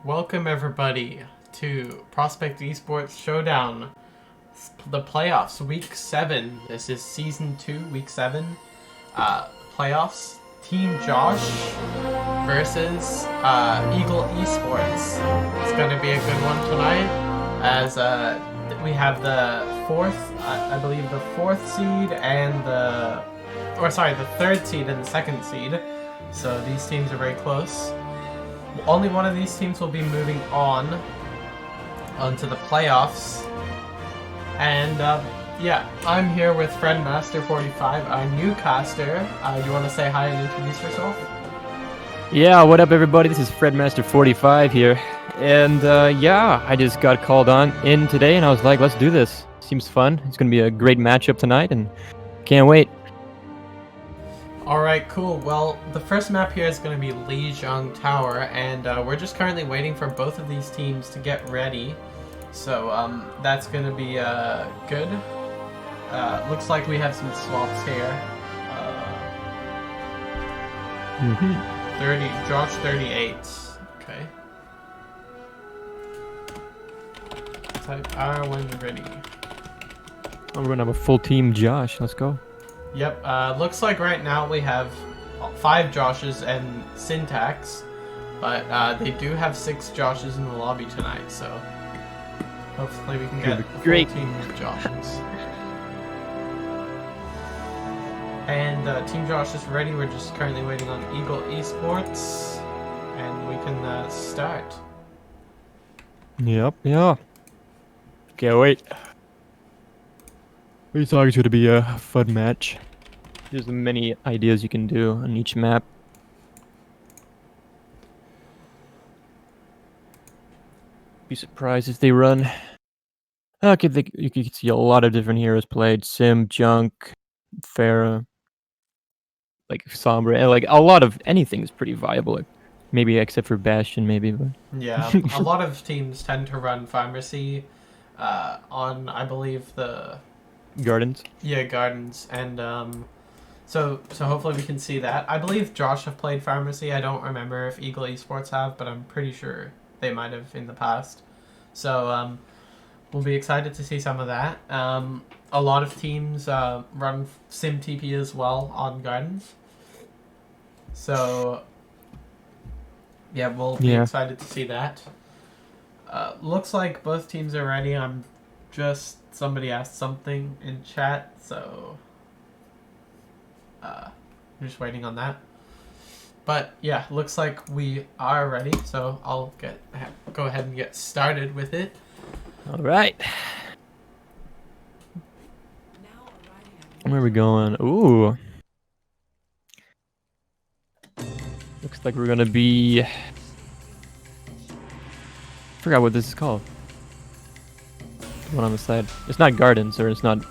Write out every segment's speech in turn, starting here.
Welcome everybody to Prospect Esports Showdown, the playoffs, week 7. This is season 2, week 7, playoffs. Team Josh versus Eagle Esports. It's going to be a good one tonight, as we have the fourth seed and the third seed and the second seed. So these teams are very close. Only one of these teams will be moving onto the playoffs. And yeah, I'm here with FredMaster45, our new caster. You want to say hi and introduce yourself? Yeah, what up everybody? This is FredMaster45 here. And yeah, I just got called in today and I was like, let's do this. Seems fun. It's going to be a great matchup tonight and can't wait. Alright, cool. Well, the first map here is going to be Lijiang Tower, and we're just currently waiting for both of these teams to get ready. So that's going to be good. Looks like we have some swaps here. 30, Josh 38. Okay. Type R when you're ready. I'm going to have a full team Josh. Let's go. Yep, looks like right now we have 5 Joshes and Syntax, but they do have 6 Joshes in the lobby tonight, so hopefully we can get a full team of Joshes. And Team Josh is ready. We're just currently waiting on Eagle Esports, and we can start. Yep, yeah. Can't wait. We thought it's going to be a fun match. There's many ideas you can do on each map. Be surprised if they run. Okay, you can see a lot of different heroes played. Sim, Junk, Pharah, like Sombra, and like a lot of anything is pretty viable. Like, maybe except for Bastion, maybe. But yeah, a lot of teams tend to run Pharmacy on, I believe, the Gardens. Yeah, Gardens, and so hopefully we can see that. I believe Josh have played Pharmacy. I don't remember if Eagle Esports have, but I'm pretty sure they might have in the past. So we'll be excited to see some of that. A lot of teams run Sim TP as well on Gardens. So yeah, we'll be excited to see that. Looks like both teams are ready. Somebody asked something in chat, so I'm just waiting on that. But yeah, looks like we are ready, so I'll go ahead and get started with it. All right. Where are we going? Ooh. Looks like we're gonna be... I forgot what this is called. One on the side. It's not gardens, or it's not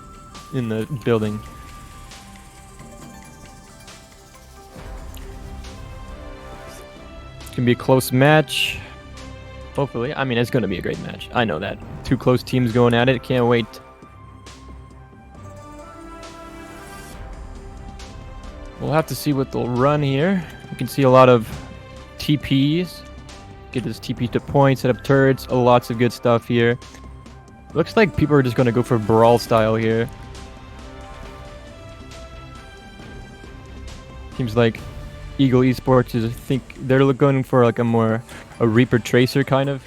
in the building. It's gonna be a close match. Hopefully. I mean, it's gonna be a great match. I know that. 2 close teams going at it. Can't wait. We'll have to see what they'll run here. You can see a lot of TPs. Get this TP to point, set up turrets. Lots of good stuff here. Looks like people are just going to go for brawl style here. Seems like Eagle Esports is, I think they're going for like a Reaper Tracer kind of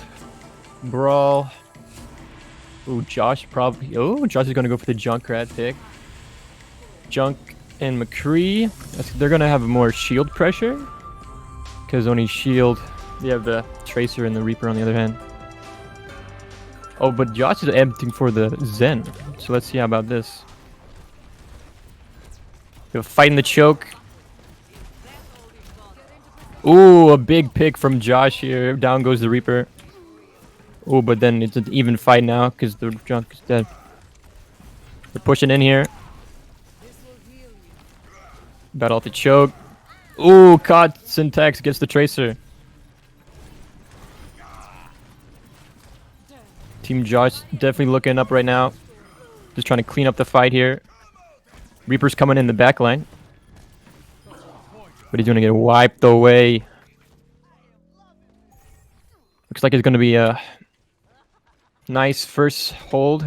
brawl. Ooh, Josh probably. Oh, Josh is going to go for the Junkrat pick. Junk and McCree. They're going to have more shield pressure. Because only shield. They have the Tracer and the Reaper on the other hand. Oh, but Josh is emptying for the Zen. So let's see how about this. They're fighting the choke. Ooh, a big pick from Josh here. Down goes the Reaper. Oh, but then it's an even fight now because the Junk is dead. They're pushing in here. Battle the choke. Ooh, caught. Syntax gets the Tracer. Team Josh definitely looking up right now. Just trying to clean up the fight here. Reaper's coming in the back line. But he's going to get wiped away. Looks like it's going to be a nice first hold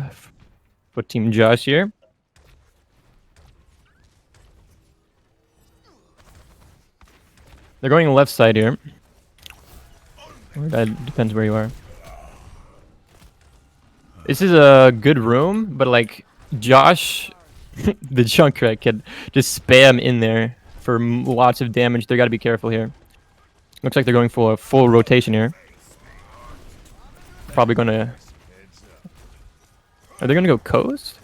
for Team Josh here. They're going left side here. That depends where you are. This is a good room, but like Josh, the Junkrat can just spam in there for lots of damage. They got to be careful here. Looks like they're going for a full rotation here. Probably gonna. Are they gonna go coast?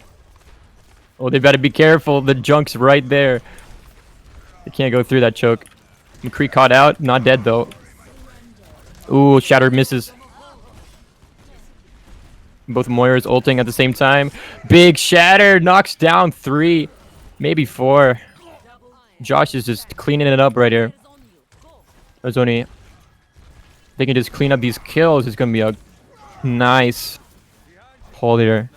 Oh, they've got to be careful. The Junk's right there. They can't go through that choke. McCree caught out, not dead though. Ooh, Shatter misses. Both Moiras ulting at the same time. Big Shatter knocks down 3, maybe 4. Josh is just cleaning it up right here. There's only... They can just clean up these kills. It's going to be a nice hold here.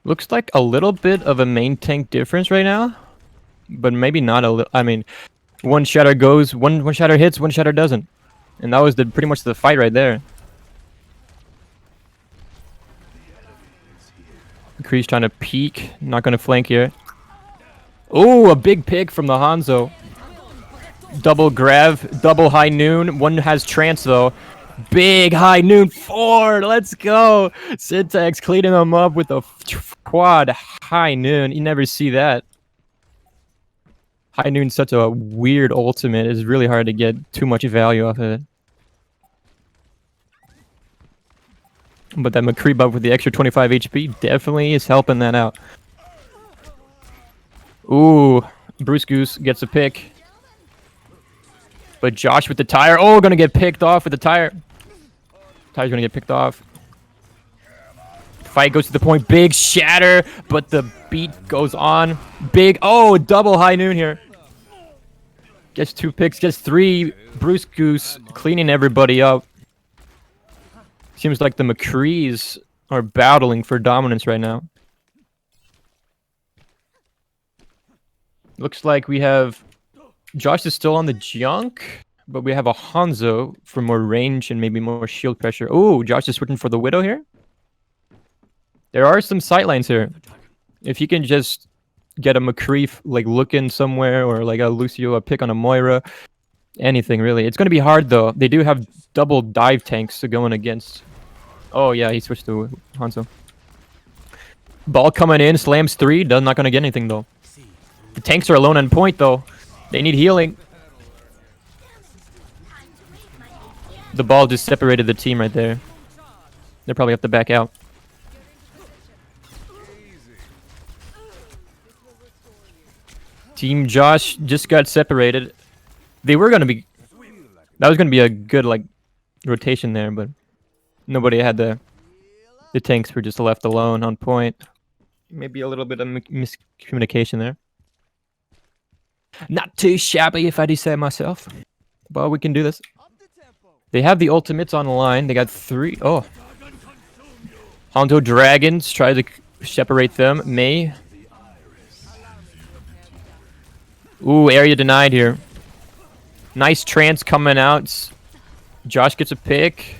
Looks like a little bit of a main tank difference right now. But maybe not a little... I mean, one Shatter goes, one Shatter hits, one Shatter doesn't. And that was pretty much the fight right there. McCree's trying to peek. Not going to flank here. Oh, a big pick from the Hanzo. Double grab, double high noon. One has trance though. Big high noon 4. Let's go. Syntax cleaning them up with a quad high noon. You never see that. High noon's such a weird ultimate. It's really hard to get too much value off of it. But that McCree buff with the extra 25 HP definitely is helping that out. Ooh, Bruce Goose gets a pick. But Josh with the tire. Oh, gonna get picked off with the tire. Tire's gonna get picked off. Fight goes to the point. Big Shatter, but the beat goes on. Big, oh, double high noon here. Gets 2 picks, gets 3. Bruce Goose cleaning everybody up. Seems like the McCrees are battling for dominance right now. Looks like we have... Josh is still on the Junk, but we have a Hanzo for more range and maybe more shield pressure. Oh, Josh is switching for the Widow here. There are some sightlines here. If you can just get a McCree like looking somewhere, or like a Lucio, a pick on a Moira, anything really. It's going to be hard though. They do have double dive tanks to go in against. Oh yeah, he switched to Hanzo. Ball coming in, slams 3. Not going to get anything though. The tanks are alone on point though. They need healing. The ball just separated the team right there. They probably have to back out. Team Josh just got separated. They were going to be... That was going to be a good like rotation there, but nobody had the tanks were just left alone on point. Maybe a little bit of miscommunication there. Not too shabby if I do say myself. But we can do this. They have the ultimates on the line. They got 3. Oh. Honto Dragons try to separate them. May. Ooh, area denied here. Nice trance coming out. Josh gets a pick.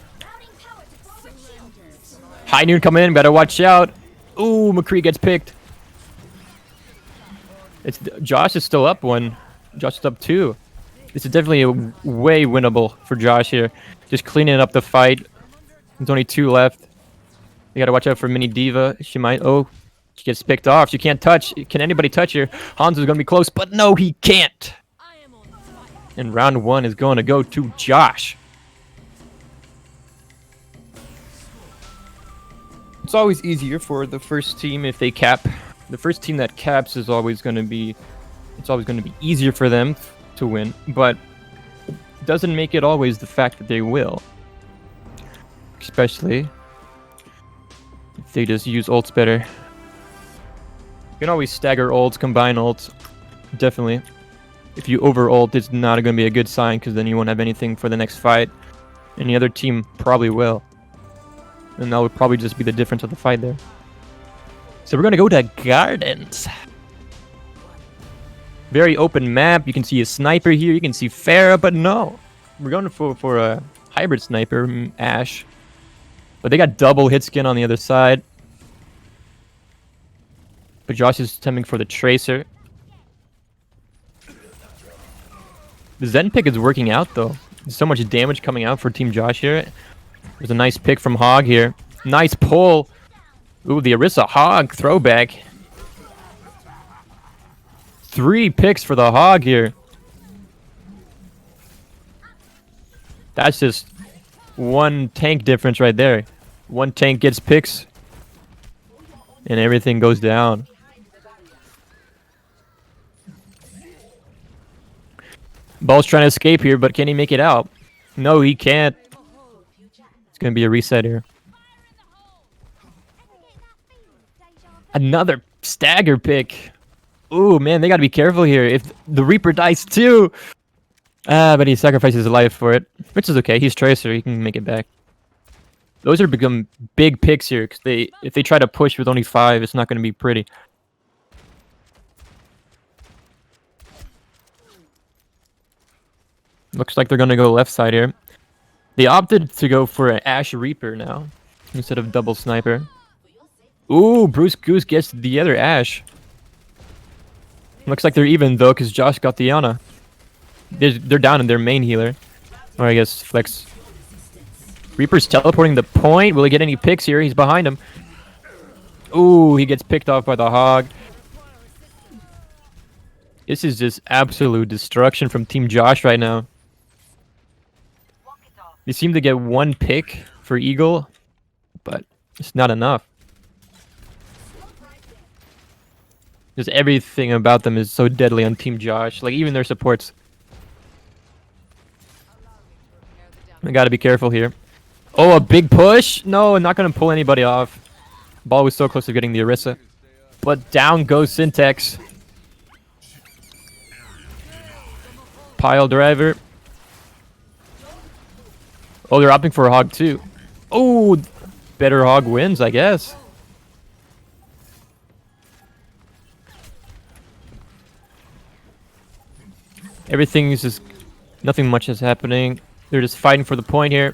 High noon coming in. Better watch out. Ooh, McCree gets picked. Josh is still up 1. Josh is up 2. This is definitely way winnable for Josh here. Just cleaning up the fight. There's only 2 left. You gotta watch out for Mini Diva. She might... Oh, she gets picked off. She can't touch. Can anybody touch her? Hanzo's gonna be close, but no, he can't. And round 1 is going to go to Josh. It's always easier for the first team if they cap. The first team that caps is always going to be... It's always going to be easier for them to win, but doesn't make it always the fact that they will. Especially if they just use ults better. You can always stagger ults, combine ults. Definitely. If you over ult, it's not going to be a good sign, because then you won't have anything for the next fight. And the other team probably will. And that would probably just be the difference of the fight there. So we're going to go to Gardens. Very open map. You can see a sniper here. You can see Pharah, but no. We're going for a hybrid sniper, Ashe. But they got double hit skin on the other side. But Josh is attempting for the Tracer. The Zen pick is working out, though. There's so much damage coming out for Team Josh here. There's a nice pick from Hog here. Nice pull. Ooh, the Orisa Hog throwback. 3 picks for the Hog here. That's just 1 tank difference right there. 1 tank gets picks, and everything goes down. Ball's trying to escape here, but can he make it out? No, he can't. It's going to be a reset here. Another stagger pick. Ooh, man, they got to be careful here. If the Reaper dies too. But he sacrifices his life for it, which is okay. He's Tracer. He can make it back. Those are become big picks here, because if they try to push with only 5, it's not going to be pretty. Looks like they're going to go left side here. They opted to go for an Ashe Reaper now, instead of double sniper. Ooh, Bruce Goose gets the other Ashe. Looks like they're even, though, because Josh got the Ana. They're down in their main healer. Or I guess Flex. Reaper's teleporting the point. Will he get any picks here? He's behind him. Ooh, he gets picked off by the Hog. This is just absolute destruction from Team Josh right now. They seem to get 1 pick for Eagle, but it's not enough. Just everything about them is so deadly on Team Josh. Like, even their supports. I gotta be careful here. Oh, a big push? No, not gonna pull anybody off. Ball was so close to getting the Orisa. But down goes Syntax. Pile driver. Oh, they're opting for a Hog too. Oh, better Hog wins, I guess. Everything is just... Nothing much is happening. They're just fighting for the point here.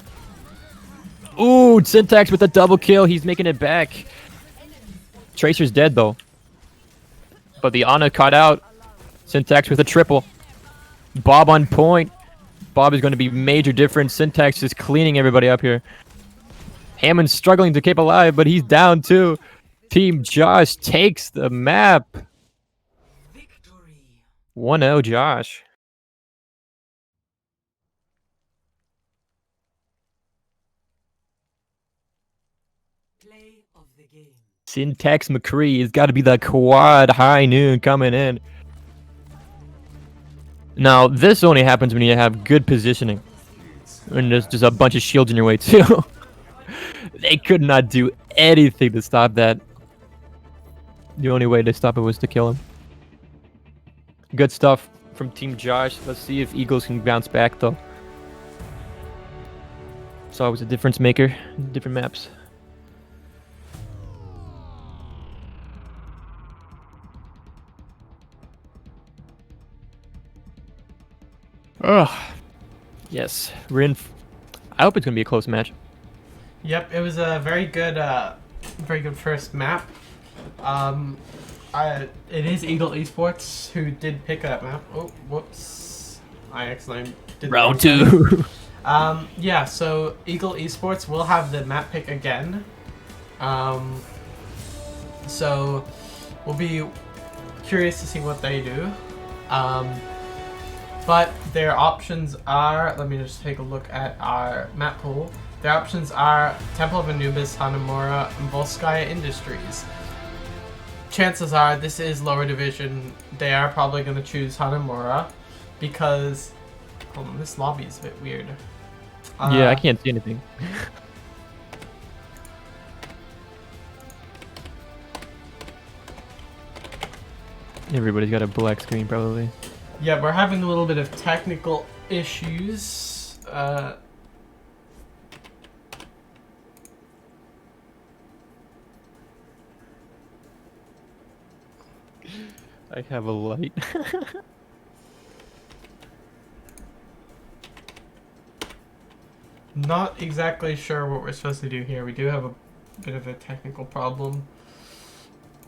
Ooh, Syntax with a double kill. He's making it back. Tracer's dead, though. But the Ana caught out. Syntax with a triple. Bob on point. Bob is going to be major difference. Syntax is cleaning everybody up here. Hammond's struggling to keep alive, but he's down too. Team Josh takes the map. 1-0 Josh. Syntax McCree has got to be the quad high noon coming in. Now, this only happens when you have good positioning. And there's just a bunch of shields in your way, too. They could not do anything to stop that. The only way to stop it was to kill him. Good stuff from Team Josh. Let's see if Eagles can bounce back, though. It's always a difference maker. Different maps. Ugh. Yes, we're in. I hope it's gonna be a close match. Yep, it was a very good first map. It is Eagle Esports who did pick that map. Oh, whoops! I accidentally did round 2. Yeah, so Eagle Esports will have the map pick again. So we'll be curious to see what they do. But their options are, let me just take a look at our map pool. Their options are Temple of Anubis, Hanamura, and Volskaya Industries. Chances are this is lower division. They are probably going to choose Hanamura because, hold on, this lobby is a bit weird. Yeah, I can't see anything. Everybody's got a black screen, probably. Yeah, we're having a little bit of technical issues. I have a light. Not exactly sure what we're supposed to do here. We do have a bit of a technical problem.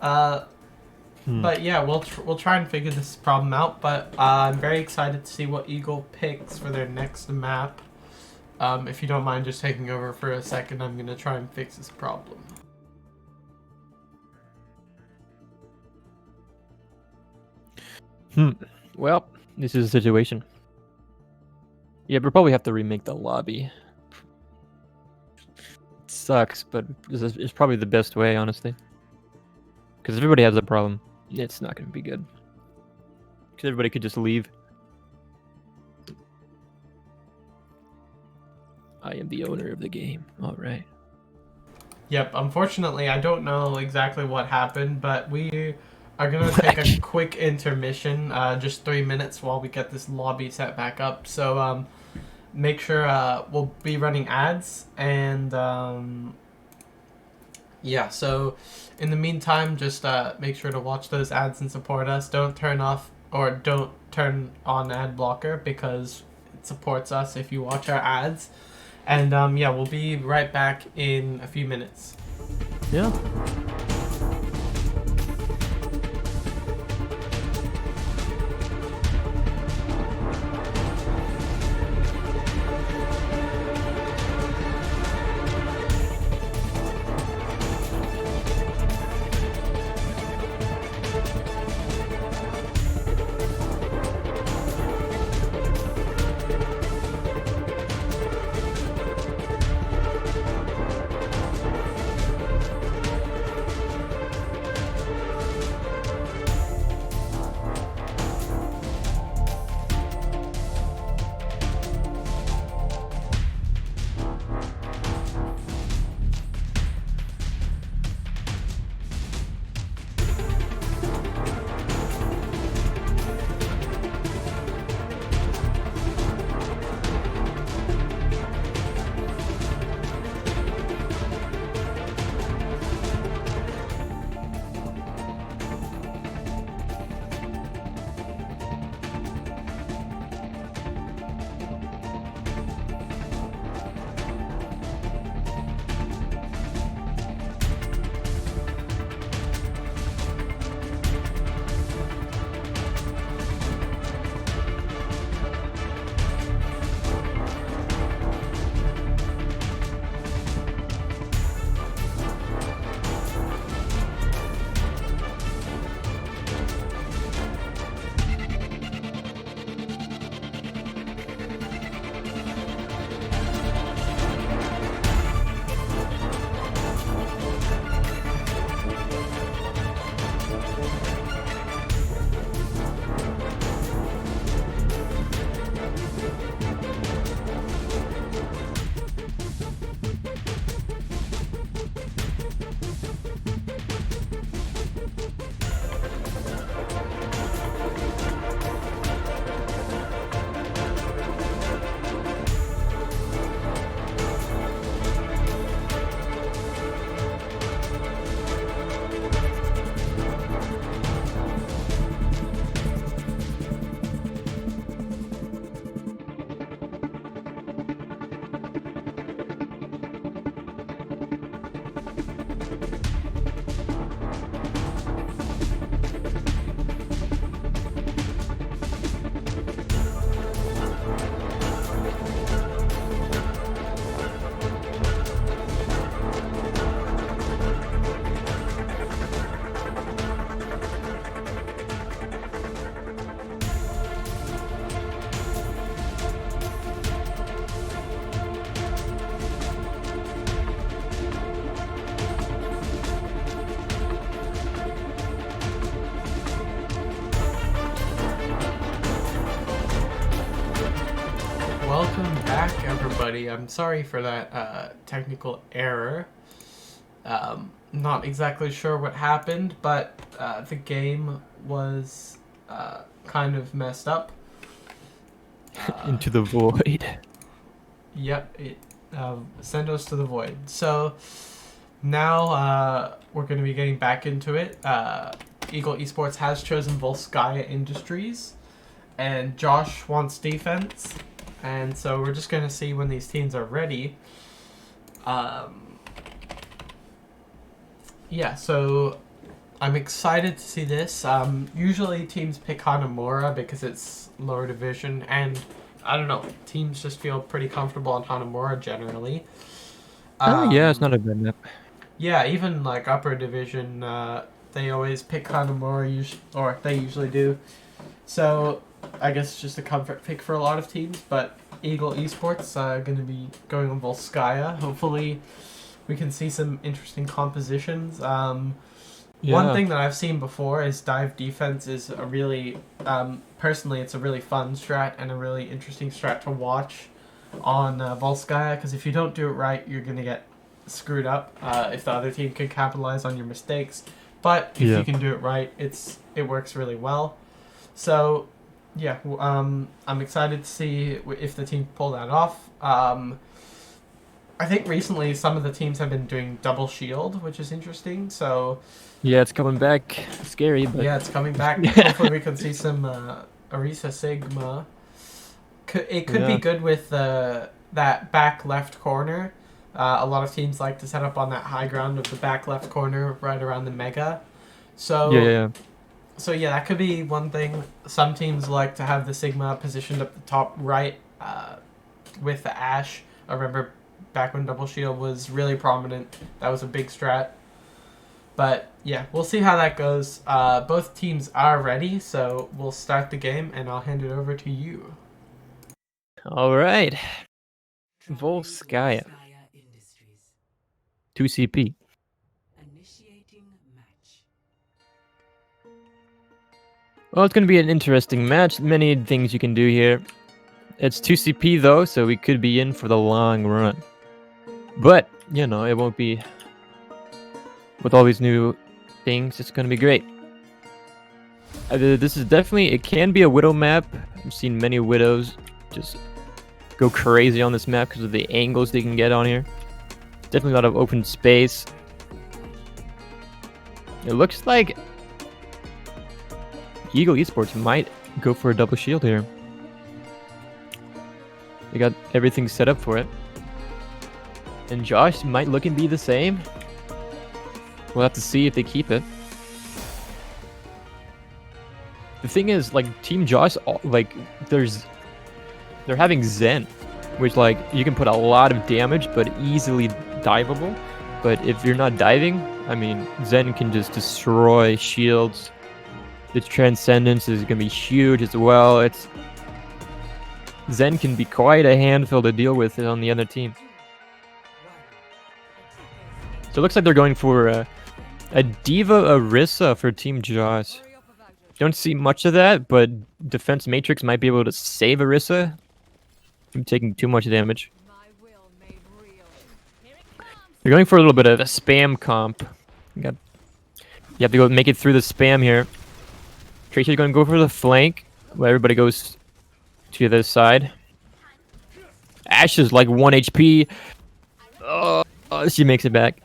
But yeah, we'll try and figure this problem out. But I'm very excited to see what Eagle picks for their next map. If you don't mind just taking over for a second, I'm gonna try and fix this problem. Well, this is a situation. Yeah, we'll probably have to remake the lobby. It sucks, but it's probably the best way, honestly. Because if everybody has a problem, it's not going to be good. Because everybody could just leave. I am the owner of the game. All right. Yep, unfortunately, I don't know exactly what happened, but we are going to take a quick intermission, just 3 minutes while we get this lobby set back up. So, make sure we'll be running ads, and yeah, so in the meantime, just make sure to watch those ads and support us. Don't turn off or don't turn on ad blocker because it supports us if you watch our ads. And yeah, we'll be right back in a few minutes. Yeah. Welcome back, everybody. I'm sorry for that technical error. Not exactly sure what happened, but the game was kind of messed up. Into the void. Yep, it sent us to the void. So now we're going to be getting back into it. Eagle Esports has chosen Volskaya Industries, and Josh wants defense, and so we're just gonna see when these teams are ready. Yeah, so I'm excited to see this. Usually teams pick Hanamura because it's lower division, and I don't know, teams just feel pretty comfortable on Hanamura generally. Yeah, it's not a bad map. Yeah, even like upper division, they always pick Hanamura, or they usually do. So I guess it's just a comfort pick for a lot of teams. But Eagle Esports going to be going on Volskaya. Hopefully, we can see some interesting compositions. One thing that I've seen before is dive defense is a really, personally, it's a really fun strat and a really interesting strat to watch on Volskaya, because if you don't do it right, you're going to get screwed up if the other team can capitalize on your mistakes. But if you can do it right, it works really well. So, yeah, I'm excited to see if the team pull that off. I think recently some of the teams have been doing double shield, which is interesting. So yeah, it's coming back. Scary, but yeah, it's coming back. Hopefully, we can see some Orisa Sigma. It could be good with that back left corner. A lot of teams like to set up on that high ground of the back left corner, right around the mega. So So yeah, that could be one thing. Some teams like to have the Sigma positioned up the top right with the Ashe. I remember back when Double Shield was really prominent. That was a big strat. But yeah, we'll see how that goes. Both teams are ready, so we'll start the game, and I'll hand it over to you. All right. Volskaya. 2CP. Well, it's going to be an interesting match. Many things you can do here. It's 2CP though, so we could be in for the long run. But, you know, it won't be... With all these new things, it's going to be great. This is definitely... It can be a Widow map. I've seen many Widows just go crazy on this map because of the angles they can get on here. Definitely a lot of open space. It looks like Eagle Esports might go for a double shield here. They got everything set up for it. And Josh might look and be the same. We'll have to see if they keep it. The thing is, like, Team Josh, like, they're having Zen, which, like, you can put a lot of damage, but easily diveable. But if you're not diving, I mean, Zen can just destroy shields. Its Transcendence is going to be huge as well. Zen can be quite a handful to deal with on the other team. So it looks like they're going for a Diva Orisa for Team Josh. Don't see much of that, but Defense Matrix might be able to save Orisa from taking too much damage. They're going for a little bit of a spam comp. You have to go make it through the spam here. Tracer's going to go for the flank, where everybody goes to the side. Ashe is like 1 HP. Oh, she makes it back.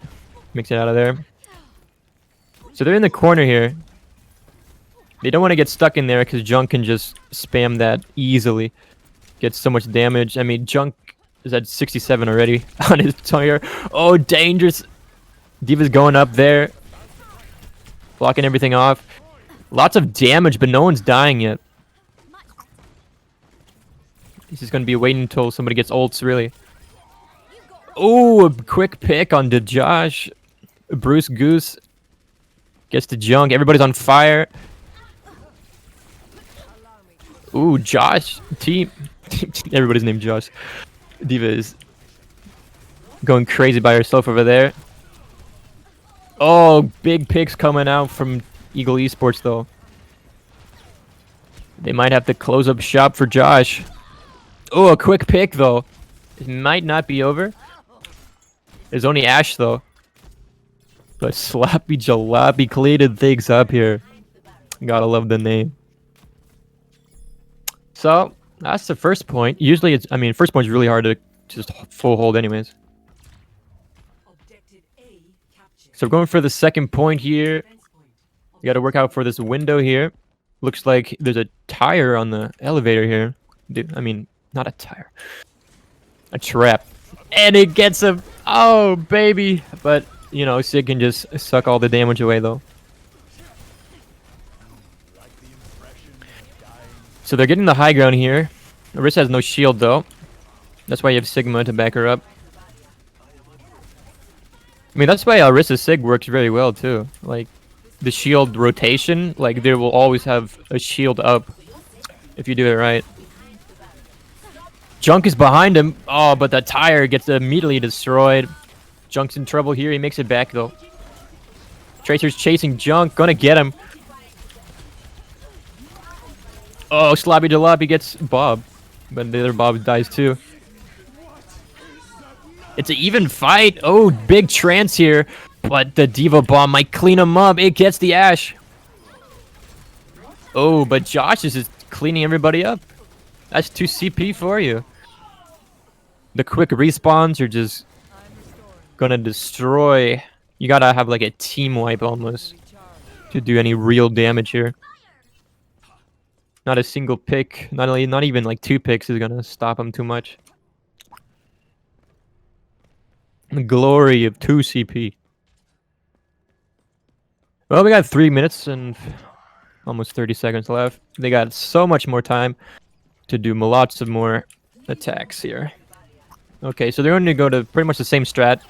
Makes it out of there. So they're in the corner here. They don't want to get stuck in there because Junk can just spam that easily. Gets so much damage. I mean, Junk is at 67 already on his tire. Oh, dangerous. Diva's going up there. Blocking everything off. Lots of damage, but no one's dying yet. He's just going to be waiting until somebody gets ults, really. Oh, a quick pick on the Josh. Bruce Goose gets the Junk. Everybody's on fire. Ooh, Josh. Team. Everybody's named Josh. Diva is going crazy by herself over there. Oh, big picks coming out from Eagle Esports, though. They might have to close up shop for Josh. Oh, a quick pick, though. It might not be over. There's only Ashe, though. But Sloppy Jalopy cleated things up here. Gotta love the name. So, that's the first point. Usually, I mean, first point is really hard to just full hold anyways. So we're going for the second point here. You got to work out for this window here. Looks like there's a tire on the elevator here. Dude, I mean, not a tire. A trap. And it gets him. Oh, baby. But, you know, Sig can just suck all the damage away, though. So they're getting the high ground here. Orisa has no shield, though. That's why you have Sigma to back her up. I mean, that's why Orisa's Sig works very well, too. Like, the shield rotation, like, they will always have a shield up if you do it right. Junk is behind him. Oh, but the tire gets immediately destroyed. Junk's in trouble here. He makes it back, though. Tracer's chasing Junk. Gonna get him. Oh, Slobby Jalopy gets Bob. But the other Bob dies, too. It's an even fight. Oh, big trance here. But the Diva Bomb might clean him up. It gets the Ashe. Oh, but Josh is just cleaning everybody up. That's 2 CP for you. The quick respawns are just gonna destroy. You gotta have like a team wipe almost to do any real damage here. Not a single pick, not even like 2 picks is gonna stop him too much. The glory of 2 CP. Well, we got 3 minutes and almost 30 seconds left. They got so much more time to do lots of more attacks here. Okay, so they're going to go to pretty much the same strat.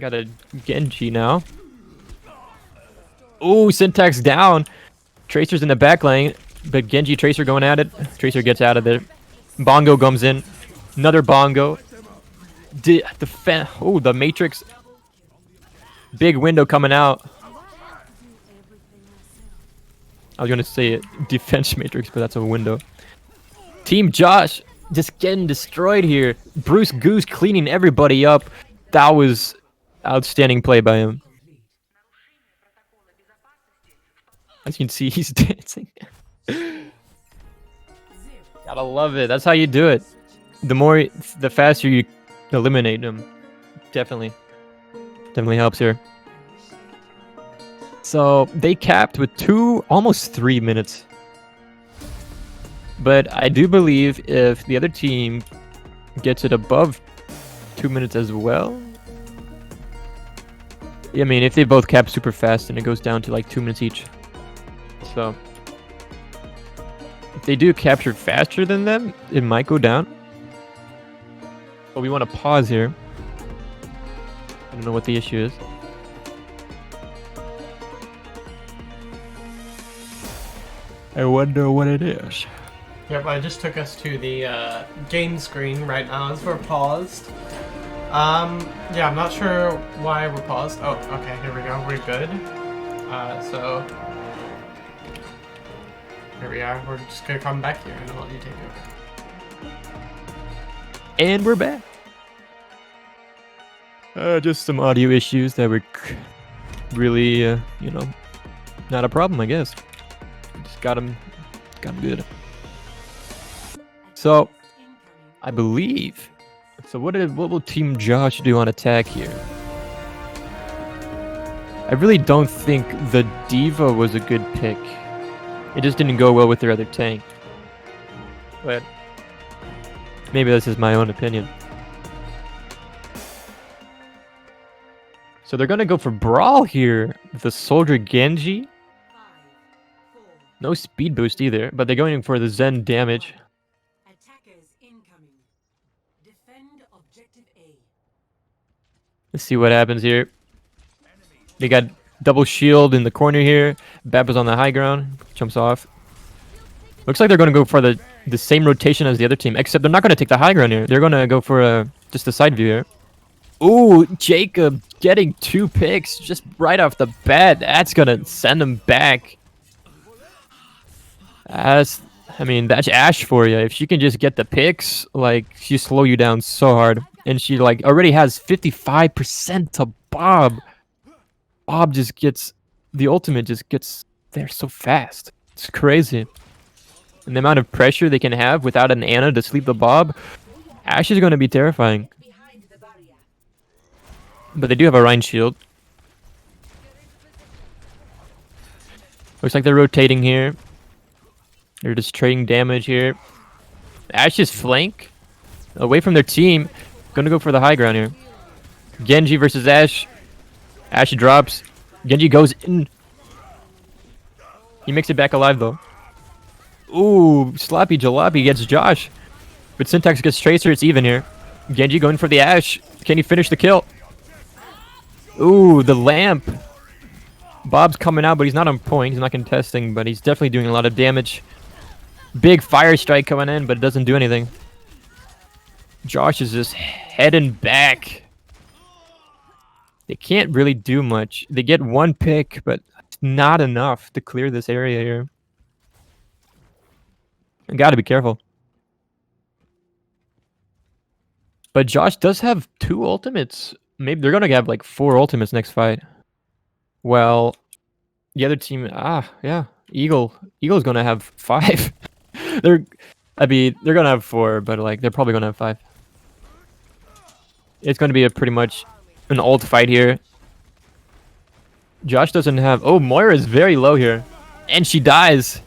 Got a Genji now. Ooh, Syntax down. Tracer's in the back lane, but Genji Tracer going at it. Tracer gets out of there. Bongo comes in. Another Bongo. Oh, the Matrix. Big window coming out. I was going to say defense Matrix, but that's a window. Team Josh just getting destroyed here. Bruce Goose cleaning everybody up. That was outstanding play by him. As you can see, he's dancing. Gotta love it. That's how you do it. The faster you eliminate him. Definitely helps here. So they capped with almost 3 minutes. But I do believe if the other team gets it above 2 minutes as well. I mean, if they both cap super fast, then it goes down to like 2 minutes each. So if they do capture faster than them, it might go down. But we want to pause here. I don't know what the issue is. I wonder what it is. Yep, I just took us to the game screen right now as we're paused. Yeah, I'm not sure why we're paused. Oh, okay, here we go. We're good. So here we are. We're just gonna come back here and I'll let you take over. And we're back. Just some audio issues that were really, you know, not a problem, I guess. Just got them good. So, I believe. So what will Team Josh do on attack here? I really don't think the Diva was a good pick. It just didn't go well with their other tank. But maybe this is my own opinion. So they're gonna go for Brawl here. The Soldier Genji. No speed boost either, but they're going for the Zen damage. Let's see what happens here. They got double shield in the corner here. Baba's on the high ground. Jumps off. Looks like they're going to go for the same rotation as the other team, except they're not going to take the high ground here. They're going to go for just a side view here. Ooh, Jacob getting 2 picks just right off the bat. That's going to send him back. That's Ashe for you. If she can just get the picks, like, she slow you down so hard. And she, like, already has 55% to Bob. Bob just gets... The ultimate just gets there so fast. It's crazy. And the amount of pressure they can have without an Ana to sleep the Bob, Ashe is going to be terrifying. But they do have a Rhine shield. Looks like they're rotating here. They're just trading damage here. Ash's flank away from their team. Gonna go for the high ground here. Genji versus Ash. Ash drops. Genji goes in. He makes it back alive though. Ooh, sloppy jalopy gets Josh. But Syntax gets Tracer, it's even here. Genji going for the Ash. Can he finish the kill? Ooh, the lamp. Bob's coming out, but he's not on point. He's not contesting, but he's definitely doing a lot of damage. Big fire strike coming in, but it doesn't do anything. Josh is just heading back. They can't really do much. They get one pick, but it's not enough to clear this area here. I gotta be careful. But Josh does have 2 ultimates. Maybe they're gonna have like 4 ultimates next fight. Well, the other team, yeah, Eagle's gonna have 5. they're gonna have 4, but like they're probably gonna have 5. It's gonna be a pretty much an ult fight here. Josh doesn't have. Oh, Moira is very low here, and she dies.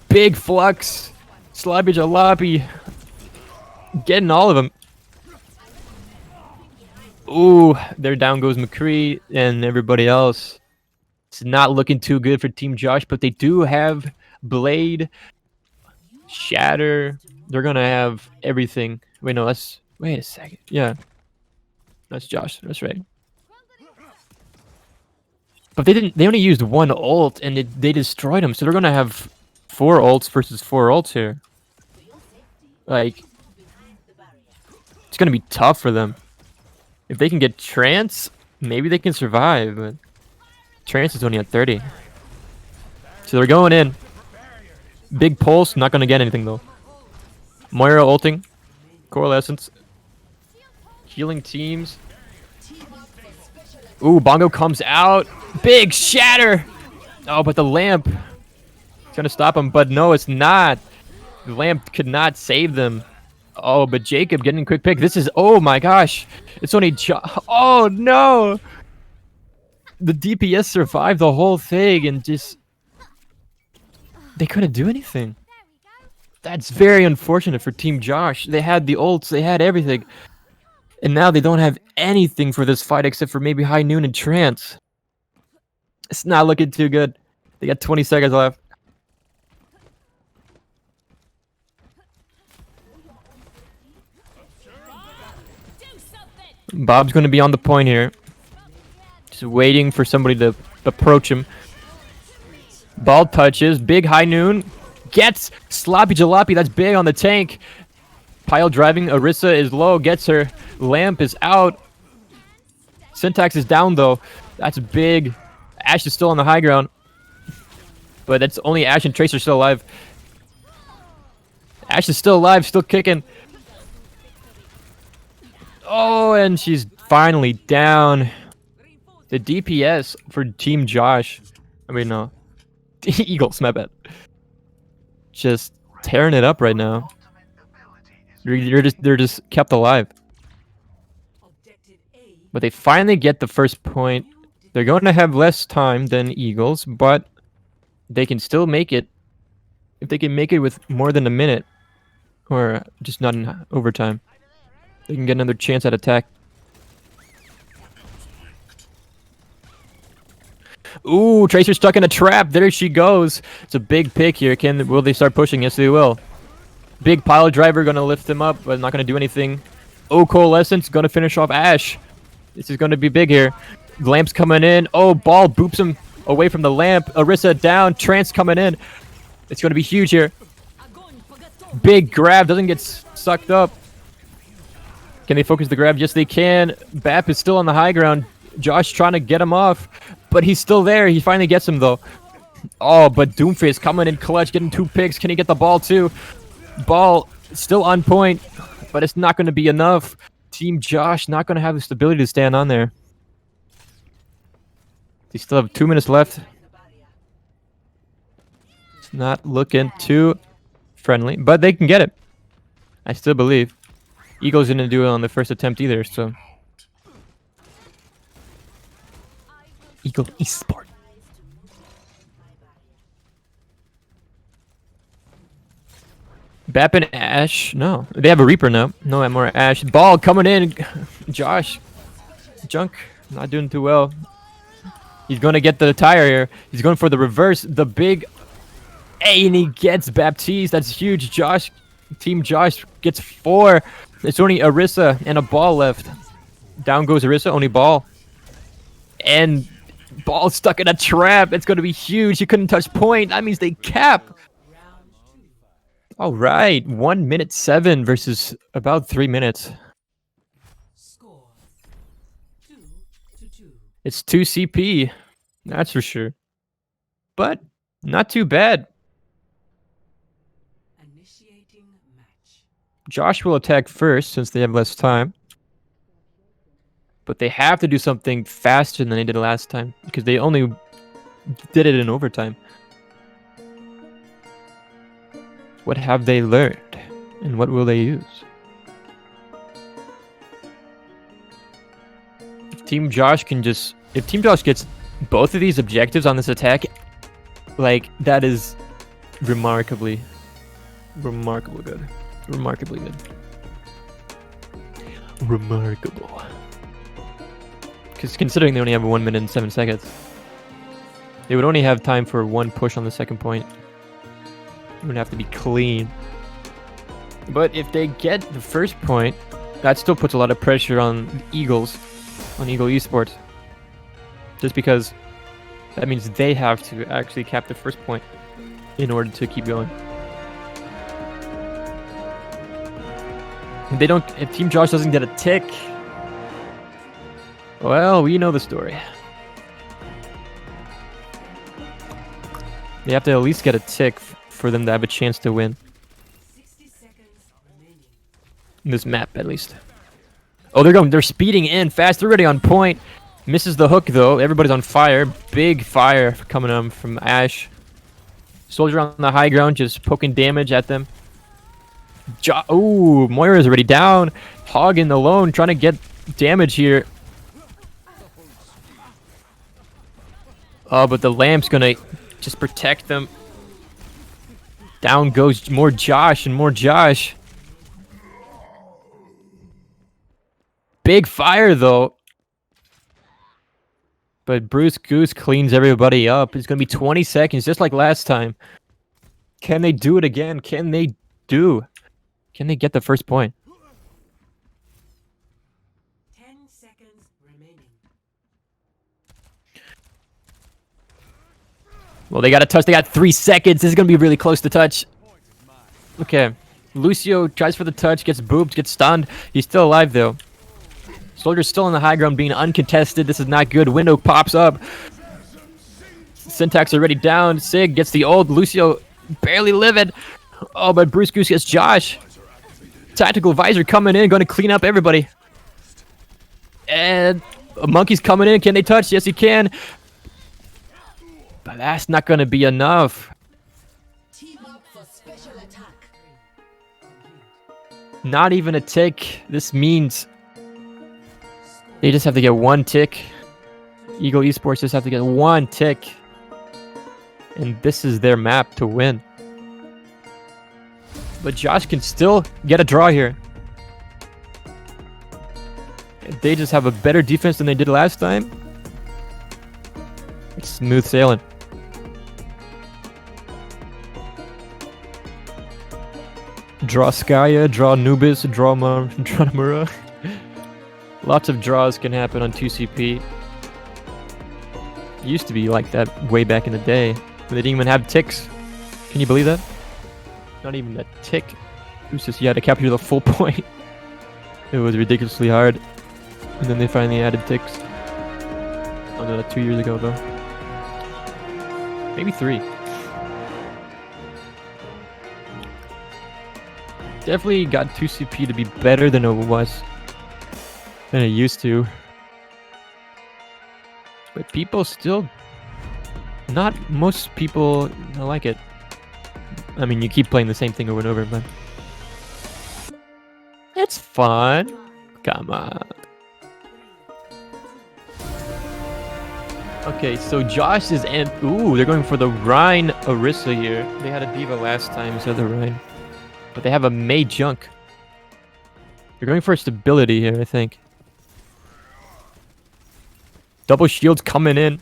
Big flux, sloppy jalopy, getting all of them. Ooh, there down goes McCree and everybody else. It's not looking too good for Team Josh, but they do have Blade, Shatter. They're gonna have everything. Wait, no, wait a second. Yeah, that's Josh. That's right. But they only used 1 ult and they destroyed him. So they're gonna have 4 ults versus 4 ults here. Like, it's gonna be tough for them. If they can get Trance, maybe they can survive, but Trance is only at 30. So they're going in. Big pulse, not gonna get anything though. Moira ulting. Coalescence. Healing teams. Ooh, Bongo comes out. Big shatter! Oh, but the lamp is gonna stop him, but no, it's not. The lamp could not save them. Oh, but Jacob getting a quick pick. This is, oh my gosh. It's only, oh no! The DPS survived the whole thing and just, they couldn't do anything. That's very unfortunate for Team Josh. They had the ults, they had everything. And now they don't have anything for this fight except for maybe High Noon and Trance. It's not looking too good. They got 20 seconds left. Bob's going to be on the point here. Just waiting for somebody to approach him. Ball touches. Big High Noon. Gets Sloppy Jalopy. That's big on the tank. Pile driving. Orisa is low. Gets her. Lamp is out. Syntax is down though. That's big. Ash is still on the high ground. But that's only Ash and Tracer still alive. Ash is still alive. Still kicking. Oh, and she's finally down. The DPS for Team Josh. I mean, no. Eagles, my bad. Just tearing it up right now. They're just kept alive. But they finally get the first point. They're going to have less time than Eagles, but they can still make it. If they can make it with more than a minute, or just not in overtime, they can get another chance at attack. Ooh, Tracer stuck in a trap. There she goes. It's a big pick here. Will they start pushing? Yes, they will. Big pile driver gonna lift them up, but not gonna do anything. Oh, Coalescence gonna finish off Ash. This is gonna be big here. Lamp's coming in. Oh, Ball boops him away from the lamp. Orisa down. Trance coming in. It's gonna be huge here. Big grab. Doesn't get sucked up. Can they focus the grab? Yes, they can. Bap is still on the high ground. Josh trying to get him off, but he's still there. He finally gets him though. Oh, but Doomface coming in clutch, getting 2 picks. Can he get the ball too? Ball still on point, but it's not going to be enough. Team Josh not going to have the stability to stand on there. They still have 2 minutes left. It's not looking too friendly, but they can get it. I still believe. Eagles didn't do it on the first attempt either, so. Eagle Esports. Bap and Ash. No, they have a Reaper now. No more Ash. Ball coming in. Josh. Junk. Not doing too well. He's going to get the tire here. He's going for the reverse. The big A, and he gets Baptiste. That's huge. Josh. Team Josh gets 4. It's only Orisa and a ball left. Down goes Orisa. Only ball. And ball stuck in a trap. It's going to be huge. He couldn't touch point. That means they cap. All right, 1 minute 7 versus about 3 minutes. Score 2-2. It's 2 CP, that's for sure. But not too bad. Initiating match. Josh will attack first since they have less time. But they have to do something faster than they did last time because they only did it in overtime. What have they learned? And what will they use? If Team Josh gets both of these objectives on this attack, like, that is remarkably good. Remarkably good. Remarkable. Because considering they only have 1 minute and 7 seconds, they would only have time for 1 push on the second point. It would have to be clean. But if they get the first point, that still puts a lot of pressure on the Eagles, on Eagle Esports. Just because that means they have to actually cap the first point in order to keep going. If Team Josh doesn't get a tick, well, we know the story. They have to at least get a tick for them to have a chance to win. 60 seconds remaining. This map, at least. Oh, they're speeding in fast. They're already on point. Misses the hook, though. Everybody's on fire. Big fire coming on from Ash. Soldier on the high ground, just poking damage at them. Ooh, Moira's already down. Hog alone, trying to get damage here. Oh, but the lamp's gonna just protect them. Down goes more Josh and more Josh. Big fire, though. But Bruce Goose cleans everybody up. It's going to be 20 seconds, just like last time. Can they do it again? Can they get the first point? 10 seconds remaining. Well, they got to touch. They got 3 seconds. This is going to be really close to touch. Okay. Lucio tries for the touch, gets booped, gets stunned. He's still alive, though. Soldier's still on the high ground, being uncontested. This is not good. Window pops up. Syntax already down. Sig gets the ult. Lucio barely living. Oh, but Bruce Goose gets Josh. Tactical Visor coming in, going to clean up everybody. And Monkey's coming in. Can they touch? Yes, he can. But that's not going to be enough. Team up for special attack. Not even a tick. This means they just have to get 1 tick. Eagle Esports just have to get 1 tick. And this is their map to win. But Josh can still get a draw here. They just have a better defense than they did last time. It's smooth sailing. Draw Skya, draw Nubis, draw Namura. Lots of draws can happen on 2CP. Used to be like that way back in the day. They didn't even have ticks. Can you believe that? Not even a tick. It was just you had to capture the full point. It was ridiculously hard. And then they finally added ticks. Oh no, 2 years ago though. Maybe 3. Definitely got 2CP to be better than it was. Than it used to. But people still... Not most people like it. I mean, you keep playing the same thing over and over, but... It's fun. Come on. Okay, so Josh is... Ooh, they're going for the Rhine Orisa here. They had a Diva last time instead of the Rhine. But they have a Mei junk. They're going for stability here, I think. Double shields coming in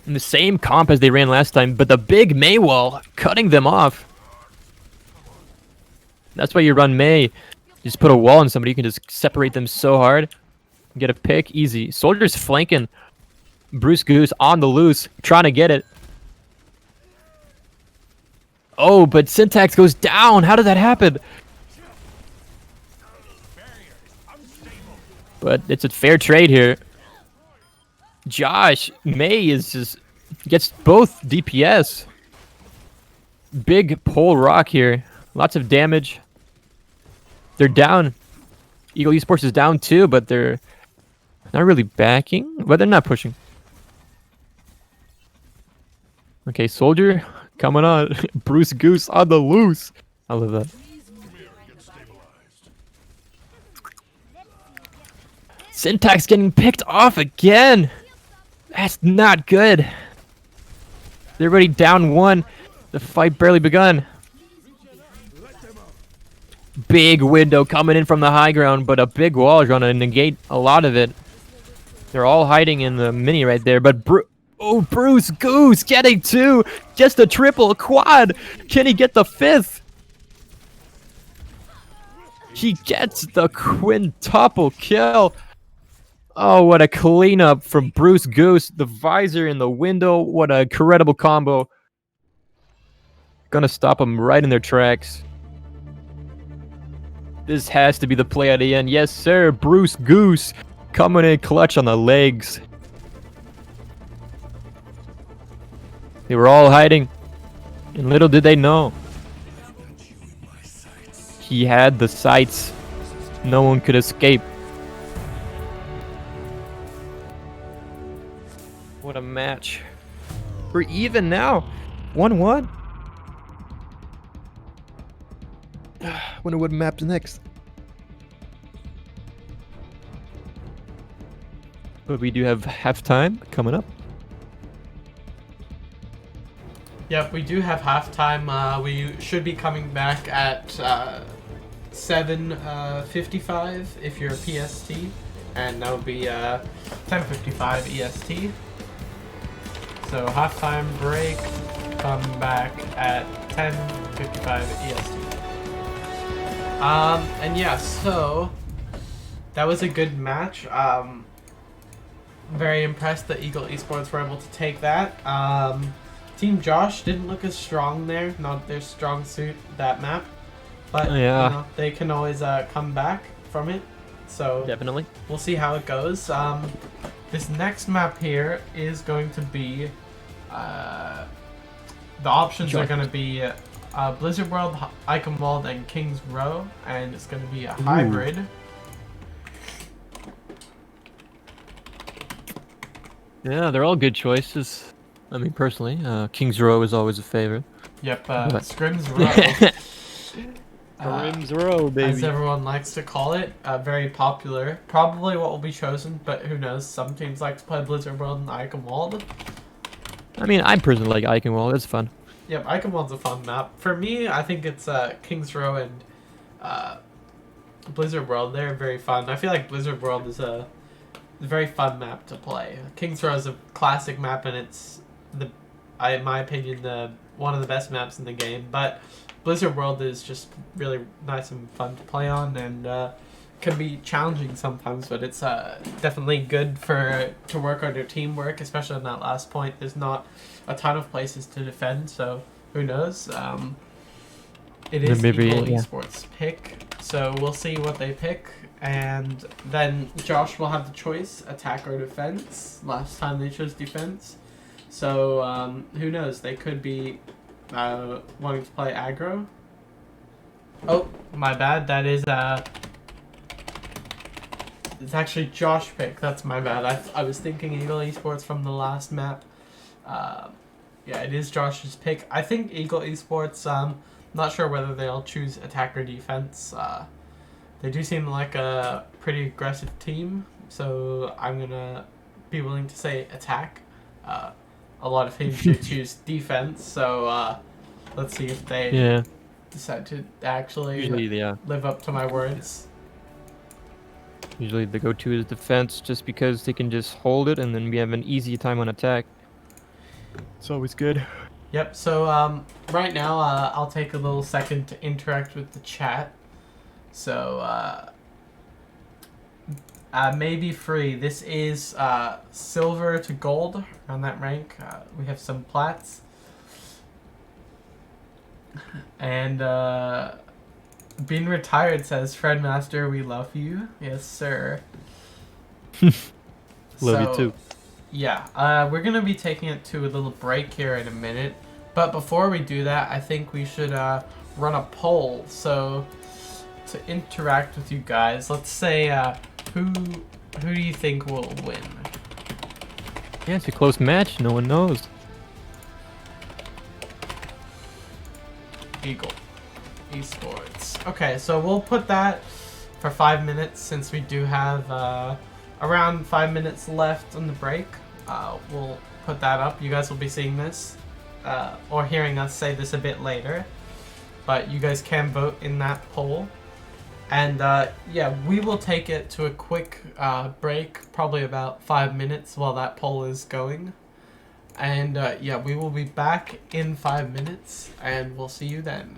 the same comp as they ran last time, but the big Mei wall cutting them off. That's why you run Mei. Just put a wall on somebody, you can just separate them so hard. Get a pick, easy. Soldier's flanking. Bruce Goose on the loose, trying to get it. Oh, but Syntax goes down. How did that happen? But it's a fair trade here. Josh, Mei is just gets both DPS. Big pole rock here. Lots of damage. They're down. Eagle Esports is down too, but they're not really backing. But they're not pushing. Okay, Soldier coming on. Bruce Goose on the loose. I love that. Syntax getting picked off again. That's not good. They're already down one. The fight barely begun. Big window coming in from the high ground, but a big wall is going to negate a lot of it. They're all hiding in the mini right there, but Bruce Goose getting two. Just a triple, a quad. Can he get the fifth? He gets the quintuple kill. Oh, what a cleanup from Bruce Goose. The visor in the window. What a incredible combo. Gonna stop them right in their tracks. This has to be the play at the end. Yes, sir. Bruce Goose coming in clutch on the legs. They were all hiding. And little did they know. He had the sights. No one could escape. What a match. We're even now. 1-1. Wonder what map's next. But we do have halftime coming up. Yep, we do have halftime. We should be coming back at 7:55 if you're PST, and that would be 10:55 EST. So halftime break, come back at 10:55 EST. And yeah, so that was a good match. Very impressed that Eagle Esports were able to take that. Team Josh didn't look as strong there, not their strong suit, that map. But yeah, you know, they can always come back from it. So definitely. We'll see how it goes. This next map here is going to be the options are going to be Blizzard World, Eichenwald, and King's Row, and it's going to be a hybrid. Yeah, they're all good choices. I mean, personally, King's Row is always a favorite. Yep, Scrim's Row. Scrim's Row, baby. As everyone likes to call it. Very popular. Probably what will be chosen, but who knows. Some teams like to play Blizzard World and Eichenwald. I mean, I personally like Eichenwald. It's fun. Yep, Eichenwald's a fun map. For me, I think it's King's Row and Blizzard World. They're very fun. I feel like Blizzard World is a very fun map to play. King's Row is a classic map, and it's in my opinion, one of the best maps in the game. But Blizzard World is just really nice and fun to play on, and can be challenging sometimes. But it's definitely good to work on your teamwork, especially on that last point. There's not a ton of places to defend, so who knows? It is Eagle Esports pick, so we'll see what they pick. And then Josh will have the choice, attack or defense. Last time they chose defense. So, who knows? They could be wanting to play aggro. Oh, my bad. That is, it's actually Josh pick. That's my bad. I was thinking Eagle Esports from the last map. Yeah, it is Josh's pick. I think Eagle Esports, not sure whether they'll choose attack or defense. They do seem like a pretty aggressive team, so I'm going to be willing to say attack. A lot of teams should choose defense, so let's see if they decide to actually Usually, yeah. live up to my words. Usually the go-to is defense, just because they can just hold it, and then we have an easy time on attack. It's always good. Yep. So right now, I'll take a little second to interact with the chat. So maybe free. This is silver to gold on that rank. We have some plats. And being retired says, Fred Master, we love you. Yes, sir. Love you too. Yeah, we're going to be taking it to a little break here in a minute. But before we do that, I think we should run a poll. So to interact with you guys, let's say who do you think will win? Yeah, it's a close match. No one knows. Eagle Esports. Okay, so we'll put that for 5 minutes since we do have around 5 minutes left on the break. We'll put that up. You guys will be seeing this or hearing us say this a bit later, but you guys can vote in that poll. And yeah, we will take it to a quick break, probably about 5 minutes while that poll is going. And yeah, we will be back in 5 minutes, and we'll see you then.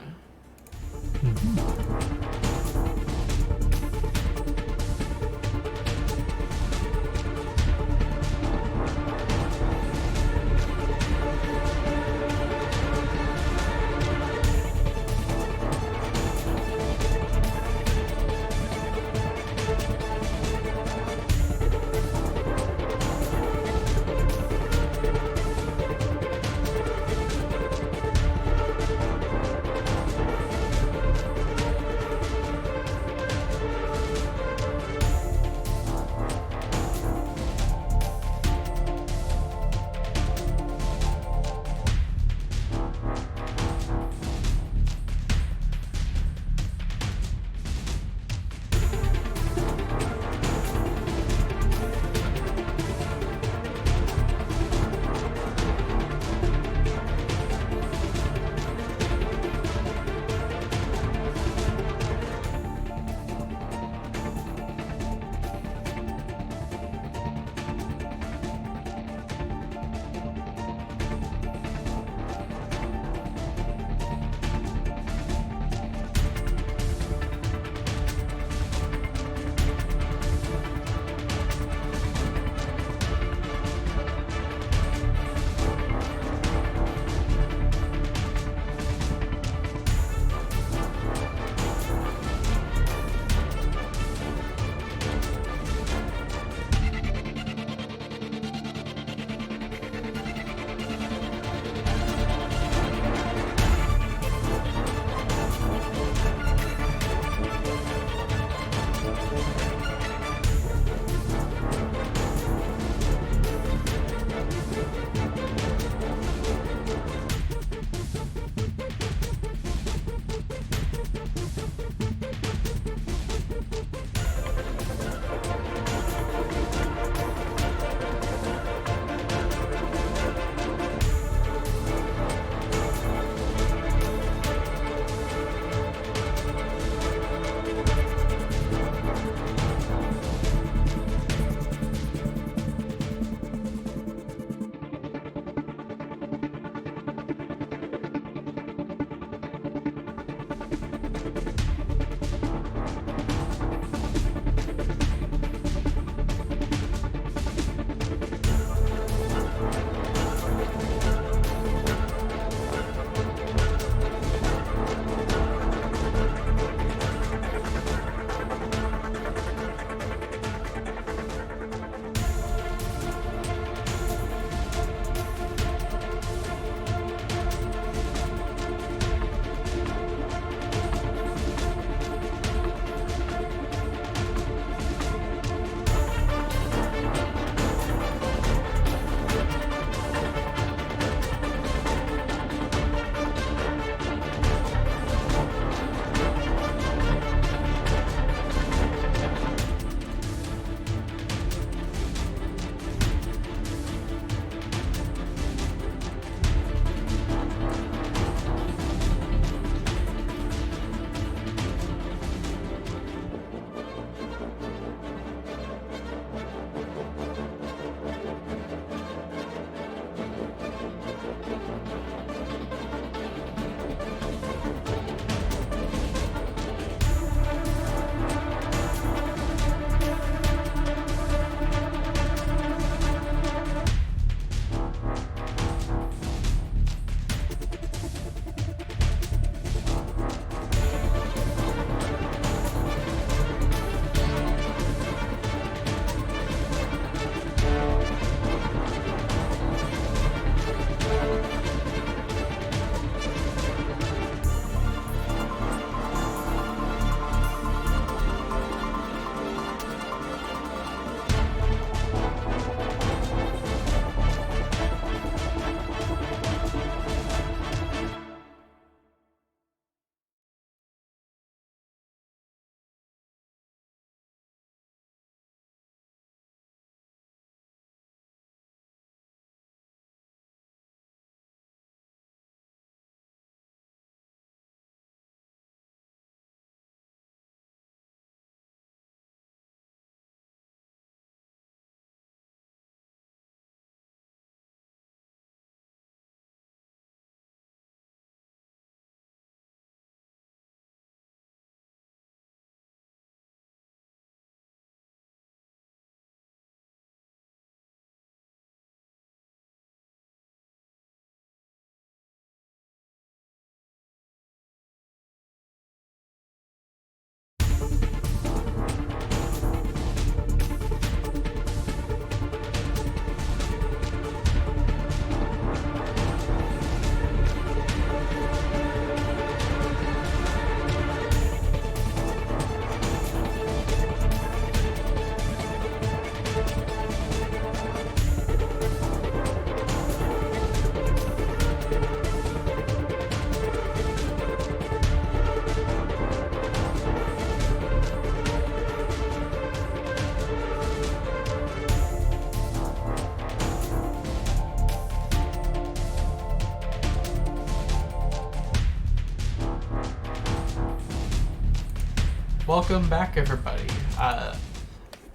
welcome back, everybody.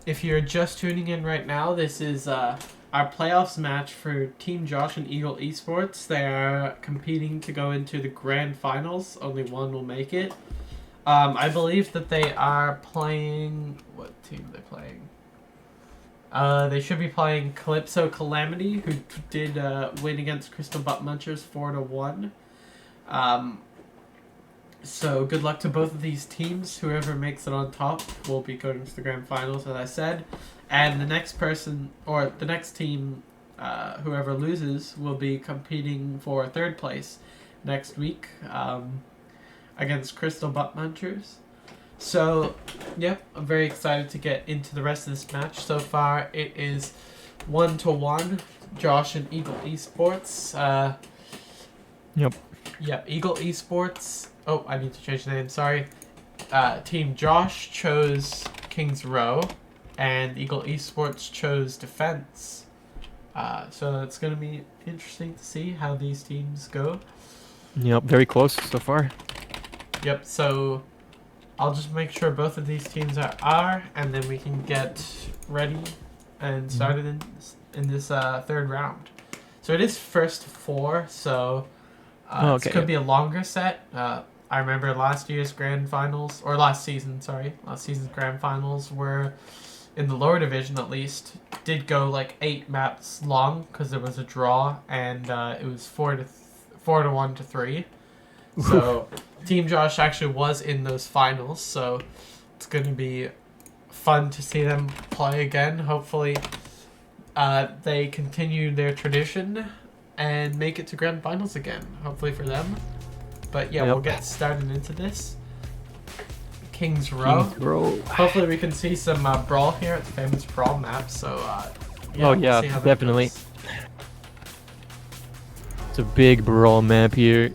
If you're just tuning in right now, this is our playoffs match for Team Josh and Eagle Esports. They are competing to go into the grand finals. Only one will make it. I believe that they are playing... What team are they playing? They should be playing Calypso Calamity, who did win against Crystal Butt Munchers 4-1. So good luck to both of these teams. Whoever makes it on top will be going to the grand finals, as I said. And the next person, or the next team, whoever loses, will be competing for third place next week against Crystal Butt Munchers. So, yep, I'm very excited to get into the rest of this match. So far, it is 1-1, Josh and Eagle Esports. Yep. Yeah, Eagle Esports. Oh, I need to change the name, sorry. Team Josh chose Kings Row, and Eagle Esports chose Defense. So it's going to be interesting to see how these teams go. Yep, very close so far. Yep, so I'll just make sure both of these teams are R, and then we can get ready and started in this third round. So it is first to 4, so this could be a longer set. I remember last season's grand finals were, in the lower division at least, did go like 8 maps long because there was a draw, and it was 4-1 to 3. So Team Josh actually was in those finals, so it's going to be fun to see them play again. Hopefully they continue their tradition and make it to grand finals again, hopefully for them. But yeah, we'll get started into this. Kings Row. Hopefully we can see some brawl here at the famous brawl map. So we'll see how definitely. goes. It's a big brawl map here.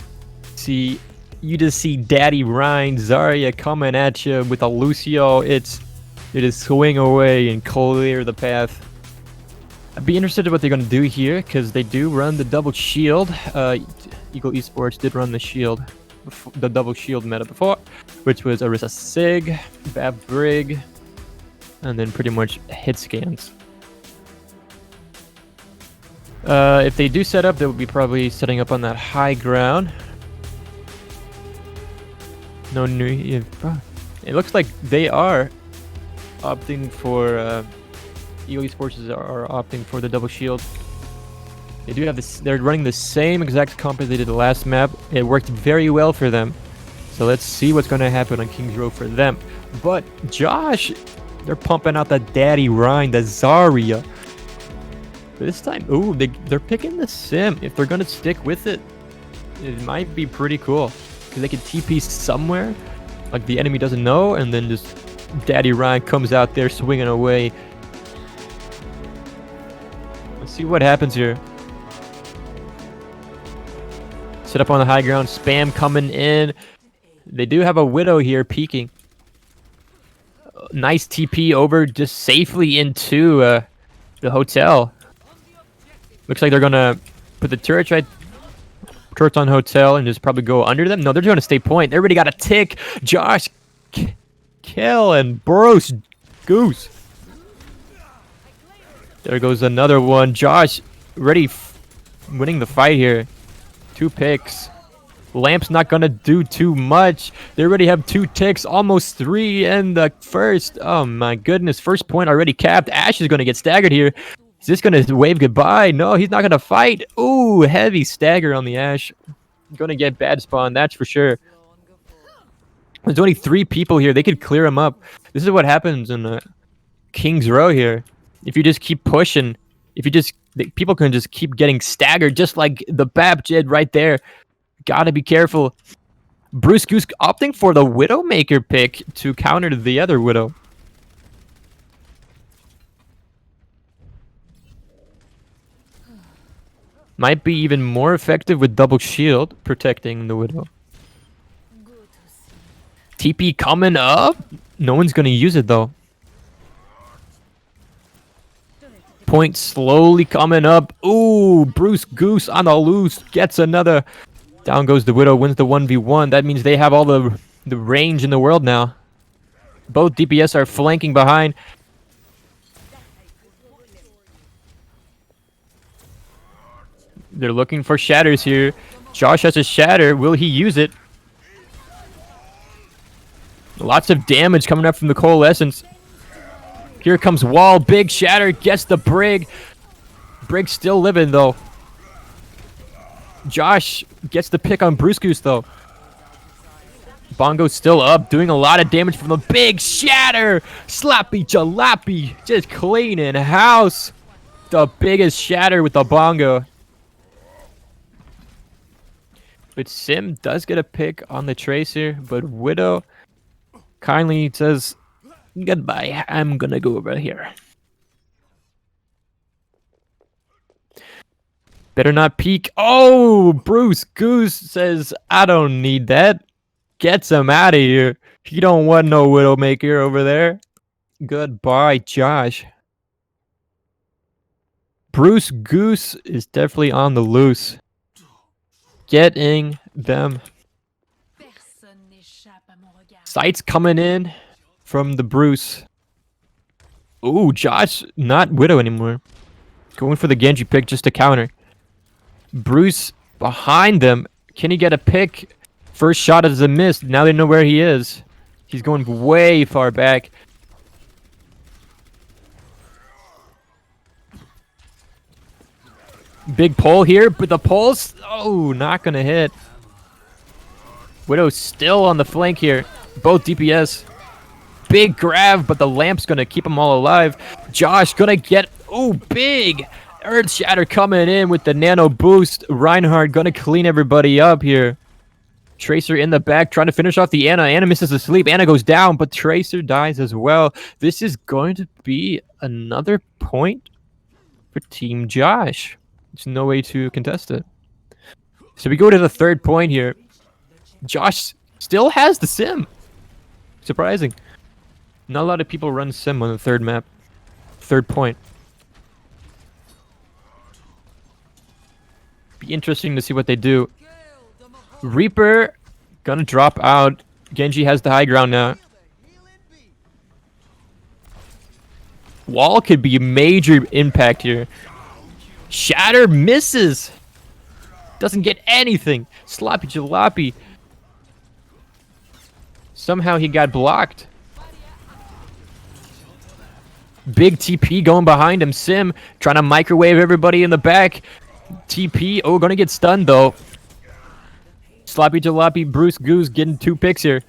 You just see Daddy Ryan, Zarya coming at you with a Lucio. It is swing away and clear the path. I'd be interested in what they're going to do here, because they do run the double shield. Eagle Esports did run the shield, the double shield meta before, which was Orisa Sig, Bab Brig, and then pretty much hit scans. If they do set up, they will be probably setting up on that high ground. No new. It looks like they are opting for. Eagle Esports are opting for the double shield. They do have this. They're running the same exact comp as they did the last map. It worked very well for them. So let's see what's going to happen on Kings Row for them. But Josh, they're pumping out the Daddy Ryan, the Zarya. This time, ooh, they're picking the Sim. If they're going to stick with it, it might be pretty cool. Because they can TP somewhere, like the enemy doesn't know, and then just Daddy Ryan comes out there swinging away. Let's see what happens here. Set up on the high ground, spam coming in. They do have a Widow here peeking. Nice TP over just safely into the hotel. Looks like they're gonna put the turrets on hotel and just probably go under them. No, they're going to stay point. They already got a tick. Josh, kill, and Bruce Goose. There goes another one. Josh already winning the fight here. 2 picks. Lamp's not going to do too much. They already have 2 ticks, almost 3 in the first. Oh my goodness. First point already capped. Ash is going to get staggered here. Is this going to wave goodbye? No, he's not going to fight. Ooh, heavy stagger on the Ash. Going to get bad spawn, that's for sure. There's only 3 people here. They could clear him up. This is what happens in Kings Row here. If you just keep pushing, people can just keep getting staggered, just like the Bab did right there. Gotta be careful. Bruce Goose opting for the Widowmaker pick to counter the other Widow. Might be even more effective with double shield protecting the Widow. TP coming up. No one's going to use it though. Point slowly coming up. Ooh, Bruce Goose on the loose. Gets another. Down goes the Widow. Wins the 1v1. That means they have all the range in the world now. Both DPS are flanking behind. They're looking for shatters here. Josh has a shatter. Will he use it? Lots of damage coming up from the Coalescence. Here comes Wall. Big shatter. Gets the Brig. Brig's still living, though. Josh gets the pick on Bruce Goose, though. Bongo's still up, doing a lot of damage from the big shatter. Slappy Jalopy, just cleaning house. The biggest shatter with the Bongo. But Sim does get a pick on the Tracer, but Widow kindly says, goodbye, I'm gonna go over here. Better not peek. Oh, Bruce Goose says, I don't need that. Gets him out of here. He don't want no Widowmaker over there. Goodbye, Josh. Bruce Goose is definitely on the loose. Getting them. Sights coming in from the Bruce. Ooh, Josh, not Widow anymore. Going for the Genji pick just to counter. Bruce behind them. Can he get a pick? First shot is a miss. Now they know where he is. He's going way far back. Big pull here, but the pulse, oh, not gonna hit. Widow's still on the flank here. Both DPS. Big grab, but the lamp's gonna keep them all alive. Josh gonna get, oh, big Earth Shatter coming in with the nano boost. Reinhardt gonna clean everybody up here. Tracer in the back trying to finish off the Ana. Ana misses a sleep. Ana goes down, but Tracer dies as well. This is going to be another point for Team Josh. There's no way to contest it. So we go to the third point here. Josh still has the sim. Surprising. Not a lot of people run sim on the third map. Third point. Be interesting to see what they do. Reaper gonna drop out. Genji has the high ground now. Wall could be a major impact here. Shatter misses. Doesn't get anything. Sloppy Jalopy. Somehow he got blocked. Big TP going behind him. Sim trying to microwave everybody in the back. TP. Oh, gonna get stunned though. Sloppy Jalopy, Bruce Goose getting 2 picks here.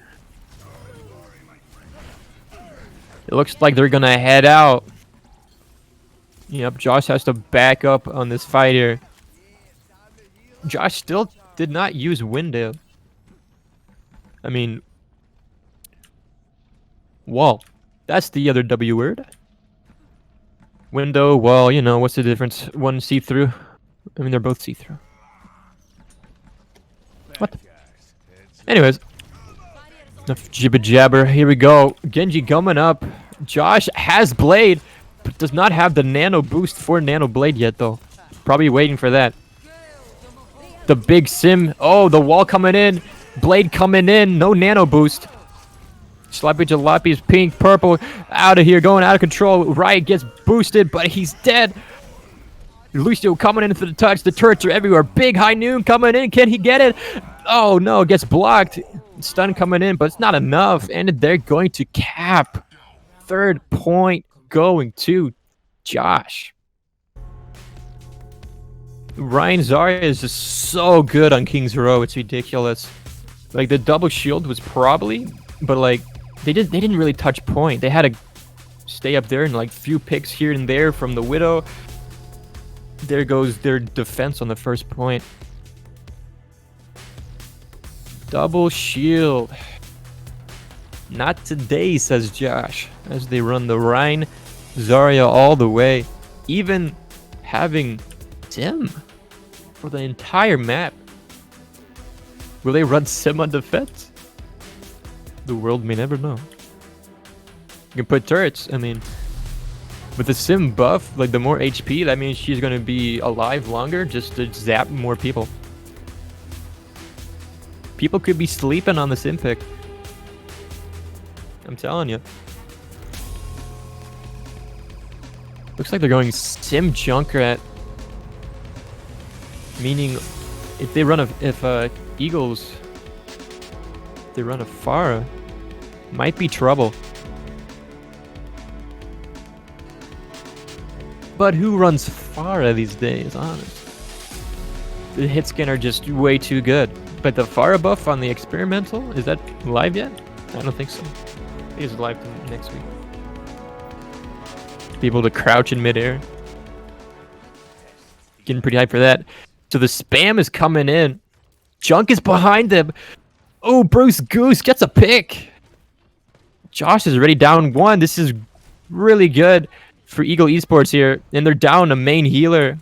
It looks like they're gonna head out. Yep, Josh has to back up on this fight here. Josh still did not use window. I mean, wall. That's the other W word. Window, wall, you know, what's the difference? One see-through. I mean, they're both see-through. What? Anyways. Enough jibber jabber. Here we go. Genji coming up. Josh has Blade, but does not have the nano boost for Nano Blade yet, though. Probably waiting for that. The big sim. Oh, the wall coming in. Blade coming in. No nano boost. Sloppy Jalopy is pink, purple. Out of here. Going out of control. Riot gets boosted, but he's dead. Lucio coming in for the touch. The turrets are everywhere. Big High Noon coming in. Can he get it? Oh, no. Gets blocked. Stun coming in, but it's not enough. And they're going to cap. Third point going to Josh. Ryan Zarya is just so good on King's Row. It's ridiculous. Like, the double shield was probably, but like, they didn't really touch point. They had to stay up there and like few picks here and there from the Widow. There goes their defense on the first point. Double shield. Not today, says Josh, as they run the Rhine Zarya all the way. Even having Sim for the entire map. Will they run Sim on defense? The world may never know. You can put turrets, I mean, with the Sim buff, like the more HP, that means she's gonna be alive longer just to zap more people. People could be sleeping on the Sim pick. I'm telling you. Looks like they're going Sim Junkrat. Meaning, if they run Eagles, they run a Pharah, might be trouble. But who runs Pharah these days, honest? The hit scan are just way too good. But the Pharah buff on the experimental, is that live yet? I don't think so. I think it's live next week. Be able to crouch in midair. Getting pretty hyped for that. So the spam is coming in. Junk is behind them. Oh, Bruce Goose gets a pick. Josh is already down 1. This is really good for Eagle Esports here. And they're down a main healer.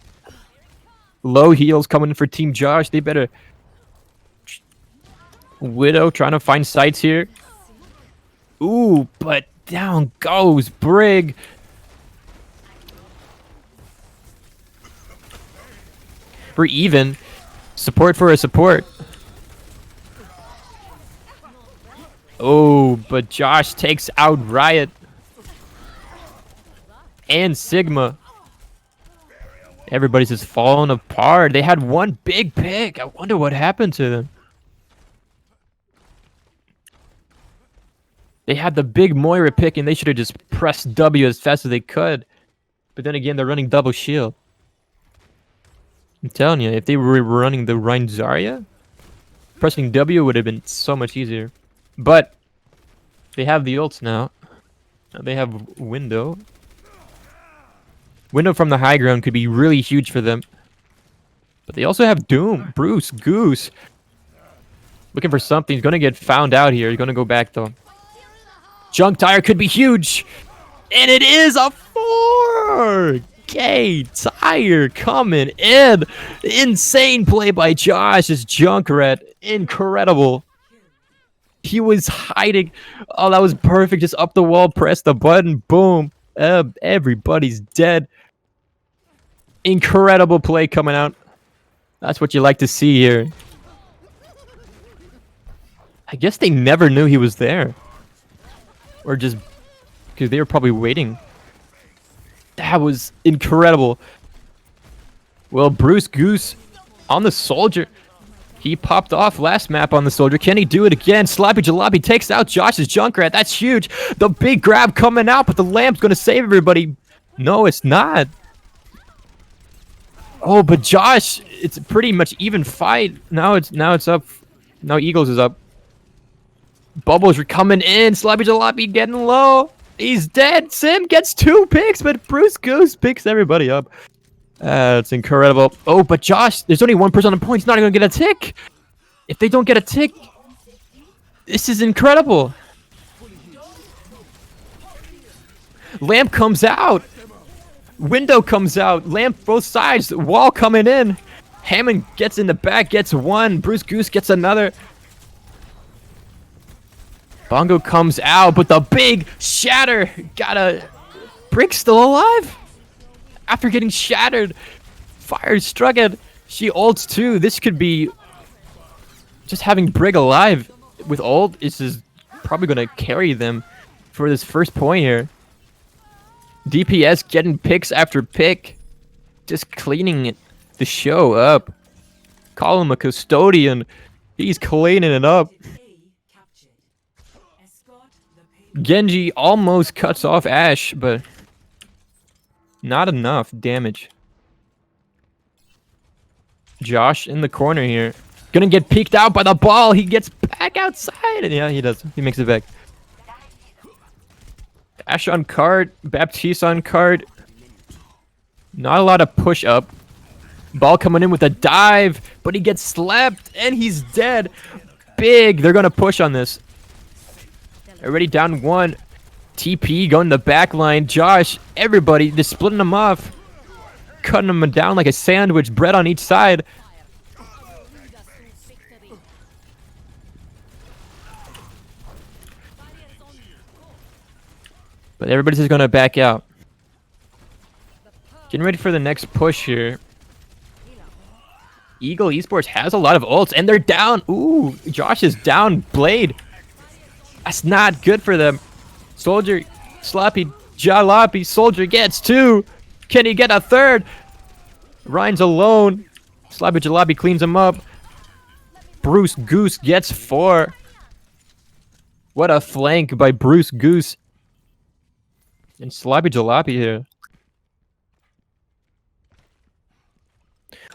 Low heals coming in for Team Josh. They better... Widow trying to find sights here. Ooh, but down goes Brig. We're even. Support for a support. Oh, but Josh takes out Riot. And Sigma. Everybody's just falling apart. They had one big pick. I wonder what happened to them. They had the big Moira pick and they should have just pressed W as fast as they could. But then again, they're running double shield. I'm telling you, if they were running the Rein Zarya, pressing W would have been so much easier. But they have the ults now. They have Window. Window from the high ground could be really huge for them. But they also have Doom, Bruce, Goose. Looking for something. He's going to get found out here. He's going to go back though. Junk Tire could be huge. And it is a 4K Tire coming in. Insane play by Josh as Junkrat. Incredible. He was hiding. Oh, that was perfect. Just up the wall, press the button, boom. Everybody's dead. Incredible play coming out. That's what you like to see here. I guess they never knew he was there. Or just because they were probably waiting. That was incredible. Well, Bruce Goose on the soldier. He popped off last map on the soldier. Can he do it again? Sloppy Jalopy takes out Josh's Junkrat. That's huge. The big grab coming out, but the lamp's going to save everybody. No, it's not. Oh, but Josh, it's a pretty much even fight. Now it's up. Now Eagles is up. Bubbles are coming in. Sloppy Jalopy getting low. He's dead. Sim gets 2 picks, but Bruce Goose picks everybody up. That's incredible. Oh, but Josh, there's only one person on the point. He's not even going to get a tick. If they don't get a tick, this is incredible. Lamp comes out. Window comes out. Lamp both sides. Wall coming in. Hammond gets in the back, gets 1. Bruce Goose gets another. Bongo comes out, but the big shatter. Got a Brick still alive? After getting shattered. Fire struck it. She ults too. This could be... Just having Brig alive with ult is just probably going to carry them for this first point here. DPS getting picks after pick. Just cleaning the show up. Call him a custodian. He's cleaning it up. Genji almost cuts off Ashe, but not enough damage. Josh in the corner here. Gonna get peeked out by the ball. He gets back outside. And yeah, he does. He makes it back. Ashe on cart. Baptiste on cart. Not a lot of push up. Ball coming in with a dive, but he gets slapped and he's dead. Big. They're gonna push on this. Already down 1. TP going to the back line. Josh, everybody, just splitting them off. Cutting them down like a sandwich. Bread on each side. But everybody's just going to back out. Getting ready for the next push here. Eagle Esports has a lot of ults, and they're down. Ooh, Josh is down Blade. That's not good for them. Soldier, Sloppy, Jalopy. Soldier gets 2. Can he get a 3rd? Ryan's alone. Sloppy Jalopy cleans him up. Bruce Goose gets 4. What a flank by Bruce Goose. And Sloppy Jalopy here.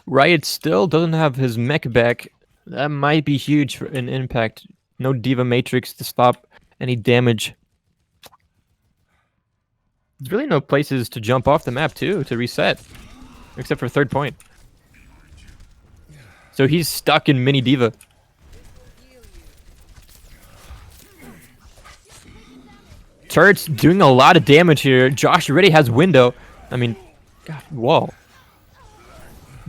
Riot still doesn't have his mech back. That might be huge for an impact. No Diva Matrix to stop any damage. There's really no places to jump off the map too, to reset. Except for 3rd point. So he's stuck in mini Diva. Turret's doing a lot of damage here. Josh already has window. I mean, God, whoa.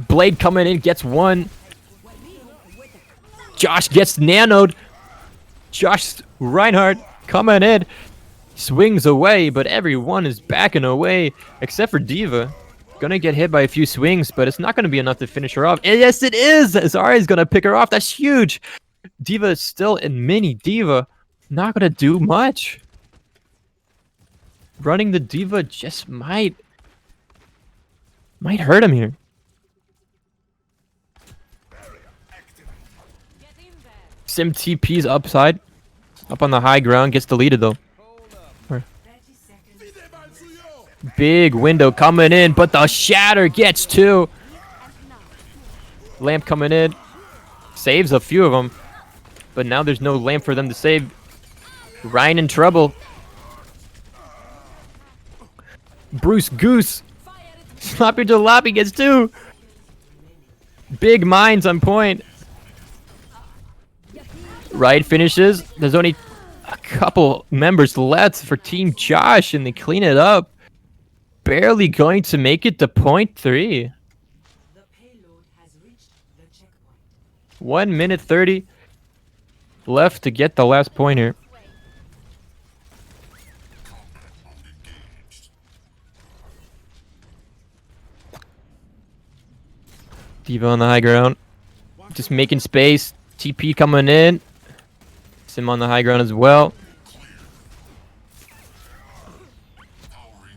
Blade coming in, gets 1. Josh gets nanoed. Josh Reinhardt coming in. Swings away, but everyone is backing away. Except for Diva. Gonna get hit by a few swings, but it's not gonna be enough to finish her off. And yes, it is! Zarya's gonna pick her off. That's huge. Diva is still in mini Diva. Not gonna do much. Running the Diva just might hurt him here. Sim TP's upside. Up on the high ground. Gets deleted though. Big window coming in, but the shatter gets 2. Lamp coming in. Saves a few of them. But now there's no lamp for them to save. Ryan in trouble. Bruce Goose. Sloppy Jalopy gets 2. Big mines on point. Riot finishes. There's only a couple members left for Team Josh, and they clean it up. Barely going to make it to point 3. The payload has reached the checkpoint. 1 minute 30 left to get the last point here. Diva on the high ground. Just making space. TP coming in. Sim on the high ground as well.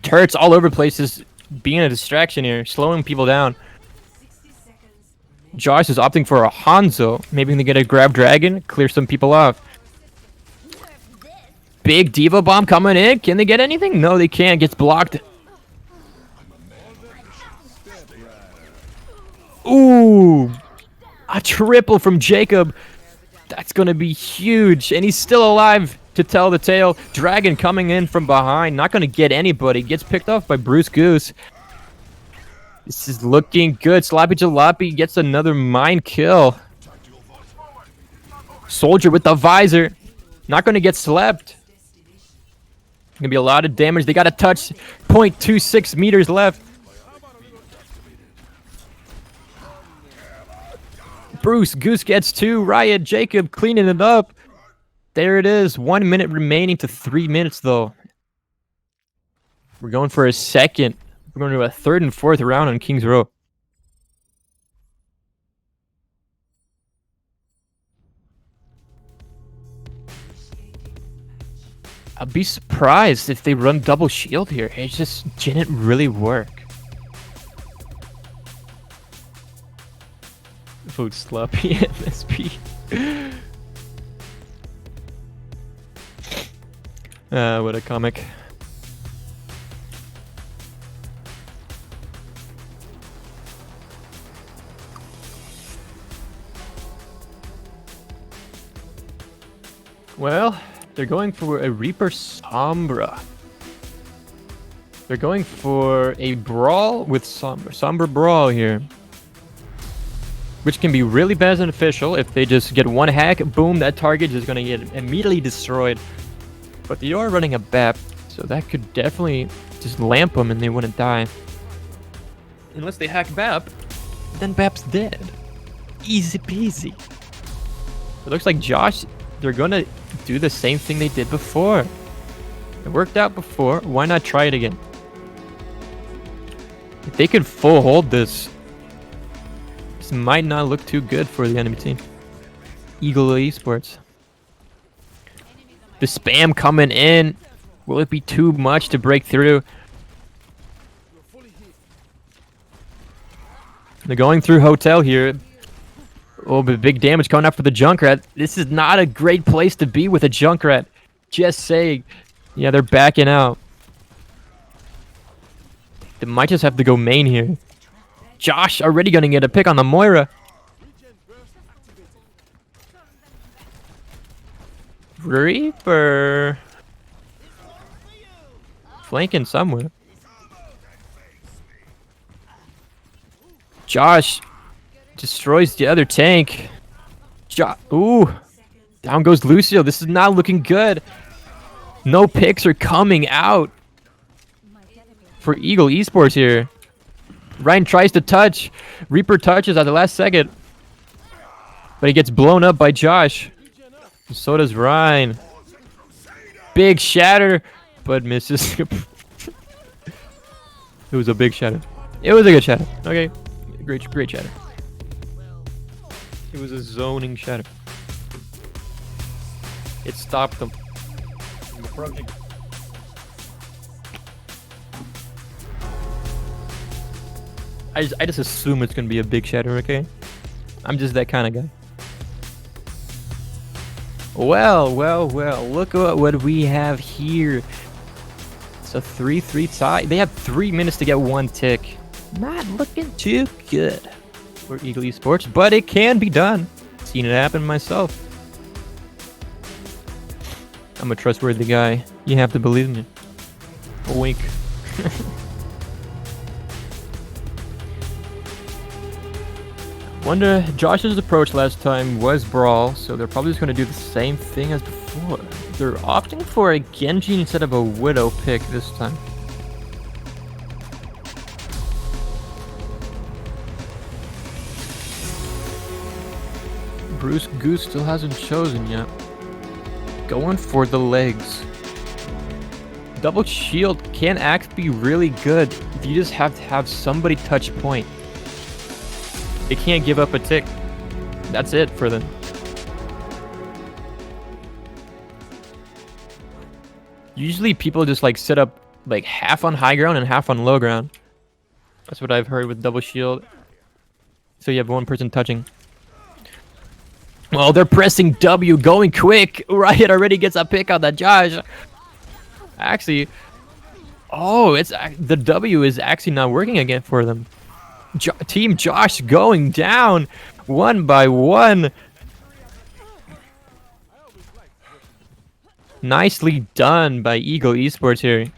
Turrets all over places, being a distraction here, slowing people down. 60 seconds remaining. Josh is opting for a Hanzo. Maybe they get a grab dragon, clear some people off. Big Diva bomb coming in. Can they get anything? No, they can't. Gets blocked. Ooh, a triple from Jacob. That's going to be huge. And he's still alive to tell the tale. Dragon coming in from behind. Not going to get anybody. Gets picked off by Bruce Goose. This is looking good. Sloppy Jalopy gets another mine kill. Soldier with the visor. Not going to get slept. Going to be a lot of damage. They got to touch 0.26 meters left. Bruce Goose gets 2. Riot Jacob cleaning it up. There it is. 1 minute remaining to 3 minutes, though. We're going for a second. We're going to a 3rd and 4th round on King's Row. I'd be surprised if they run double shield here. It just didn't really work. Vote sloppy MSP. What a comic. Well, they're going for a Reaper Sombra. They're going for a Brawl with Sombra Brawl here. Which can be really beneficial if they just get one hack, boom, that target is going to get immediately destroyed. But they are running a BAP, so that could definitely just lamp them and they wouldn't die. Unless they hack BAP, then BAP's dead. Easy peasy. It looks like Josh, they're going to do the same thing they did before. It worked out before, why not try it again? If they could full hold this, this might not look too good for the enemy team. Eagle Esports. The spam coming in. Will it be too much to break through? They're going through hotel here. Oh, but big damage coming up for the Junkrat. This is not a great place to be with a Junkrat. Just saying. Yeah, they're backing out. They might just have to go main here. Josh already gonna get a pick on the Moira. Reaper. Flanking somewhere. Josh destroys the other tank. Ooh. Down goes Lucio. This is not looking good. No picks are coming out for Eagle Esports here. Ryan tries to touch. Reaper touches at the last second. But he gets blown up by Josh. So does Ryan. Big shatter, but misses. It was a big shatter. It was a good shatter. Okay. Great shatter. It was a zoning shatter. It stopped them from approaching. I just assume it's gonna be a big shatter, okay? I'm just that kind of guy. Well, look at what we have here. It's a 3-3 tie. They have 3 minutes to get 1 tick. Not looking too good for Eagle Esports, but it can be done. Seen it happen myself. I'm a trustworthy guy. You have to believe me. A wink. Wonder, Josh's approach last time was Brawl, so they're probably just going to do the same thing as before. They're opting for a Genji instead of a Widow pick this time. Bruce Goose still hasn't chosen yet. Going for the legs. Double shield can actually be really good. You just have to have somebody touch point. They can't give up a tick. That's it for them. Usually people just like set up like half on high ground and half on low ground. That's what I've heard with double shield. So you have one person touching. Well, they're pressing W, going quick. Riot already gets a pick on that Josh. Actually, oh, it's the W is actually not working again for them. Team Josh going down 1 by 1. Nicely done by Eagle Esports here.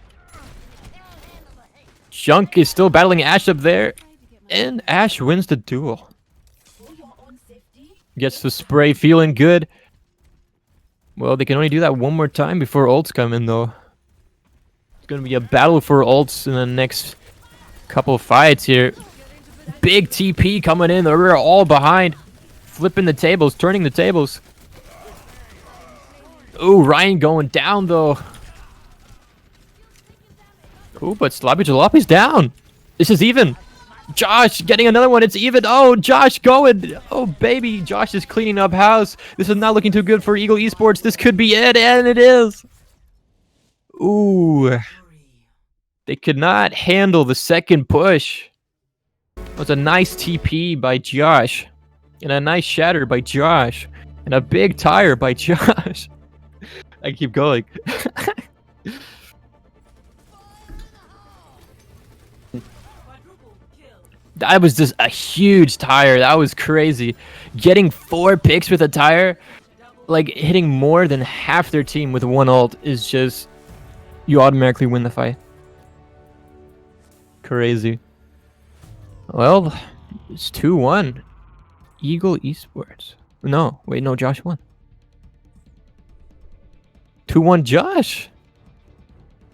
Junk is still battling Ash up there, and Ash wins the duel. Gets the spray, feeling good. Well, they can only do that one more time before ults come in, though. It's going to be a battle for ults in the next couple of fights here. Big TP coming in. We're all behind. Flipping the tables, turning the tables. Ooh, Ryan going down, though. Ooh, but Sloppy Jalopy's down. This is even. Josh getting another one. It's even. Oh, Josh going. Oh, baby. Josh is cleaning up house. This is not looking too good for Eagle Esports. This could be it, and it is. Ooh. They could not handle the second push. It was a nice TP by Josh. And a nice shatter by Josh. And a big tire by Josh. I keep going. That was just a huge tire. That was crazy. Getting 4 picks with a tire, like hitting more than half their team with 1 ult is just, you automatically win the fight. Crazy. Well, it's 2-1. Eagle Esports. No, wait, no, Josh won. 2-1 Josh.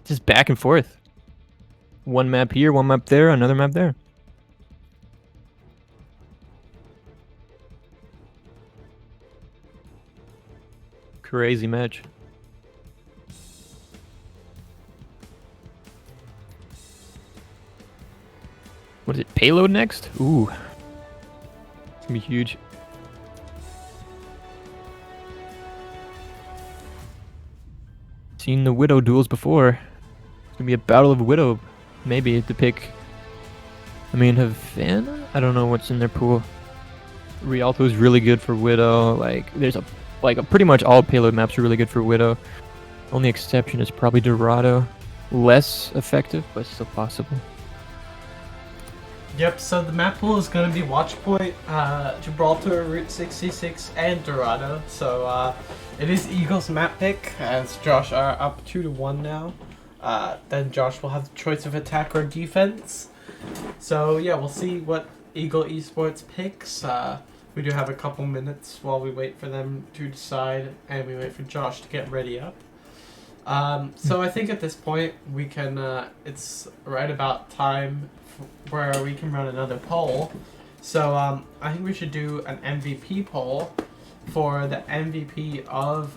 Just back and forth. One map here, one map there, another map there. Crazy match. What is it? Payload next? Ooh. It's gonna be huge. Seen the Widow duels before. It's gonna be a battle of Widow, maybe to pick. I mean, Havana? I don't know what's in their pool. Rialto is really good for Widow. Like, there's pretty much all payload maps are really good for Widow. Only exception is probably Dorado. Less effective, but still possible. Yep, so the map pool is going to be Watchpoint, Gibraltar, Route 66, and Dorado. So it is Eagle's map pick, as Josh are up 2-1 now. Then Josh will have the choice of attack or defense. So yeah, we'll see what Eagle Esports picks. We do have a couple minutes while we wait for them to decide, and we wait for Josh to get ready up. So I think at this point we can, it's right about time where we can run another poll. So I think we should do an MVP poll for the MVP of,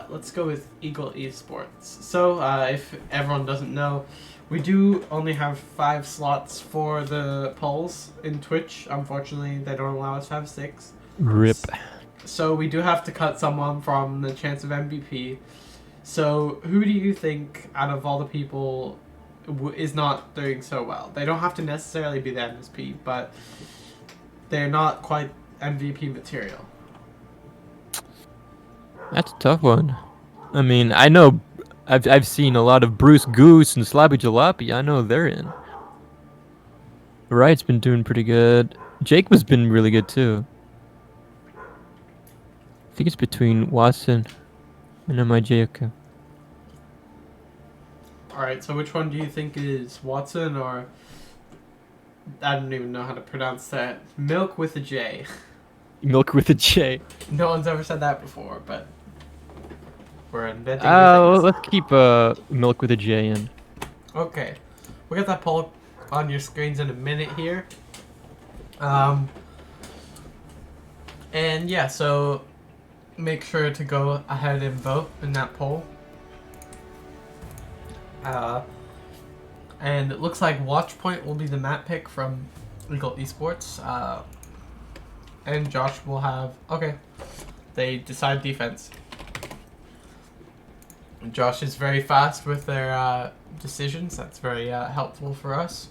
let's go with Eagle Esports. So if everyone doesn't know, we do only have 5 slots for the polls in Twitch. Unfortunately, they don't allow us to have 6. RIP. So we do have to cut someone from the chance of MVP. So who do you think out of all the people is not doing so well? They don't have to necessarily be the MSP, but they're not quite MVP material. That's a tough one. I mean, I know I've seen a lot of Bruce Goose and Slappy Jalopy. I know they're in. Wright's been doing pretty good. Jacob's been really good too. I think it's between Watson and MIJK. Alright, so which one do you think is Watson or... I don't even know how to pronounce that. Milk with a J. Milk with a J. No one's ever said that before, but... we're inventing Well, things. let's keep Milk with a J in. Okay. We'll get that poll on your screens in a minute here. And yeah, so make sure to go ahead and vote in that poll. And it looks like Watchpoint will be the map pick from Eagle Esports. And Josh will have... okay. They decide defense. Josh is very fast with their decisions. That's very helpful for us.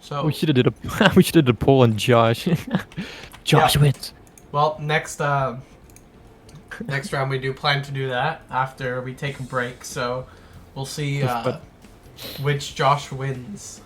So We should have did a we should have did a poll on Josh. Josh Yeah. wins. well, next next round we do plan to do that after we take a break. So we'll see But- which Josh wins.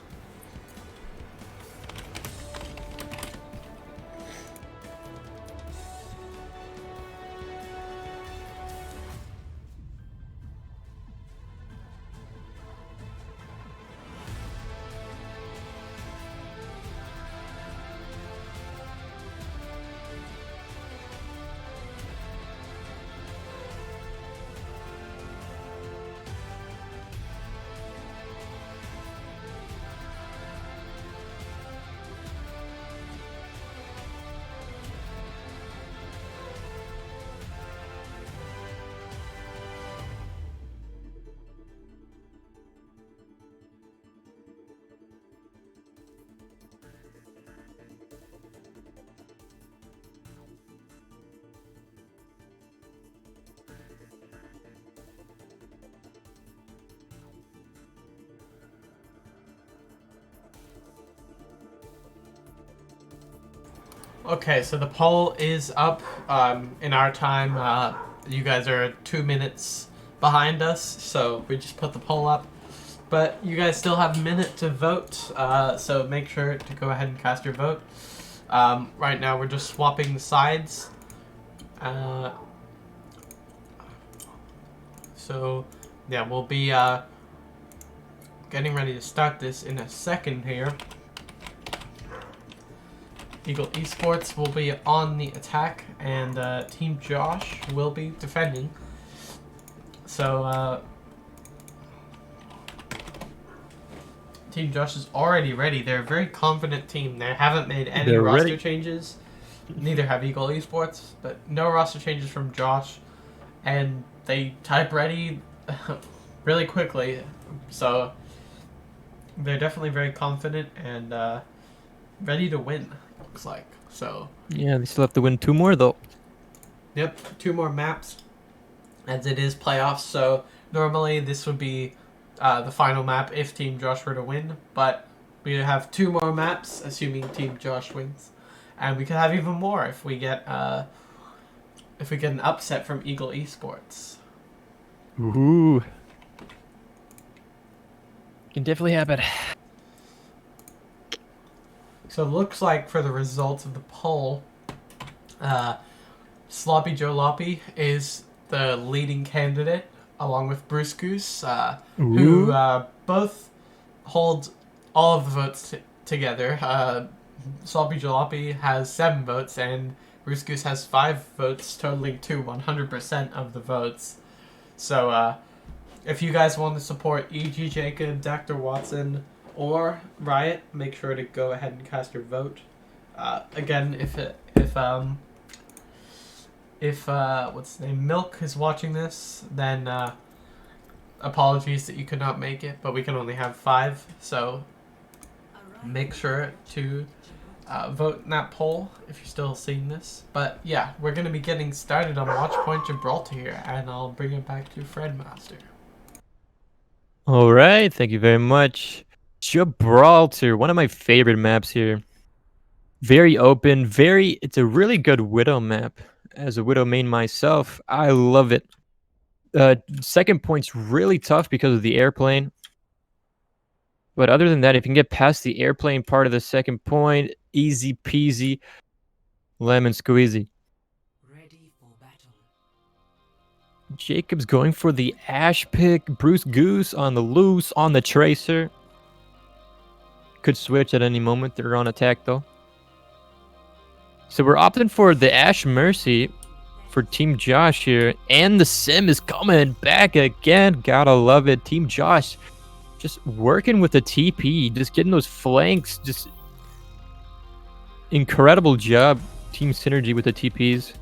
Okay, so the poll is up in our time. You guys are 2 minutes behind us, so we just put the poll up. But you guys still have a minute to vote, so make sure to go ahead and cast your vote. Right now we're just swapping the sides. So, yeah, we'll be getting ready to start this in a second here. Eagle Esports will be on the attack, and Team Josh will be defending. So, Team Josh is already ready. They're a very confident team. They haven't made any They're roster ready. changes. Neither have Eagle Esports, but no roster changes from Josh. And they type ready really quickly. So, they're definitely very confident and ready to win. Looks like. So, Yeah, they still have to win 2 more though. yep, 2 more maps as it is playoffs. So Normally, this would be the final map if Team Josh were to win, but we have 2 more maps, assuming Team Josh wins, and we could have even more if we get an upset from Eagle Esports. Ooh. Can definitely happen. So it looks like for the results of the poll, Sloppy Joe Loppy is the leading candidate, along with Bruce Goose, who both hold all of the votes together. Sloppy Jalopy has 7 votes, and Bruce Goose has 5 votes, totaling to 100% of the votes. So, if you guys want to support E.G. Jacob, Dr. Watson, or Riot, make sure to go ahead and cast your vote. Again, if what's his name, Milk is watching this, then apologies that you could not make it, but we can only have 5, so make sure to vote in that poll if you're still seeing this. But yeah, we're going to be getting started on Watchpoint Gibraltar here, and I'll bring it back to Fred Master. All right, thank you very much. Gibraltar, one of my favorite maps here. Very open, it's a really good Widow map. As a Widow main myself, I love it. Second point's really tough because of the airplane. But other than that, if you can get past the airplane part of the second point, easy peasy, lemon squeezy. Ready for battle. Jacob's going for the Ash pick. Bruce Goose on the loose, on the Tracer. Could switch at any moment. They're on attack, though. So we're opting for the Ash Mercy for Team Josh here. And the Sim is coming back again. Gotta love it. Team Josh just working with the TP. Just getting those flanks. Just incredible job. Team synergy with the TPs.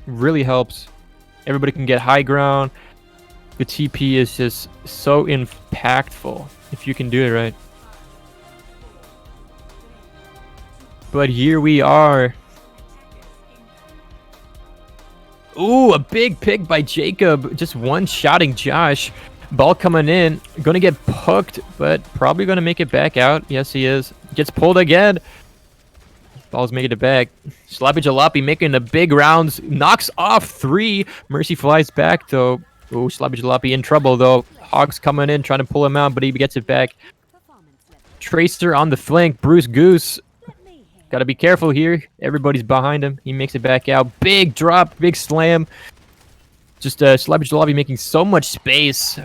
Really helps. Everybody can get high ground. The TP is just so impactful if you can do it right. But here we are. Ooh, a big pick by Jacob. Just one-shotting Josh. Ball coming in. Going to get hooked, but probably going to make it back out. Yes, he is. Gets pulled again. Ball's making it back. Sloppy Jalopy making the big rounds. Knocks off 3. Mercy flies back, though. Ooh, Sloppy Jalopy in trouble, though. Hog's coming in, trying to pull him out, but he gets it back. Tracer on the flank. Bruce Goose. Gotta be careful here. Everybody's behind him. He makes it back out. Big drop, big slam. Just Sloppy Jalopy making so much space.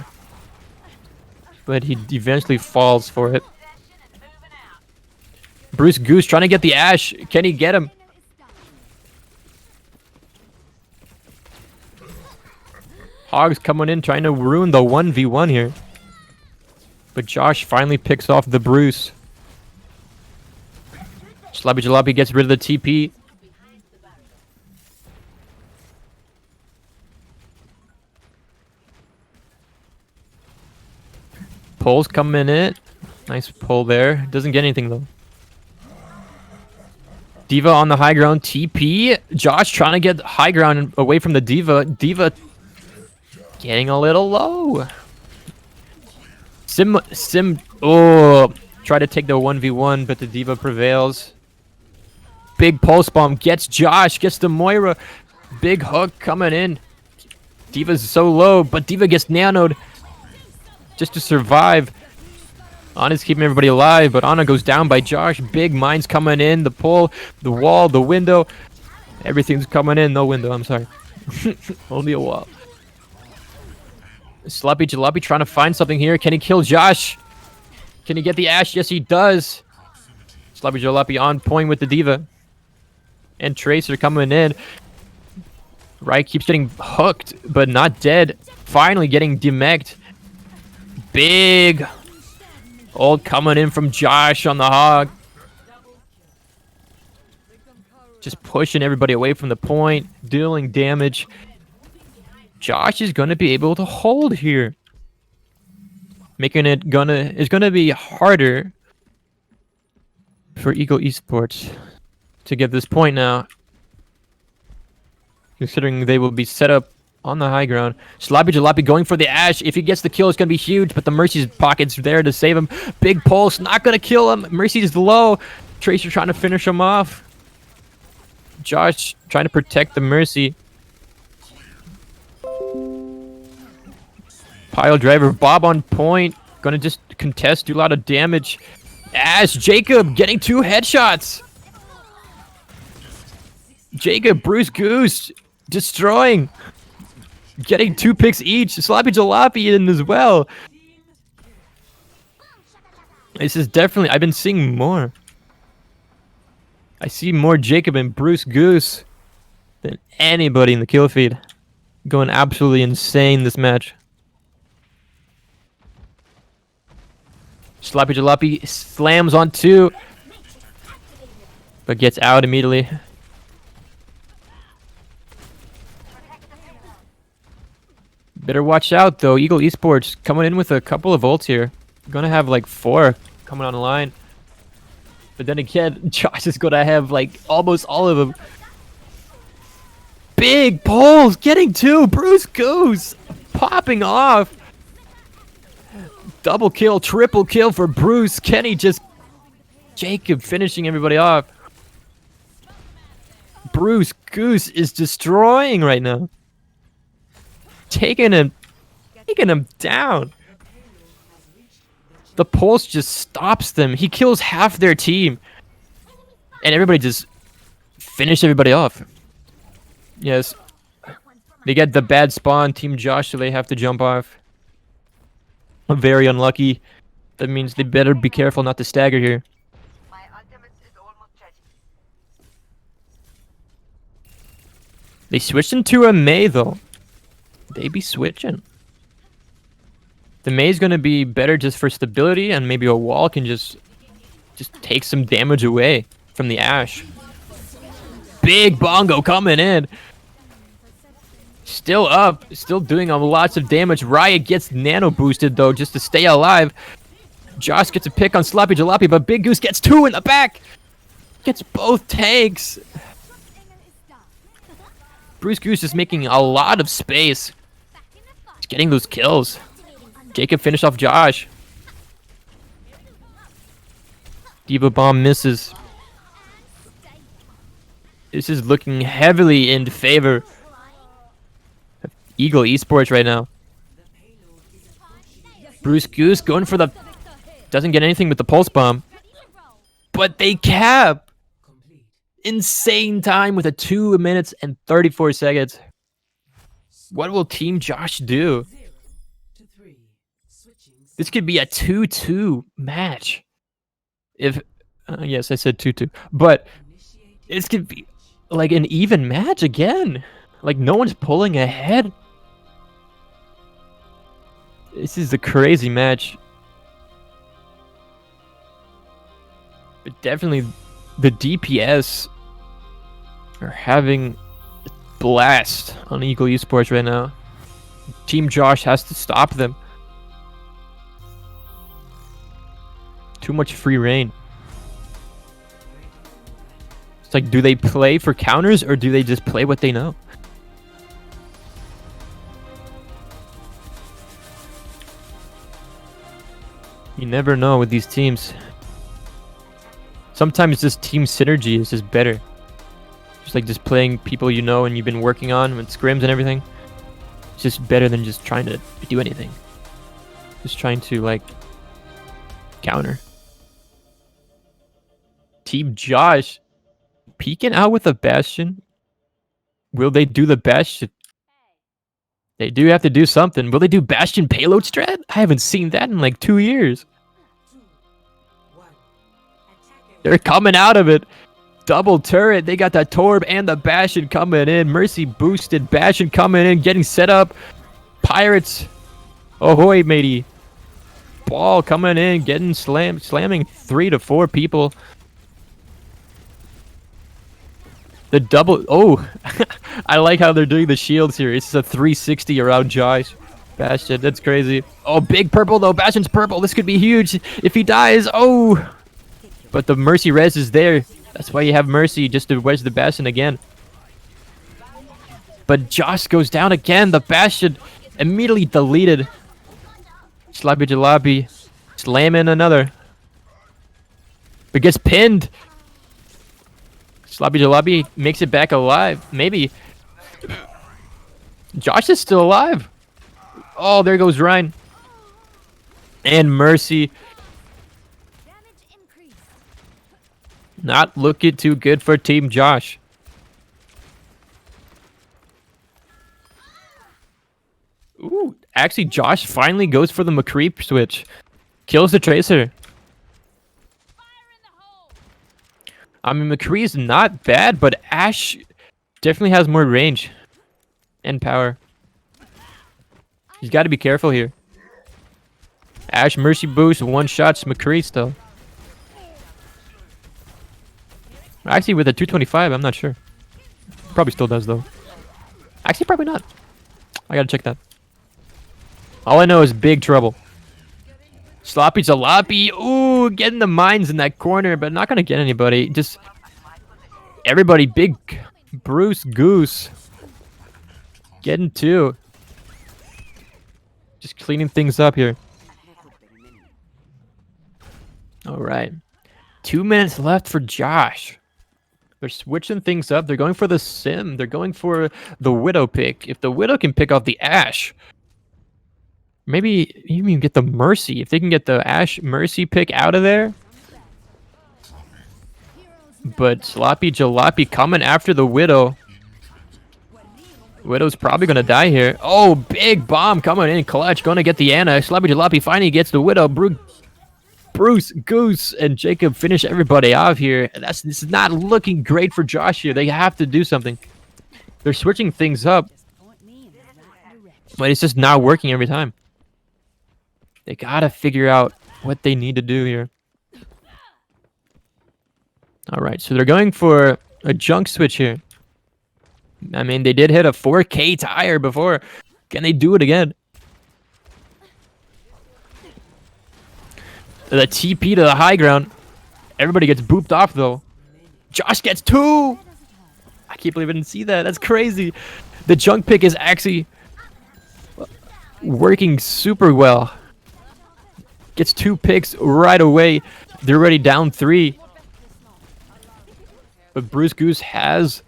But he eventually falls for it. Bruce Goose trying to get the Ash. Can he get him? Hogs coming in, trying to ruin the 1v1 here. But Josh finally picks off the Bruce. Sloppy Jalopy gets rid of the TP. Pole's coming in. Nice pull there. Doesn't get anything though. D.Va on the high ground. TP. Josh trying to get high ground away from the D.Va. D.Va getting a little low. Sim. Oh, try to take the 1v1, but the D.Va prevails. Big pulse bomb gets Josh, gets the Moira. Big hook coming in. D.Va's so low, but D.Va gets nanoed just to survive. Ana's keeping everybody alive, but Ana goes down by Josh. Big mines coming in. The pole, the wall, the window. Everything's coming in. No window, I'm sorry. Only a wall. Sloppy Jalopy trying to find something here. Can he kill Josh? Can he get the Ash? Yes, he does. Sloppy Jalopy on point with the D.Va. And Tracer coming in. Right keeps getting hooked, but not dead. Finally getting demeched. Big ult coming in from Josh on the Hog. Just pushing everybody away from the point, dealing damage. Josh is going to be able to hold here. Making it it's gonna be harder for Eagle Esports to get this point now, considering they will be set up on the high ground. Sloppy Jalopy going for the Ash. If he gets the kill, it's going to be huge, but the Mercy's pocket's there to save him. Big pulse, not going to kill him. Mercy's low. Tracer trying to finish him off. Josh trying to protect the Mercy. Pile driver, Bob on point. Gonna just contest, do a lot of damage. Ash, Jacob getting 2 headshots. Jacob, Bruce Goose, destroying. Getting 2 picks each. Sloppy Jalopy in as well. This is definitely, I've been seeing more. I see more Jacob and Bruce Goose than anybody in the kill feed. Going absolutely insane this match. Sloppy Jalopy slams on 2, but gets out immediately. Better watch out though. Eagle Esports coming in with a couple of ults here. Gonna have like 4 coming on the line. But then again, Josh is gonna have like almost all of them. Big pulls, getting 2. Bruce Goose popping off. Double kill, triple kill for Bruce. Kenny just... Jacob finishing everybody off. Bruce Goose is destroying right now. Taking him down. The pulse just stops them. He kills half their team. And everybody just finish everybody off. Yes. They get the bad spawn, Team Josh, so they have to jump off. Very unlucky. That means they better be careful not to stagger here. My ultimate is almost ready. They switched into a Mei though. They be switching. The Mei's gonna be better just for stability, and maybe a wall can just take some damage away from the Ash. Big bongo coming in. Still up, still doing lots of damage. Riot gets nano boosted though, just to stay alive. Josh gets a pick on Sloppy Jalopy, but Big Goose gets 2 in the back. Gets both tanks. Bruce Goose is making a lot of space. He's getting those kills. Jacob finished off Josh. Diva Bomb misses. This is looking heavily in favor of Eagle Esports right now. Bruce Goose going for the... Doesn't get anything with the pulse bomb. But they cap! Insane time with a 2 minutes and 34 seconds. What will Team Josh do? This could be a 2-2 match. If... yes, I said 2-2. But this could be like an even match again. Like no one's pulling ahead. This is a crazy match. But definitely the DPS are having a blast on Eagle Esports right now. Team Josh has to stop them. Too much free reign. It's like, do they play for counters or do they just play what they know? You never know with these teams. Sometimes just team synergy is just better. Just like just playing people you know and you've been working on with scrims and everything. It's just better than just trying to do anything. Just trying to like counter. Team Josh peeking out with a Bastion. Will they do the Bastion? They do have to do something. Will they do Bastion payload strat? I haven't seen that in like 2 years. They're coming out of it. Double turret. They got the Torb and the Bastion coming in. Mercy boosted. Bastion coming in. Getting set up. Pirates. Ahoy, matey. Ball coming in. Getting slammed. Slamming 3 to 4 people. The double... Oh! I like how they're doing the shields here. It's a 360 around Josh. Bastion. That's crazy. Oh, big purple though. Bastion's purple. This could be huge. If he dies... Oh! But the Mercy res is there. That's why you have Mercy, just to wedge the Bastion again. But Josh goes down again. The Bastion immediately deleted. Sloppy Jalopy slamming another. But gets pinned. Sloppy Jalopy makes it back alive. Maybe. Josh is still alive. Oh, there goes Ryan. And Mercy. Not looking too good for Team Josh. Ooh, actually, Josh finally goes for the McCree switch. Kills the Tracer. I mean, McCree is not bad, but Ash definitely has more range and power. He's got to be careful here. Ash Mercy boost, one shots McCree still. Actually, with a 225, I'm not sure. Probably still does, though. Actually, probably not. I gotta check that. All I know is big trouble. Sloppy Jalopy. Ooh, getting the mines in that corner, but not gonna get anybody. Just everybody, big Bruce Goose. Getting two. Just cleaning things up here. Alright. 2 minutes left for Josh. They're switching things up. They're going for the Sim. They're going for the Widow pick. If the Widow can pick off the Ash, maybe even get the Mercy. If they can get the Ash Mercy pick out of there. But Sloppy Jalopy coming after the Widow. Widow's probably going to die here. Oh, big bomb coming in clutch. Going to get the Ana. Sloppy Jalopy finally gets the Widow. Bruce, Goose, and Jacob finish everybody off here. This is not looking great for Josh here. They have to do something. They're switching things up. But it's just not working every time. They gotta figure out what they need to do here. Alright, so they're going for a junk switch here. I mean, they did hit a 4K tire before. Can they do it again? The TP to the high ground. Everybody gets booped off, though. Josh gets two! I can't believe I didn't see that. That's crazy. The junk pick is actually working super well. Gets 2 picks right away. They're already down 3. But Bruce Goose has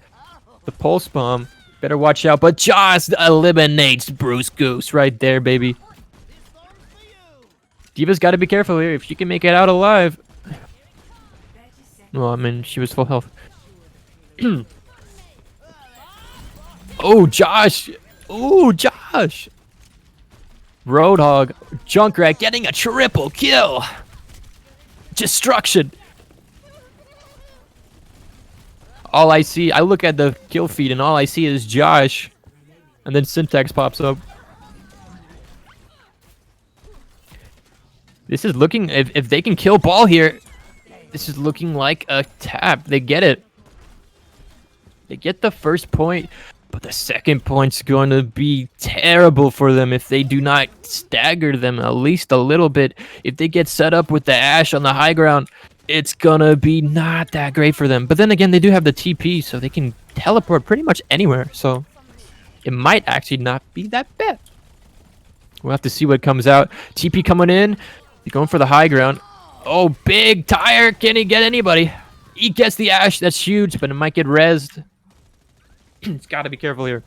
the pulse bomb. Better watch out. But Josh eliminates Bruce Goose right there, baby. Diva's got to be careful here. If she can make it out alive. Well, I mean, she was full health. Oh, Josh. Oh, Josh. Roadhog. Junkrat getting a triple kill. Destruction. All I see, I look at the kill feed and all I see is Josh. And then Syntax pops up. This is looking, if they can kill Ball here, this is looking like a tap. They get it. They get the first point, but the second point's going to be terrible for them if they do not stagger them at least a little bit. If they get set up with the Ash on the high ground, it's going to be not that great for them. But then again, they do have the TP, so they can teleport pretty much anywhere. So it might actually not be that bad. We'll have to see what comes out. TP coming in. He's going for the high ground. Oh, big tire. Can he get anybody? He gets the Ash. That's huge, but it might get rezzed. He's got to be careful here.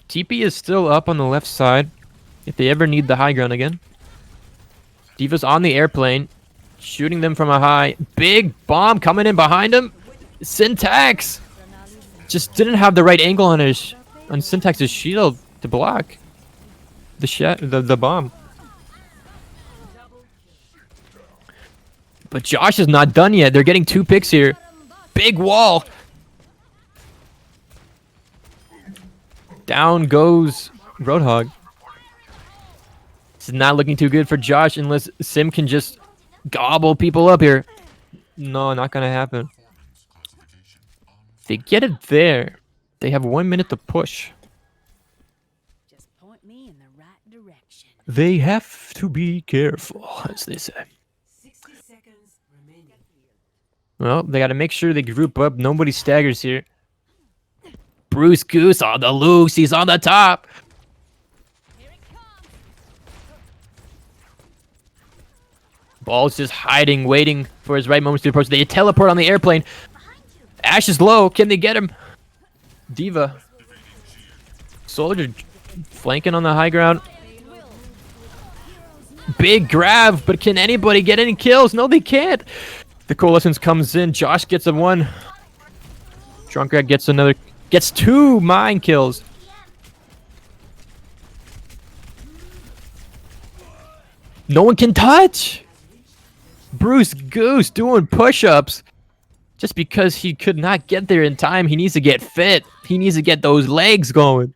TP is still up on the left side. If they ever need the high ground again. Diva's on the airplane. Shooting them from a high. Big bomb coming in behind him. Syntax. Just didn't have the right angle on Syntax's shield to block the bomb. But Josh is not done yet. They're getting 2 picks here. Big wall. Down goes Roadhog. This is not looking too good for Josh unless Sim can just gobble people up here. No, not gonna happen. If they get it there, they have 1 minute to push. Just point me in the right direction. They have to be careful, as they say. 60 seconds remaining. Well, they got to make sure they group up. Nobody staggers here. Bruce Goose on the loose. He's on the top. Ball's just hiding, waiting for his right moments to approach. They teleport on the airplane. Ash is low. Can they get him? Diva. Soldier flanking on the high ground. Big grab, but can anybody get any kills? No, they can't. The Coalescence comes in. Josh gets a 1. Drunkard gets another. Gets 2 mine kills. No one can touch. Bruce Goose doing push-ups. Just because he could not get there in time, he needs to get fit. He needs to get those legs going.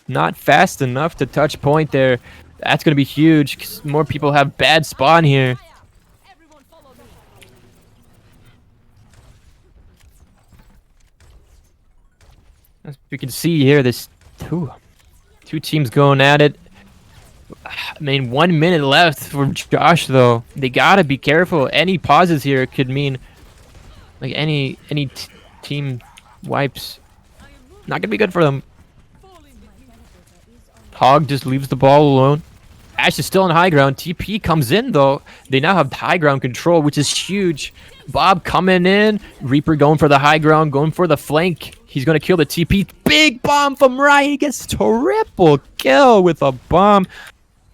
Not fast enough to touch point there. That's going to be huge 'cause more people have bad spawn here. As we can see here, there's two teams going at it. I mean, 1 minute left for Josh, though. They gotta be careful. Any pauses here could mean, like, any team wipes. Not gonna be good for them. Hog just leaves the ball alone. Ash is still on high ground. TP comes in, though. They now have high ground control, which is huge. Bob coming in. Reaper going for the high ground, going for the flank. He's going to kill the TP. Big bomb from right. He gets triple kill with a bomb.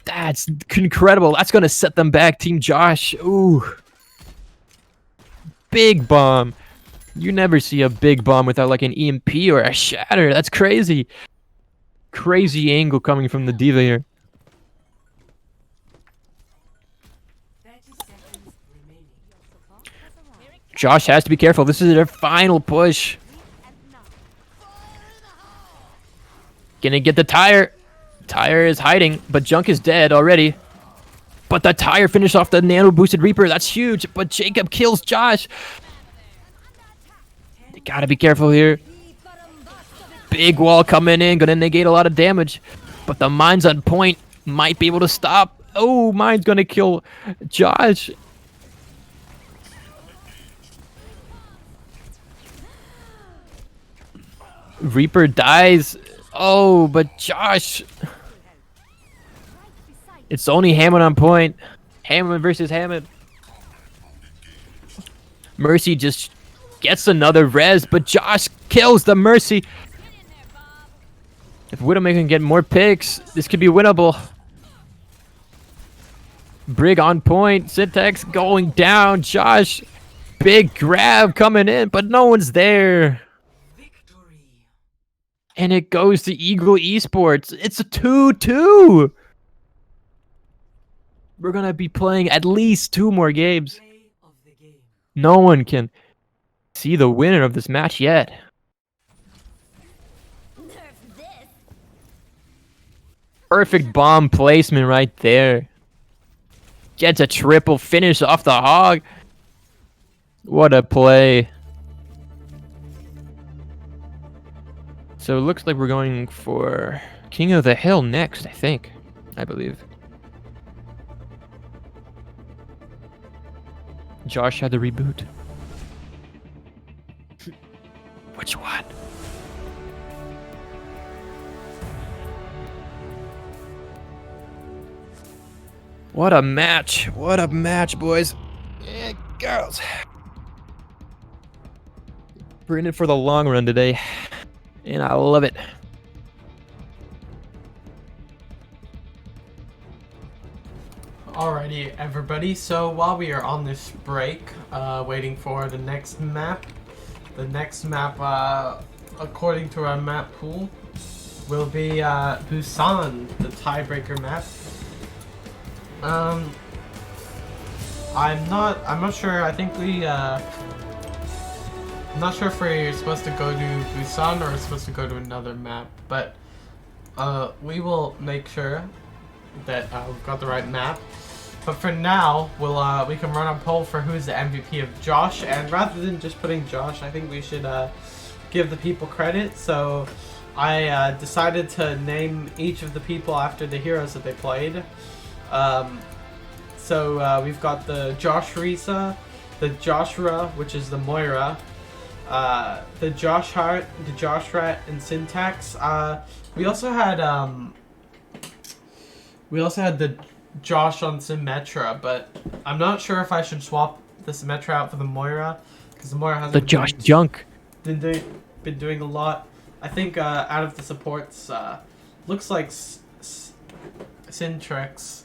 That's incredible. That's going to set them back, Team Josh. Ooh. Big bomb. You never see a big bomb without like an EMP or a shatter. That's crazy. Crazy angle coming from the Diva here. 30 seconds remaining. Josh has to be careful. This is their final push. Gonna get the tire. Tire is hiding, but Junk is dead already. But the tire finished off the nano boosted Reaper. That's huge. But Jacob kills Josh. They gotta be careful here. Big wall coming in, gonna negate a lot of damage. But the mine's on point. Might be able to stop. Oh, mine's gonna kill Josh. Reaper dies. Oh, but Josh. It's only Hammond on point. Hammond versus Hammond. Mercy just gets another res, but Josh kills the Mercy. If Widowmaker can get more picks, this could be winnable. Brig on point. Syntax going down. Josh. Big grab coming in, but no one's there. Victory. And it goes to Eagle Esports. It's a 2-2. We're going to be playing at least 2 more games. Play of the game. No one can see the winner of this match yet. Perfect bomb placement right there. Gets a triple finish off the Hog. What a play. So it looks like we're going for King of the Hill next, I believe. Josh had the reboot. Which one? What a match. What a match, boys and girls. We're in it for the long run today, and I love it. Alrighty, everybody. So while we are on this break, waiting for the next map, according to our map pool, will be Busan, the tiebreaker map. I'm not sure. I think I'm not sure if we're supposed to go to Busan or we're supposed to go to another map, but we will make sure that we've got the right map. But for now, we can run a poll for who's the MVP of Josh, and rather than just putting Josh, I think we should give the people credit. So I decided to name each of the people after the heroes that they played. So we've got the Josh Risa, the Joshua, which is the Moira, the Josh Hart, the Josh Rat, and Syntax. We also had the Josh on Symmetra, but I'm not sure if I should swap the Symmetra out for the Moira, because the Moira hasn't The Josh Junk. been doing a lot. I think out of the supports, looks like Syntax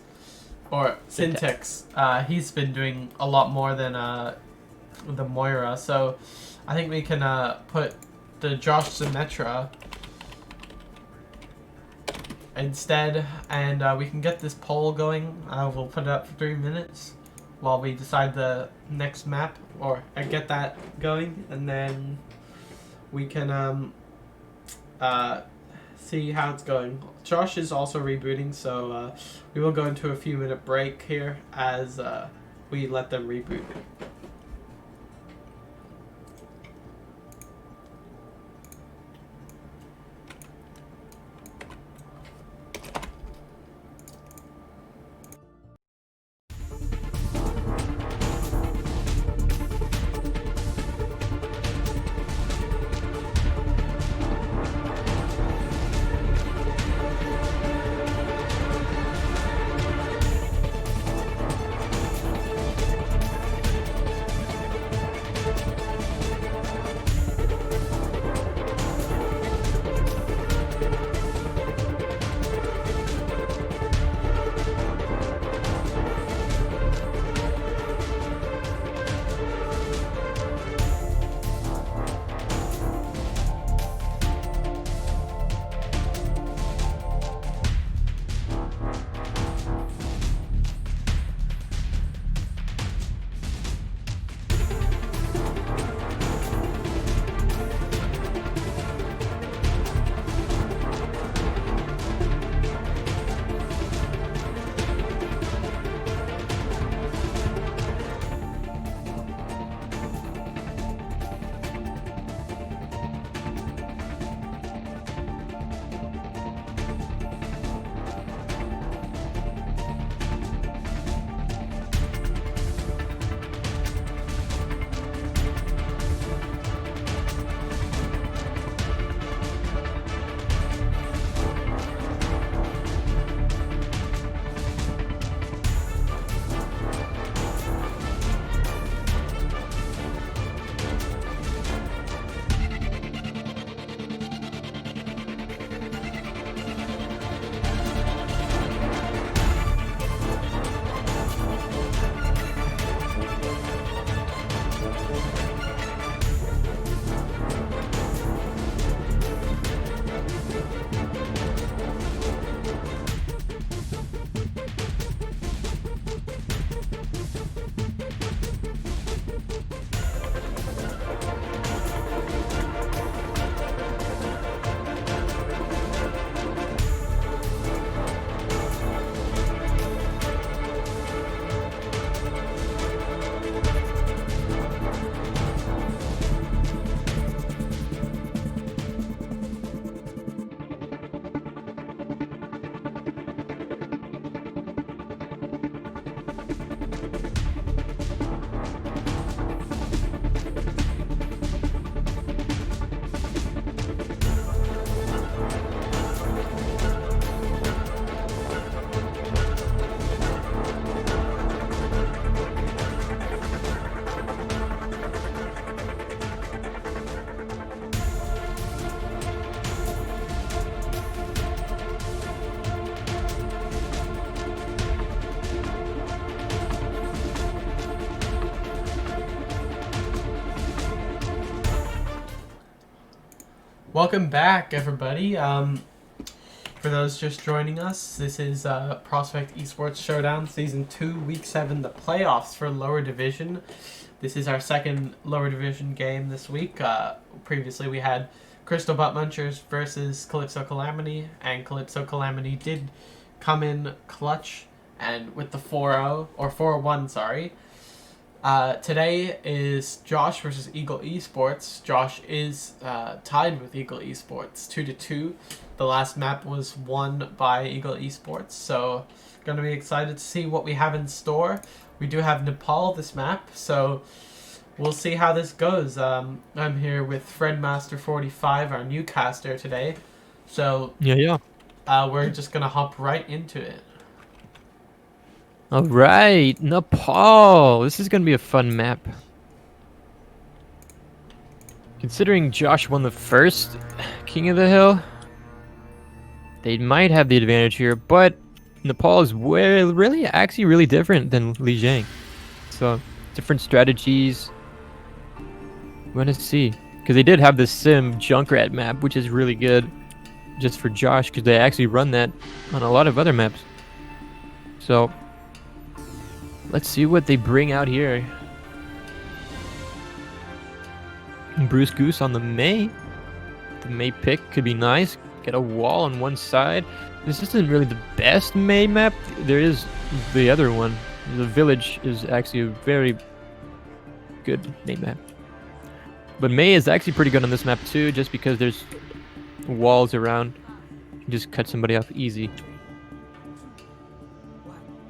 or Syntax. He's been doing a lot more than the Moira, so I think we can put the Josh Symmetra instead, and we can get this poll going. We'll put it up for 3 minutes while we decide the next map, or get that going, and then we can see how it's going. Josh is also rebooting, so we will go into a few minute break here as we let them reboot. Welcome back, everybody. For those just joining us, this is Prospect Esports Showdown Season 2, Week 7, the playoffs for Lower Division. This is our second Lower Division game this week. Previously, we had Crystal Butt Munchers versus Calypso Calamity, and Calypso Calamity did come in clutch and with the 4-0, or 4-1, sorry. Today is Josh versus Eagle Esports. Josh is tied with Eagle Esports 2-2. The last map was won by Eagle Esports, so Gonna be excited to see what we have in store. We do have Nepal this map, so we'll see how this goes. I'm here with Fredmaster45, our new caster today. So Yeah. we're just gonna hop right into it. All right, Nepal. This is gonna be a fun map. Considering Josh won the first King of the Hill, they might have the advantage here, but Nepal is actually really different than Lijiang. So, different strategies. We're gonna see. Because they did have the Sim Junkrat map, which is really good just for Josh, because they actually run that on a lot of other maps. So, let's see what they bring out here. Bruce Goose on the Mei. The Mei pick could be nice. Get a wall on one side. This isn't really the best Mei map. There is the other one. The village is actually a very good Mei map. But Mei is actually pretty good on this map too, just because there's walls around. You can just cut somebody off easy.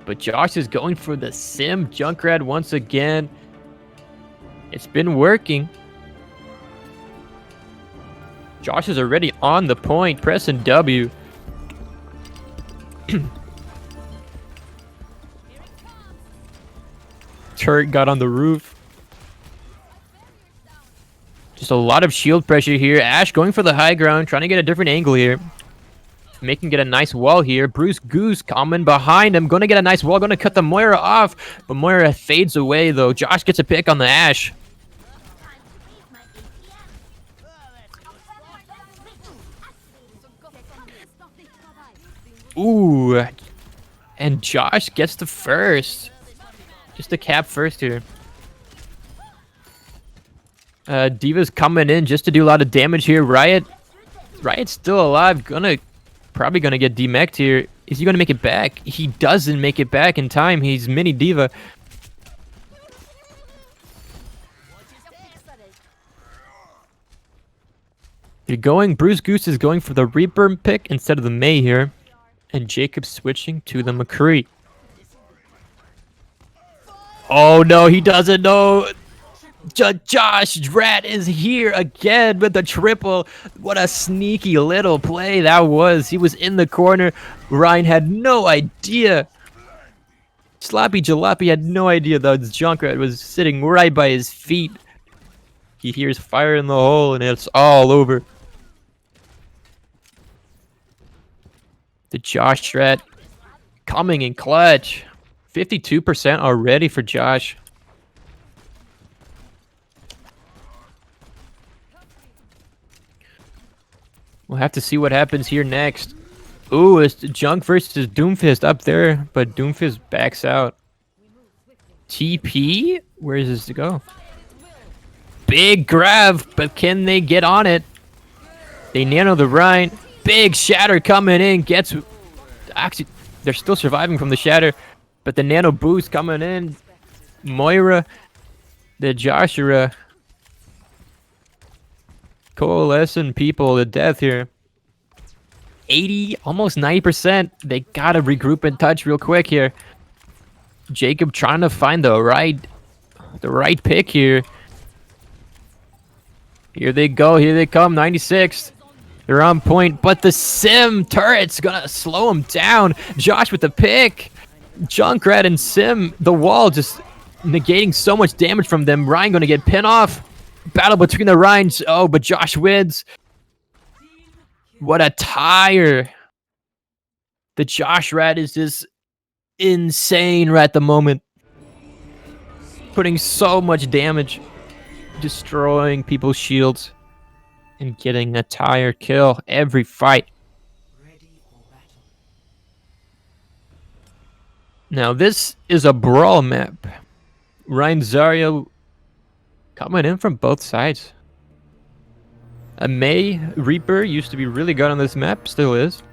But Josh is going for the Sim Junkrat once again. It's been working. Josh is already on the point, pressing W. Turret got on the roof. Just a lot of shield pressure here. Ash going for the high ground, trying to get a different angle here. Making it a nice wall here. Bruce Goose coming behind him. Going to get a nice wall. Going to cut the Moira off. But Moira fades away, though. Josh gets a pick on the Ash. Ooh. And Josh gets the first. Just a cap first here. Diva's coming in just to do a lot of damage here. Riot's still alive. Probably gonna get demeched here. Is he gonna make it back? He doesn't make it back in time. He's mini Diva. Bruce Goose is going for the Reaper pick instead of the Mei here. And Jacob's switching to the McCree. Oh no, he doesn't know. Josh Rat is here again with the triple. What a sneaky little play that was. He was in the corner. Ryan had no idea. Sloppy Jalopy had no idea that Junkrat was sitting right by his feet. He hears fire in the hole and it's all over. The Josh Rat coming in clutch. 52% already for Josh. We'll have to see what happens here next. Ooh, it's Junk versus Doomfist up there, but Doomfist backs out. TP? Where is this to go? Big grab, but can they get on it? They nano the Rhine. Big shatter coming in. Actually, they're still surviving from the shatter, but the nano boost coming in. Moira, the Joshua. Coalescing people to death here. 80, almost 90%. They gotta regroup and touch real quick here. Jacob trying to find the right pick here. Here they go. Here they come. 96. They're on point, but the Sim turret's gonna slow them down. Josh with the pick. Junkrat and Sim, the wall just negating so much damage from them. Ryan gonna get pinned off. Battle between the Ryans. Oh, but Josh wins. What a tire. The Josh Rat is just insane right at the moment. Putting so much damage. Destroying people's shields. And getting a tire kill every fight. Now this is a brawl map. Ryan Zario coming in from both sides. A Mei Reaper used to be really good on this map, still is.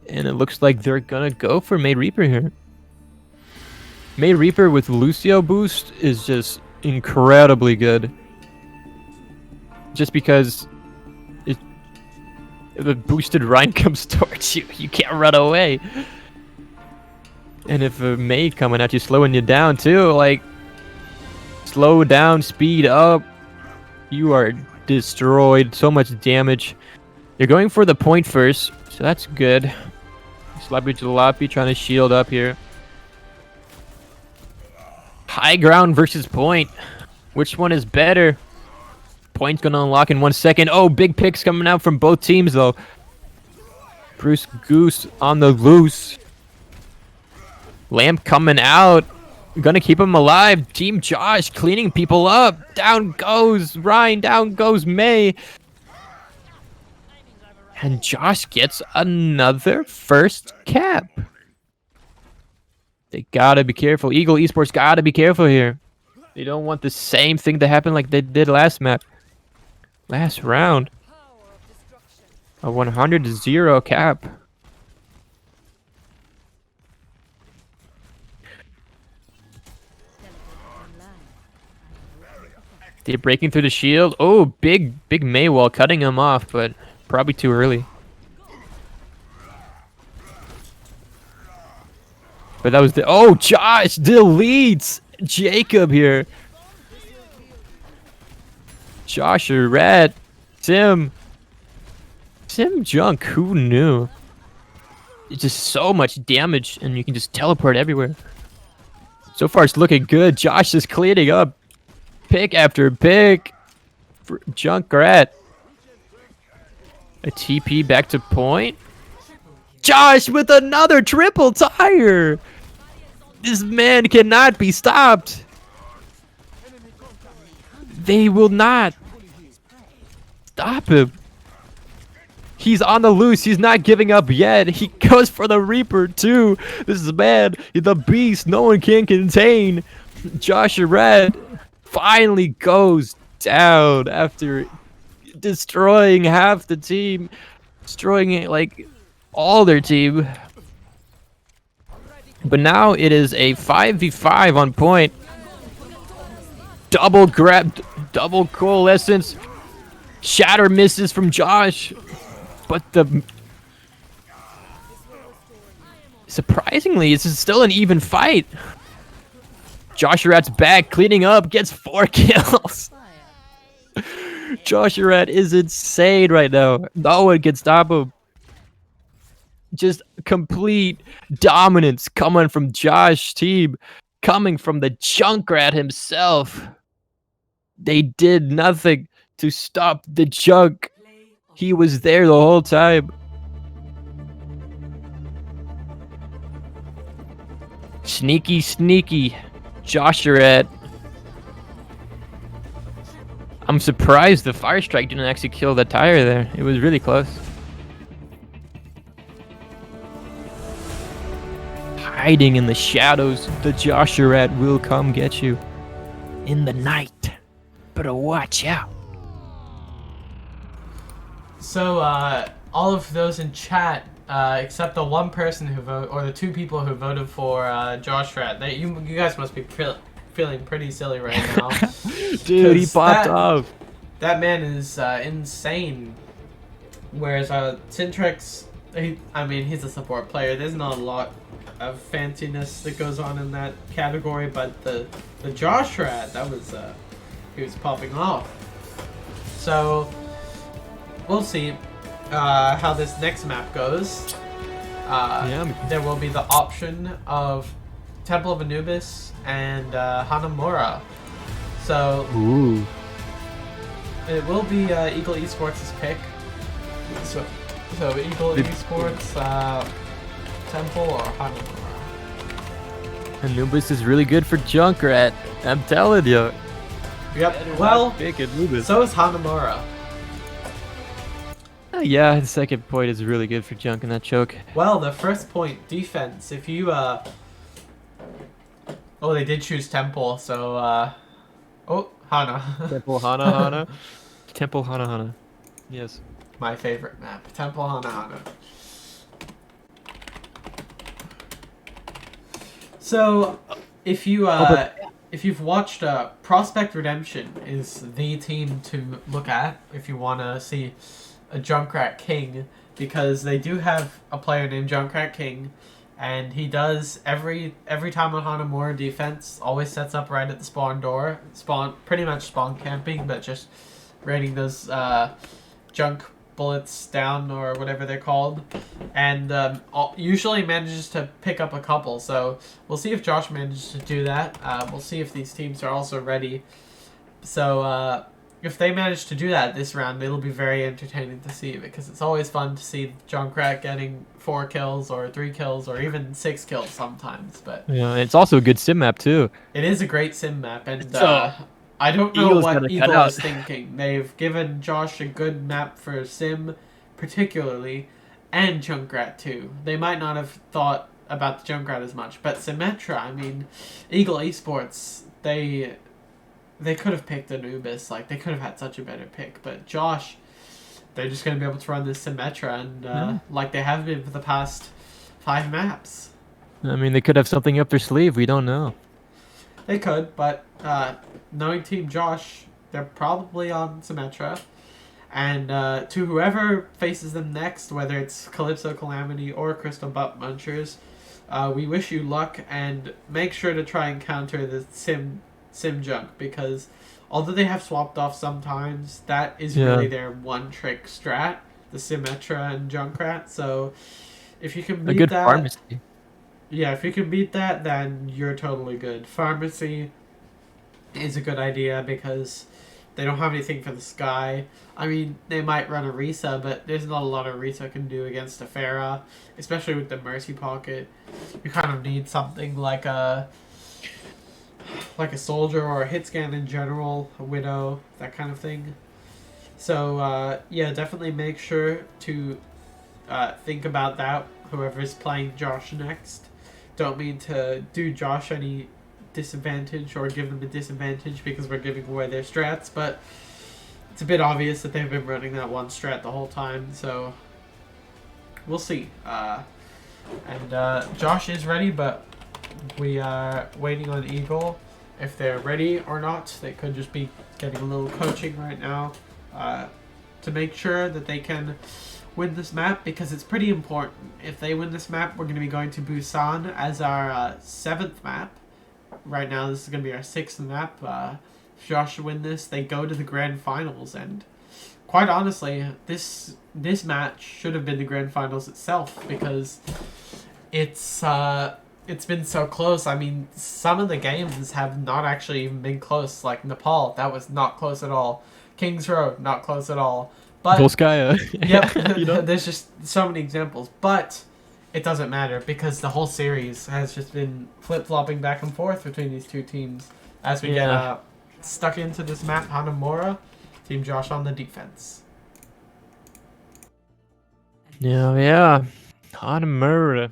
And it looks like they're gonna go for Mei Reaper here. Mei Reaper with Lucio boost is just incredibly good. Just because the boosted Rhine comes towards you, you can't run away. And if a Mei coming at you, slowing you down too, like, slow down, speed up, you are destroyed. So much damage. You're going for the point first, so that's good. Slappy Jalopy trying to shield up here. High ground versus point. Which one is better? Point's gonna unlock in 1 second. Oh, big picks coming out from both teams though. Bruce Goose on the loose. Lamp coming out. Gonna keep him alive. Team Josh cleaning people up. Down goes Ryan. Down goes May. And Josh gets another first cap. They gotta be careful. Eagle Esports gotta be careful here. They don't want the same thing to happen like they did last map. Last round. A 100-0 cap. They're breaking through the shield. Oh, big Maywall cutting him off, but probably too early. But that was the... Oh, Josh deletes Jacob here. Josh or Red. Sim Junk, who knew? It's just so much damage, and you can just teleport everywhere. So far, it's looking good. Josh is cleaning up pick after pick. Junkrat. A TP back to point. Josh with another triple tire. This man cannot be stopped. They will not stop him. He's on the loose. He's not giving up yet. He goes for the Reaper too. This is bad. The beast. No one can contain. Josh Red finally goes down after destroying half the team. Destroying it like all their team. But now it is a 5v5 on point. Double grab, double coalescence. Shatter misses from Josh. But surprisingly, it's still an even fight. Josh Rat's back, cleaning up, gets 4 kills. Josh Rat is insane right now. No one can stop him. Just complete dominance coming from Josh's team, coming from the Junkrat himself. They did nothing to stop the Junk. He was there the whole time. Sneaky Josh Rat. I'm surprised the Fire Strike didn't actually kill the tire there. It was really close. Hiding in the shadows, the Joshua Rat will come get you in the night. Better watch out. So, all of those in chat, except the one person who voted, or the 2 people who voted for Josh Rat, you guys must be feeling pretty silly right now. Dude, he popped off. That man is insane. Whereas Syntrex, he's a support player. There's not a lot of fanciness that goes on in that category, but the Josh Rat, that was he was popping off. So we'll see how this next map goes. There will be the option of Temple of Anubis and Hanamura. So ooh, it will be Eagle Esports' pick. So Eagle Esports, Temple or Hanamura. Anubis is really good for Junkrat. I'm telling you. Yep. Well, pick Anubis. so is Hanamura. Yeah, the second point is really good for Junk in that choke. Well, the first point defense. If you oh, they did choose Temple. So oh, Hana. Temple Hana. Temple Hana. Yes. My favorite map, Temple Hana. So, if you've watched Prospect Redemption is the team to look at if you want to see a Junkrat King, because they do have a player named Junkrat King, and he does every time on Hanamura defense always sets up right at the spawn door, pretty much spawn camping, but just raining those junk bullets down or whatever they're called, and usually manages to pick up a couple. So we'll see if Josh manages to do that. We'll see if these teams are also ready. So if they manage to do that this round, it'll be very entertaining to see, because it's always fun to see Junkrat getting 4 kills or 3 kills or even 6 kills sometimes. But Yeah, it's also a good sim map too. it is a great sim map, and So, I don't know Eagle's what gotta cut Eagle out. is thinking. They've given Josh a good map for sim, particularly, and Junkrat too. They might not have thought about the Junkrat as much, but Symmetra, I mean, Eagle Esports, they could have picked Anubis. Like, they could have had such a better pick, but Josh, they're just going to be able to run this Symmetra, and like they have been for the past 5 maps. I mean, they could have something up their sleeve. We don't know. They could, but knowing Team Josh, they're probably on Symmetra. And to whoever faces them next, whether it's Calypso Calamity or Crystal Butt Munchers, we wish you luck, and make sure to try and counter the Sim Junk, because although they have swapped off sometimes, that is really their one-trick strat, the Symmetra and Junkrat. So if you can beat A good that... pharmacy. Yeah, if you can beat that, then you're totally good. Pharmacy is a good idea because they don't have anything for the sky. I mean, they might run a Risa, but there's not a lot of Risa can do against a Pharah, especially with the Mercy Pocket. You kind of need something like a soldier or a hit scan in general, a Widow, that kind of thing. So, yeah, definitely make sure to think about that, whoever's playing Josh next. Don't mean to do Josh any disadvantage or give them a disadvantage because we're giving away their strats, but it's a bit obvious that they've been running that one strat the whole time, so we'll see. And Josh is ready, but we are waiting on Eagle. If they're ready or not, they could just be getting a little coaching right now to make sure that they can win this map, because it's pretty important. If they win this map, we're going to be going to Busan as our 7th map. Right now, this is going to be our 6th map. If Josh should win this, they go to the grand finals, and quite honestly, this match should have been the grand finals itself, because it's been so close. I mean, some of the games have not actually even been close. Like Nepal, that was not close at all. Kings Road, not close at all. But Volskaya. yep, You know? there's just so many examples. But it doesn't matter, because the whole series has just been flip-flopping back and forth between these two teams as we get stuck into this map. Hanamura, Team Josh on the defense. Yeah. Hanamura.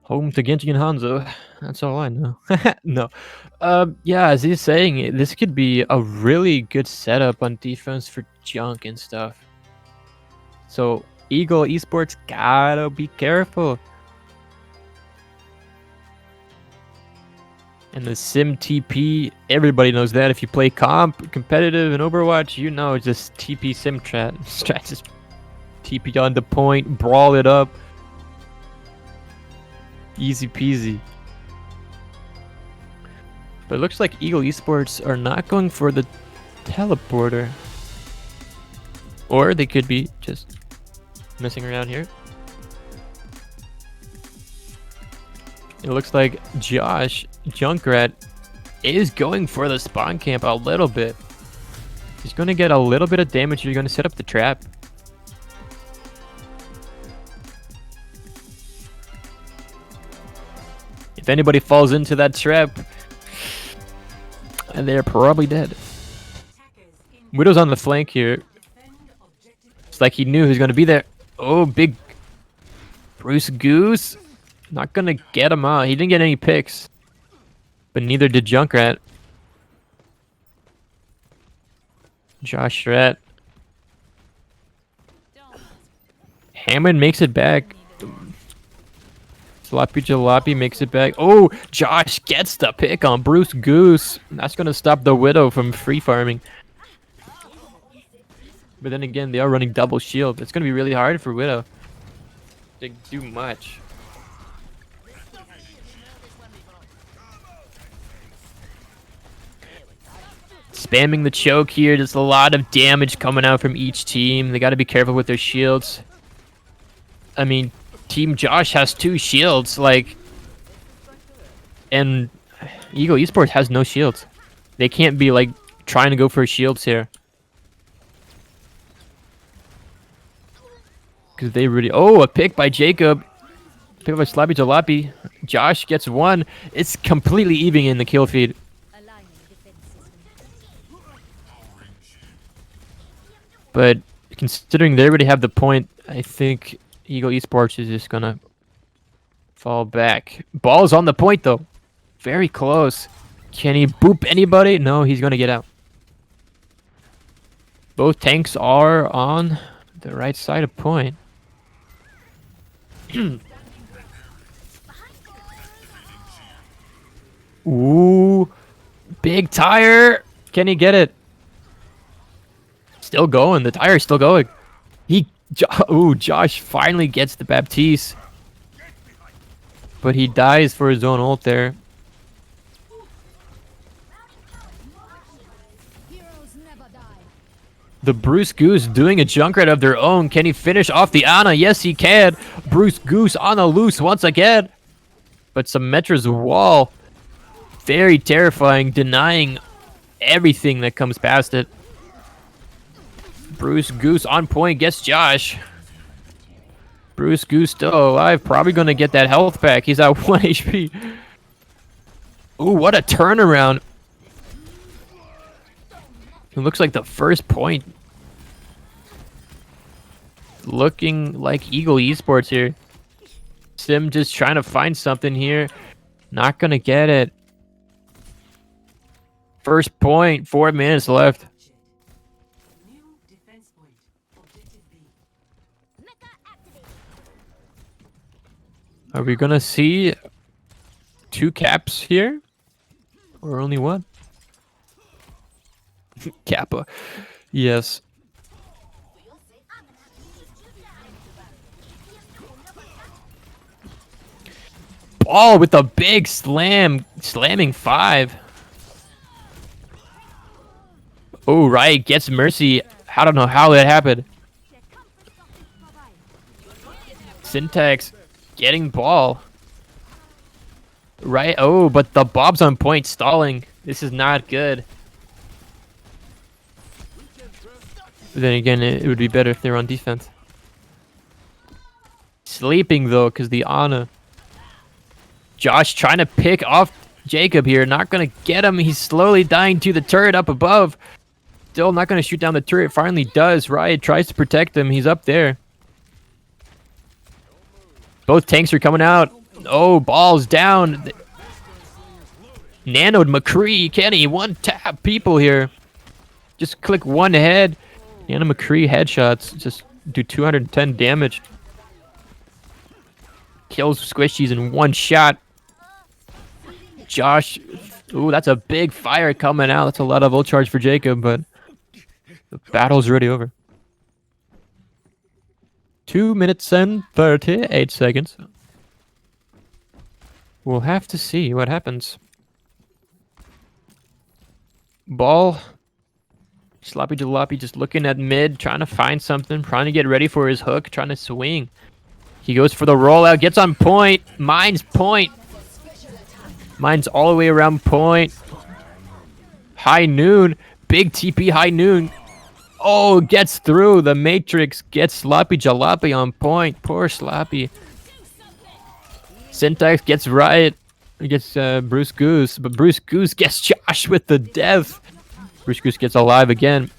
Home to Genji and Hanzo. That's all I know. No. Yeah, as he's saying, this could be a really good setup on defense for Junk and stuff. So, Eagle Esports gotta be careful. And the Sim TP, everybody knows that. If you play competitive in Overwatch, you know it's just TP Sim strat. Just TP on the point, brawl it up. Easy peasy. But it looks like Eagle Esports are not going for the teleporter. Or they could be just messing around here. It looks like Josh Junkrat is going for the spawn camp a little bit. He's going to get a little bit of damage. You're going to set up the trap. If anybody falls into that trap, they're probably dead. Widow's on the flank here. It's like he knew he was going to be there. Oh, big Bruce Goose. Not going to get him out. He didn't get any picks. But neither did Junkrat. Josh Strat. Hammond makes it back. Sloppy Jalopy makes it back. Oh, Josh gets the pick on Bruce Goose. That's going to stop the Widow from free farming. But then again, they are running double shield. It's going to be really hard for Widow to do much. Spamming the choke here. There's a lot of damage coming out from each team. They got to be careful with their shields. I mean, Team Josh has 2 shields, like, and Eagle Esports has no shields. They can't be like trying to go for shields here. Because they really... Oh, a pick by Jacob. Pick by Slappy Jalopy. Josh gets 1. It's completely even in the kill feed. But considering they already have the point, I think Eagle Esports is just gonna fall back. Ball's on the point though. Very close. Can he boop anybody? No, he's gonna get out. Both tanks are on the right side of point. Ooh, big tire. Can he get it? Still going. The tire's still going. Ooh, Josh finally gets the Baptiste. But he dies for his own ult there. The Bruce Goose doing a Junkrat of their own. Can he finish off the Ana? Yes, he can. Bruce Goose on the loose once again. But Symmetra's wall. Very terrifying. Denying everything that comes past it. Bruce Goose on point, gets Josh. Bruce Goose still alive, probably gonna get that health back. He's at 1 HP. Ooh, what a turnaround. It looks like the first point. Looking like Eagle Esports here. Sim just trying to find something here. Not gonna get it. First point, 4 minutes left. Are we gonna see 2 caps here? Or only 1? Kappa. Yes. Ball with a big slam. Slamming 5. Oh, right. Gets Mercy. I don't know how that happened. Syntax. Getting ball. Right. Oh, but the Bob's on point stalling. This is not good. But then again, it would be better if they were on defense. Sleeping though, because the Ana. Josh trying to pick off Jacob here. Not going to get him. He's slowly dying to the turret up above. Still not going to shoot down the turret. Finally does. Riot tries to protect him. He's up there. Both tanks are coming out. Oh, balls down. Nanoed McCree. Kenny, 1 tap people here. Just click 1 head. Nano McCree headshots. Just do 210 damage. Kills squishies in 1 shot. Josh. Ooh, that's a big fire coming out. That's a lot of ult charge for Jacob, but the battle's already over. 2 minutes and 38 seconds. We'll have to see what happens. Ball. Sloppy Jalopy just looking at mid, trying to find something, trying to get ready for his hook, trying to swing. He goes for the rollout, gets on point. Mine's point. Mine's all the way around point. High noon. Big TP high noon. Oh, gets through. The Matrix gets Sloppy Jalopy on point. Poor Sloppy. Syntax gets Riot. He gets Bruce Goose. But Bruce Goose gets Josh with the death. Bruce Goose gets alive again.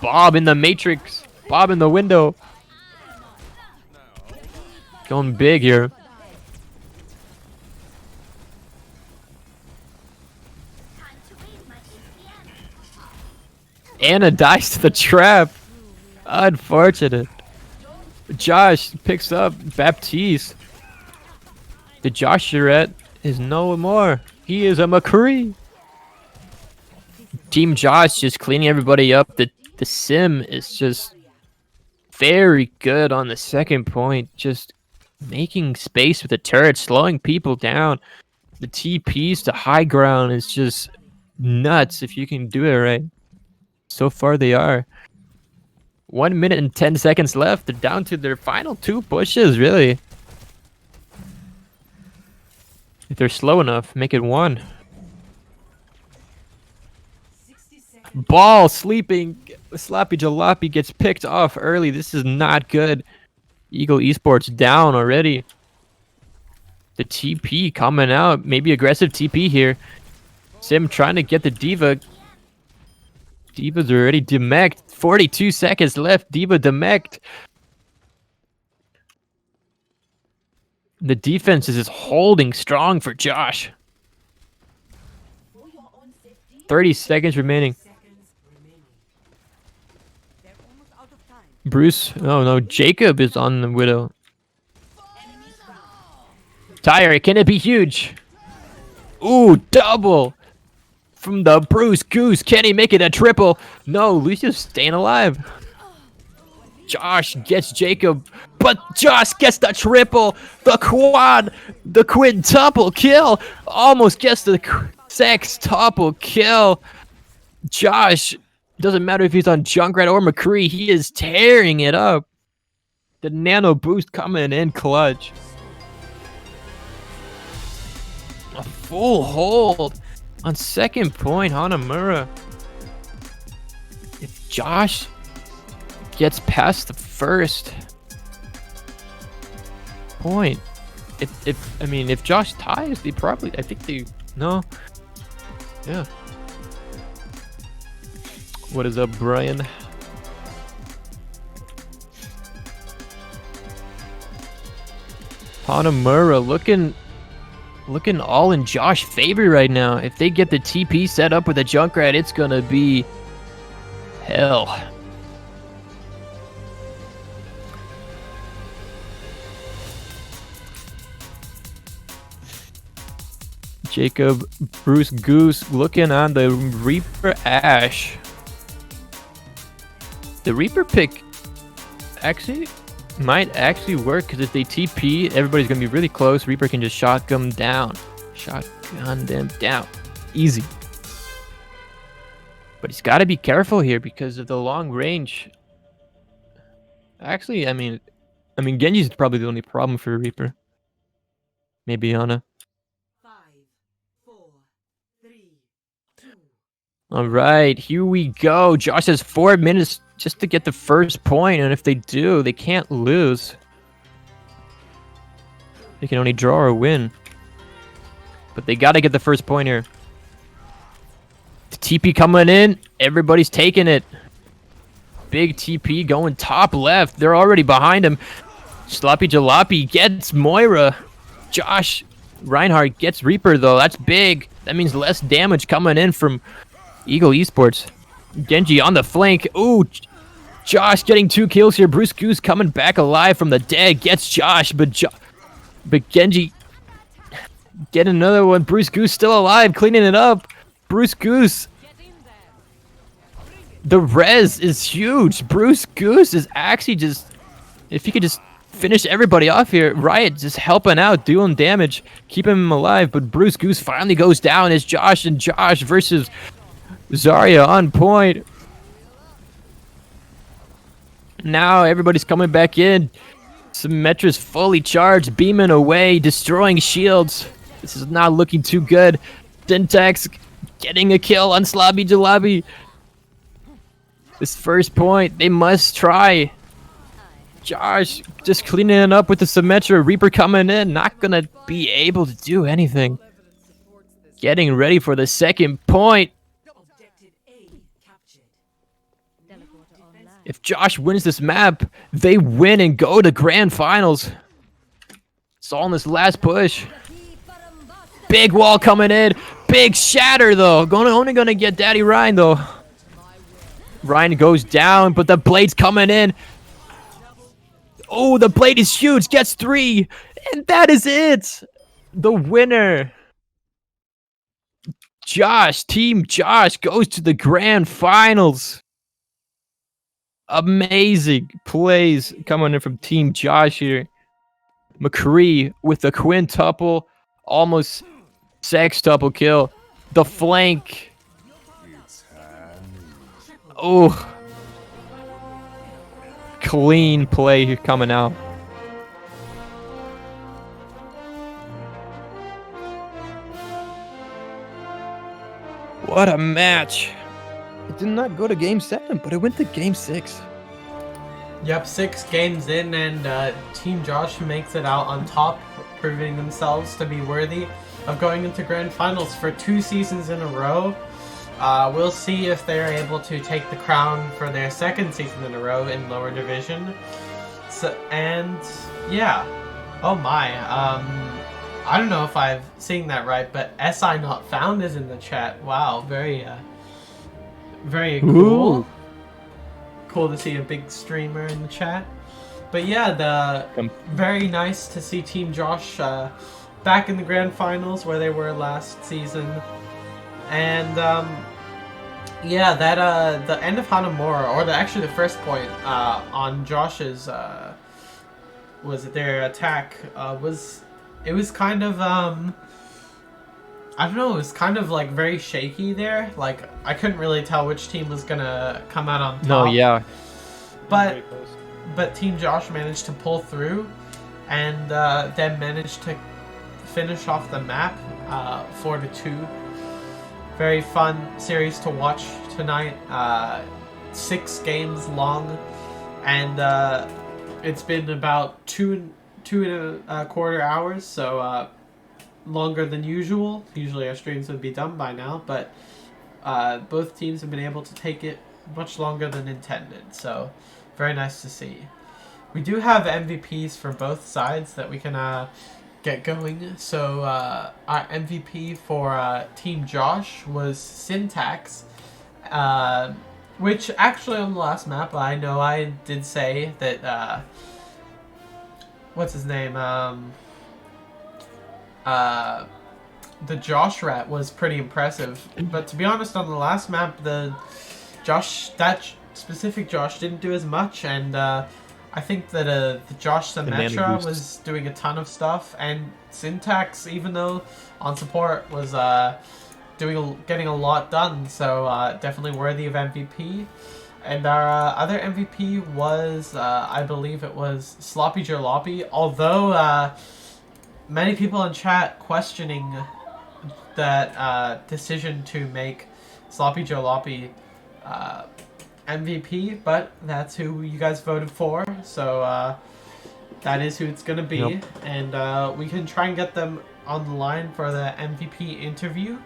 Bob in the Matrix. Bob in the window. Going big here. Anna dies to the trap. Unfortunate. Josh picks up Baptiste. The Joshurette is no more. He is a McCree. Team Josh just cleaning everybody up. The The sim is just very good on the second point. Just making space with the turret, slowing people down. The TPs to high ground is just nuts if you can do it right. So far they are. 1 minute and 10 seconds left. They're down to their final 2 pushes, really. If they're slow enough, make it 1. 60 seconds. Ball sleeping. Sloppy Jalopy gets picked off early. This is not good. Eagle Esports down already. The TP coming out. Maybe aggressive TP here. Sim trying to get the Diva. Diva's already demeched. 42 seconds left. Diva demeched. The defense is just holding strong for Josh. 30 seconds remaining. Seconds remaining. They're almost out of time. Bruce. Oh no, Jacob is on the Widow. Tire, can it be huge? Ooh, double from the Bruce Goose. Can he make it a triple? No, Lucio's staying alive. Josh gets Jacob, but Josh gets the triple, the quad, the quintuple kill. Almost gets the sextuple kill. Josh, doesn't matter if he's on Junkrat or McCree, he is tearing it up. The nano boost coming in clutch. A full hold on second point, Hanamura. If Josh gets past the first point, if Josh ties, they probably, I think they, no, yeah. What is up, Brian? Hanamura looking all in Josh's favor right now. If they get the TP set up with a Junkrat, it's gonna be hell. Jacob, Bruce Goose looking on the Reaper Ash. The Reaper pick might actually work, because if they TP, everybody's gonna be really close. Reaper can just shotgun down. Shotgun them down. Easy. But he's gotta be careful here because of the long range. Actually, I mean Genji's probably the only problem for Reaper. Maybe Ana. 5, 4, 3, 2. Alright, here we go. Josh has 4 minutes just to get the first point, and if they do, they can't lose. They can only draw or win. But they gotta get the first point here. The TP coming in, everybody's taking it. Big TP going top left. They're already behind him. Sloppy Jalopy gets Moira. Josh Reinhardt gets Reaper though. That's big. That means less damage coming in from Eagle Esports. Genji on the flank. Ooh, Josh getting 2 kills here. Bruce Goose coming back alive from the dead. Gets Josh, but Genji get another one. Bruce Goose still alive, cleaning it up. Bruce Goose. The res is huge. Bruce Goose is actually just, if he could just finish everybody off here. Riot just helping out, doing damage, keeping him alive. But Bruce Goose finally goes down. It's Josh and Josh versus Zarya on point. Now everybody's coming back in. Symmetra's fully charged, beaming away, destroying shields. This is not looking too good. Syntax getting a kill on Slobby Jalabi. This first point, they must try. Josh just cleaning it up with the Symmetra. Reaper coming in, not gonna be able to do anything. Getting ready for the second point. Objective A captured. If Josh wins this map, they win and go to grand finals. It's all in this last push. Big wall coming in. Big shatter though. Only gonna get Daddy Ryan though. Ryan goes down, but the blade's coming in. Oh, the blade is huge. Gets 3. And that is it. The winner. Josh, Team Josh goes to the grand finals. Amazing plays coming in from Team Josh here. McCree with the quintuple, almost sextuple kill. The flank. Oh, clean play here coming out. What a match. It did not go to game 7, but it went to game 6. Yep, 6 games in, and Team Josh makes it out on top, proving themselves to be worthy of going into grand finals for 2 seasons in a row. We'll see if they're able to take the crown for their 2nd season in a row in lower division. So, and yeah, oh my, I don't know if I've seen that right, but SI Not Found is in the chat. Wow, very cool. Ooh. Cool to see a big streamer in the chat. But yeah, very nice to see Team Josh back in the grand finals where they were last season. And yeah, that the end of Hanamura, or actually the first point on Josh's was it their attack was kind of I don't know, it was kind of like very shaky there. Like I couldn't really tell which team was gonna come out on top. No, yeah. But Team Josh managed to pull through, and then managed to finish off the map 4-2. Very fun series to watch tonight. 6 games long, and it's been about two and a quarter hours, so longer than usual. Usually our streams would be done by now, but both teams have been able to take it much longer than intended, so very nice to see. We do have MVPs for both sides that we can get going. So our MVP for Team Josh was Syntax, which actually on the last map I know I did say that what's his name, the Josh rat was pretty impressive, but to be honest, on the last map that specific Josh didn't do as much, and I think that the Josh Symmetra was doing a ton of stuff, and Syntax, even though on support, was getting a lot done, so definitely worthy of MVP. And our other MVP was, I believe it was Sloppy Jalopy, although many people in chat questioning that decision to make Sloppy Jalopy MVP, but that's who you guys voted for, so that is who it's gonna be. Yep. And we can try and get them on the line for the MVP interview.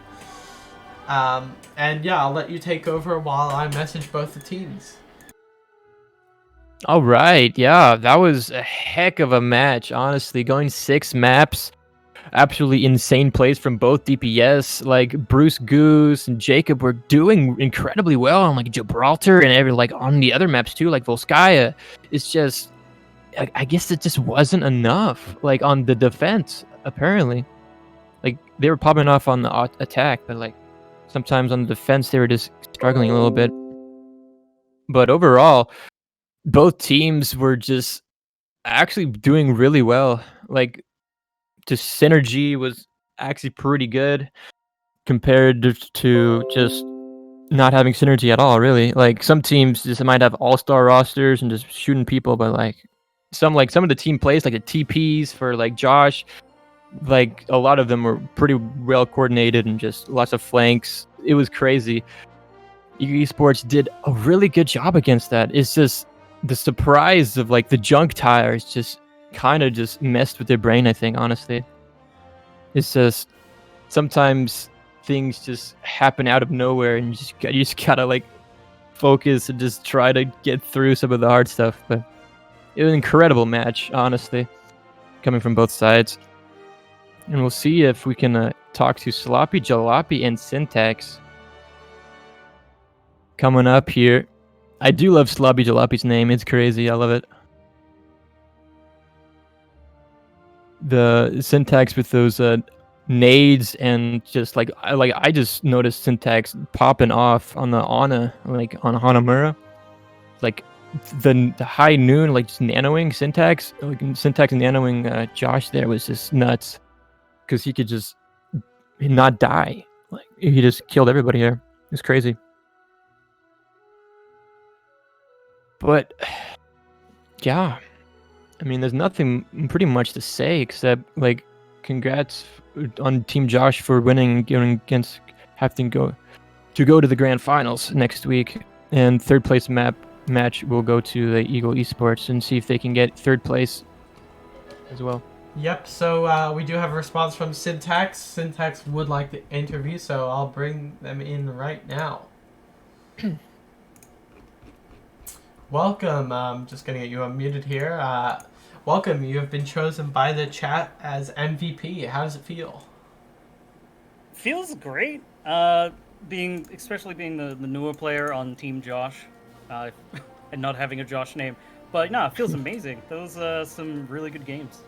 And yeah, I'll let you take over while I message both the teams. All right, yeah, that was a heck of a match, honestly. Going 6 maps, absolutely insane plays from both DPS. Like Bruce Goose and Jacob were doing incredibly well on like Gibraltar and on the other maps too, like Volskaya. It's just, I guess it just wasn't enough. Like on the defense, apparently, like they were popping off on the attack, but like sometimes on the defense they were just struggling a little bit. But overall, both teams were just actually doing really well. Like, just synergy was actually pretty good compared to just not having synergy at all, really. Like, some teams just might have all-star rosters and just shooting people, but like some of the team plays, like the TPs for like Josh, like a lot of them were pretty well coordinated and just lots of flanks. It was crazy. Esports did a really good job against that. It's just the surprise of like the junk tires just kind of just messed with their brain, I think, honestly. It's just sometimes things just happen out of nowhere and you just gotta like focus and just try to get through some of the hard stuff. But it was an incredible match, honestly, coming from both sides. And we'll see if we can talk to Sloppy Jalopy and Syntax coming up here. I do love Sloppy Jalopy's name. It's crazy. I love it. The Syntax with those nades and just like I just noticed Syntax popping off on the Ana, like on Hanamura. Like the high noon, like just nanoing syntax, syntax nanoing Josh there was just nuts, because he could just not die. Like he just killed everybody here. It's crazy. But yeah, I mean, there's nothing pretty much to say except like, congrats on Team Josh for winning and going against having to go to the grand finals next week, and third place match will go to the Eagle Esports and see if they can get third place as well. Yep, so we do have a response from Syntax. Syntax would like the interview, so I'll bring them in right now. Welcome. Just gonna get you unmuted here. Welcome. You have been chosen by the chat as MVP. How does it feel? Feels great. Especially being the newer player on Team Josh, and not having a Josh name. But no, it feels amazing. Those some really good games.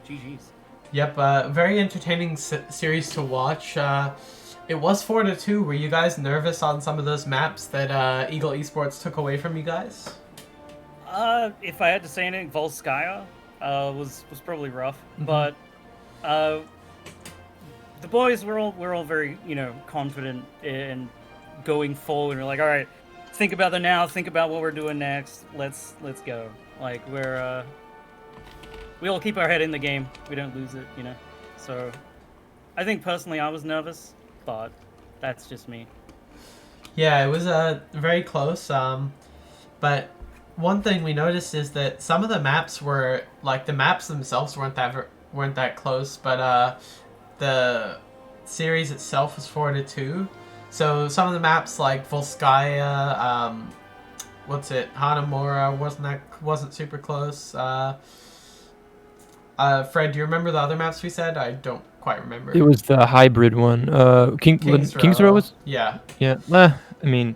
GG's. Yep. Very entertaining series to watch. It was 4-2. Were you guys nervous on some of those maps that Eagle Esports took away from you guys? If I had to say anything, Volskaya was probably rough, but the boys we're all very confident in going forward. We're like, all right, think about the now, think about what we're doing next. Let's go. Like we all keep our head in the game. We don't lose it, So I think personally I was nervous, but that's just me. Yeah, it was very close. But one thing we noticed is that some of the maps were like the maps themselves weren't that close, but the series itself was 4-2. So some of the maps like Volskaya, Hanamura wasn't super close. Fred, do you remember the other maps we said? I don't quite remember. It was the hybrid one. King's Row was. Yeah. Yeah. I mean,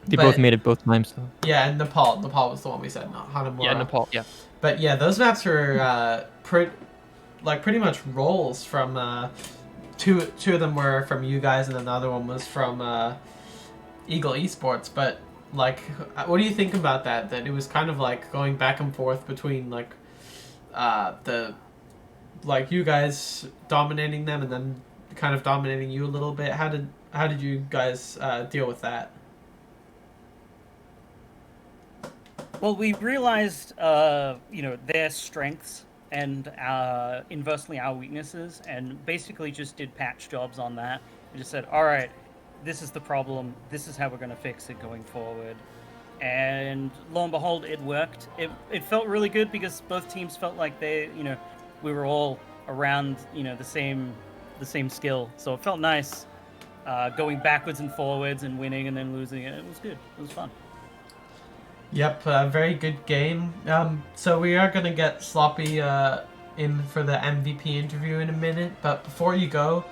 they both made it both times though. Yeah, and Nepal was the one we said, not Hanamura. Yeah, Nepal. Yeah. But yeah, those maps were pretty much rolls from two of them were from you guys, and then the other one was from Eagle Esports. But like, what do you think about that? That it was kind of like going back and forth between like you guys dominating them and then kind of dominating you a little bit. How did you guys deal with that? Well, we realized, their strengths and inversely our weaknesses, and basically just did patch jobs on that. We just said, all right, this is the problem. This is how we're going to fix it going forward. And lo and behold, it worked. It felt really good because both teams felt like we were all around, the same skill. So it felt nice going backwards and forwards and winning and then losing. It was good. It was fun. Yep, very good game. So we are going to get Sloppy in for the MVP interview in a minute, but before you go,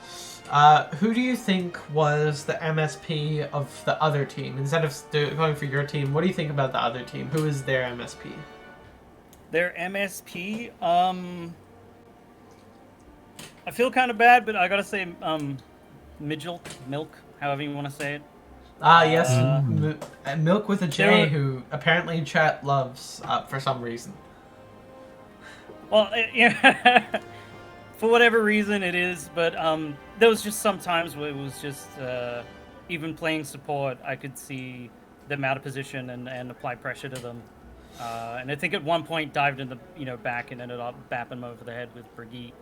who do you think was the MSP of the other team? Instead of going for your team, what do you think about the other team? Who is their MSP? Their MSP, I feel kind of bad, but I gotta say, Milk, however you want to say it. Yes, Milk with a J, who apparently chat loves for some reason. Well, yeah, for whatever reason it is, but there was just some times where it was just, even playing support, I could see them out of position and apply pressure to them. And I think at one point dived in the back and ended up bapping them over the head with Brigitte.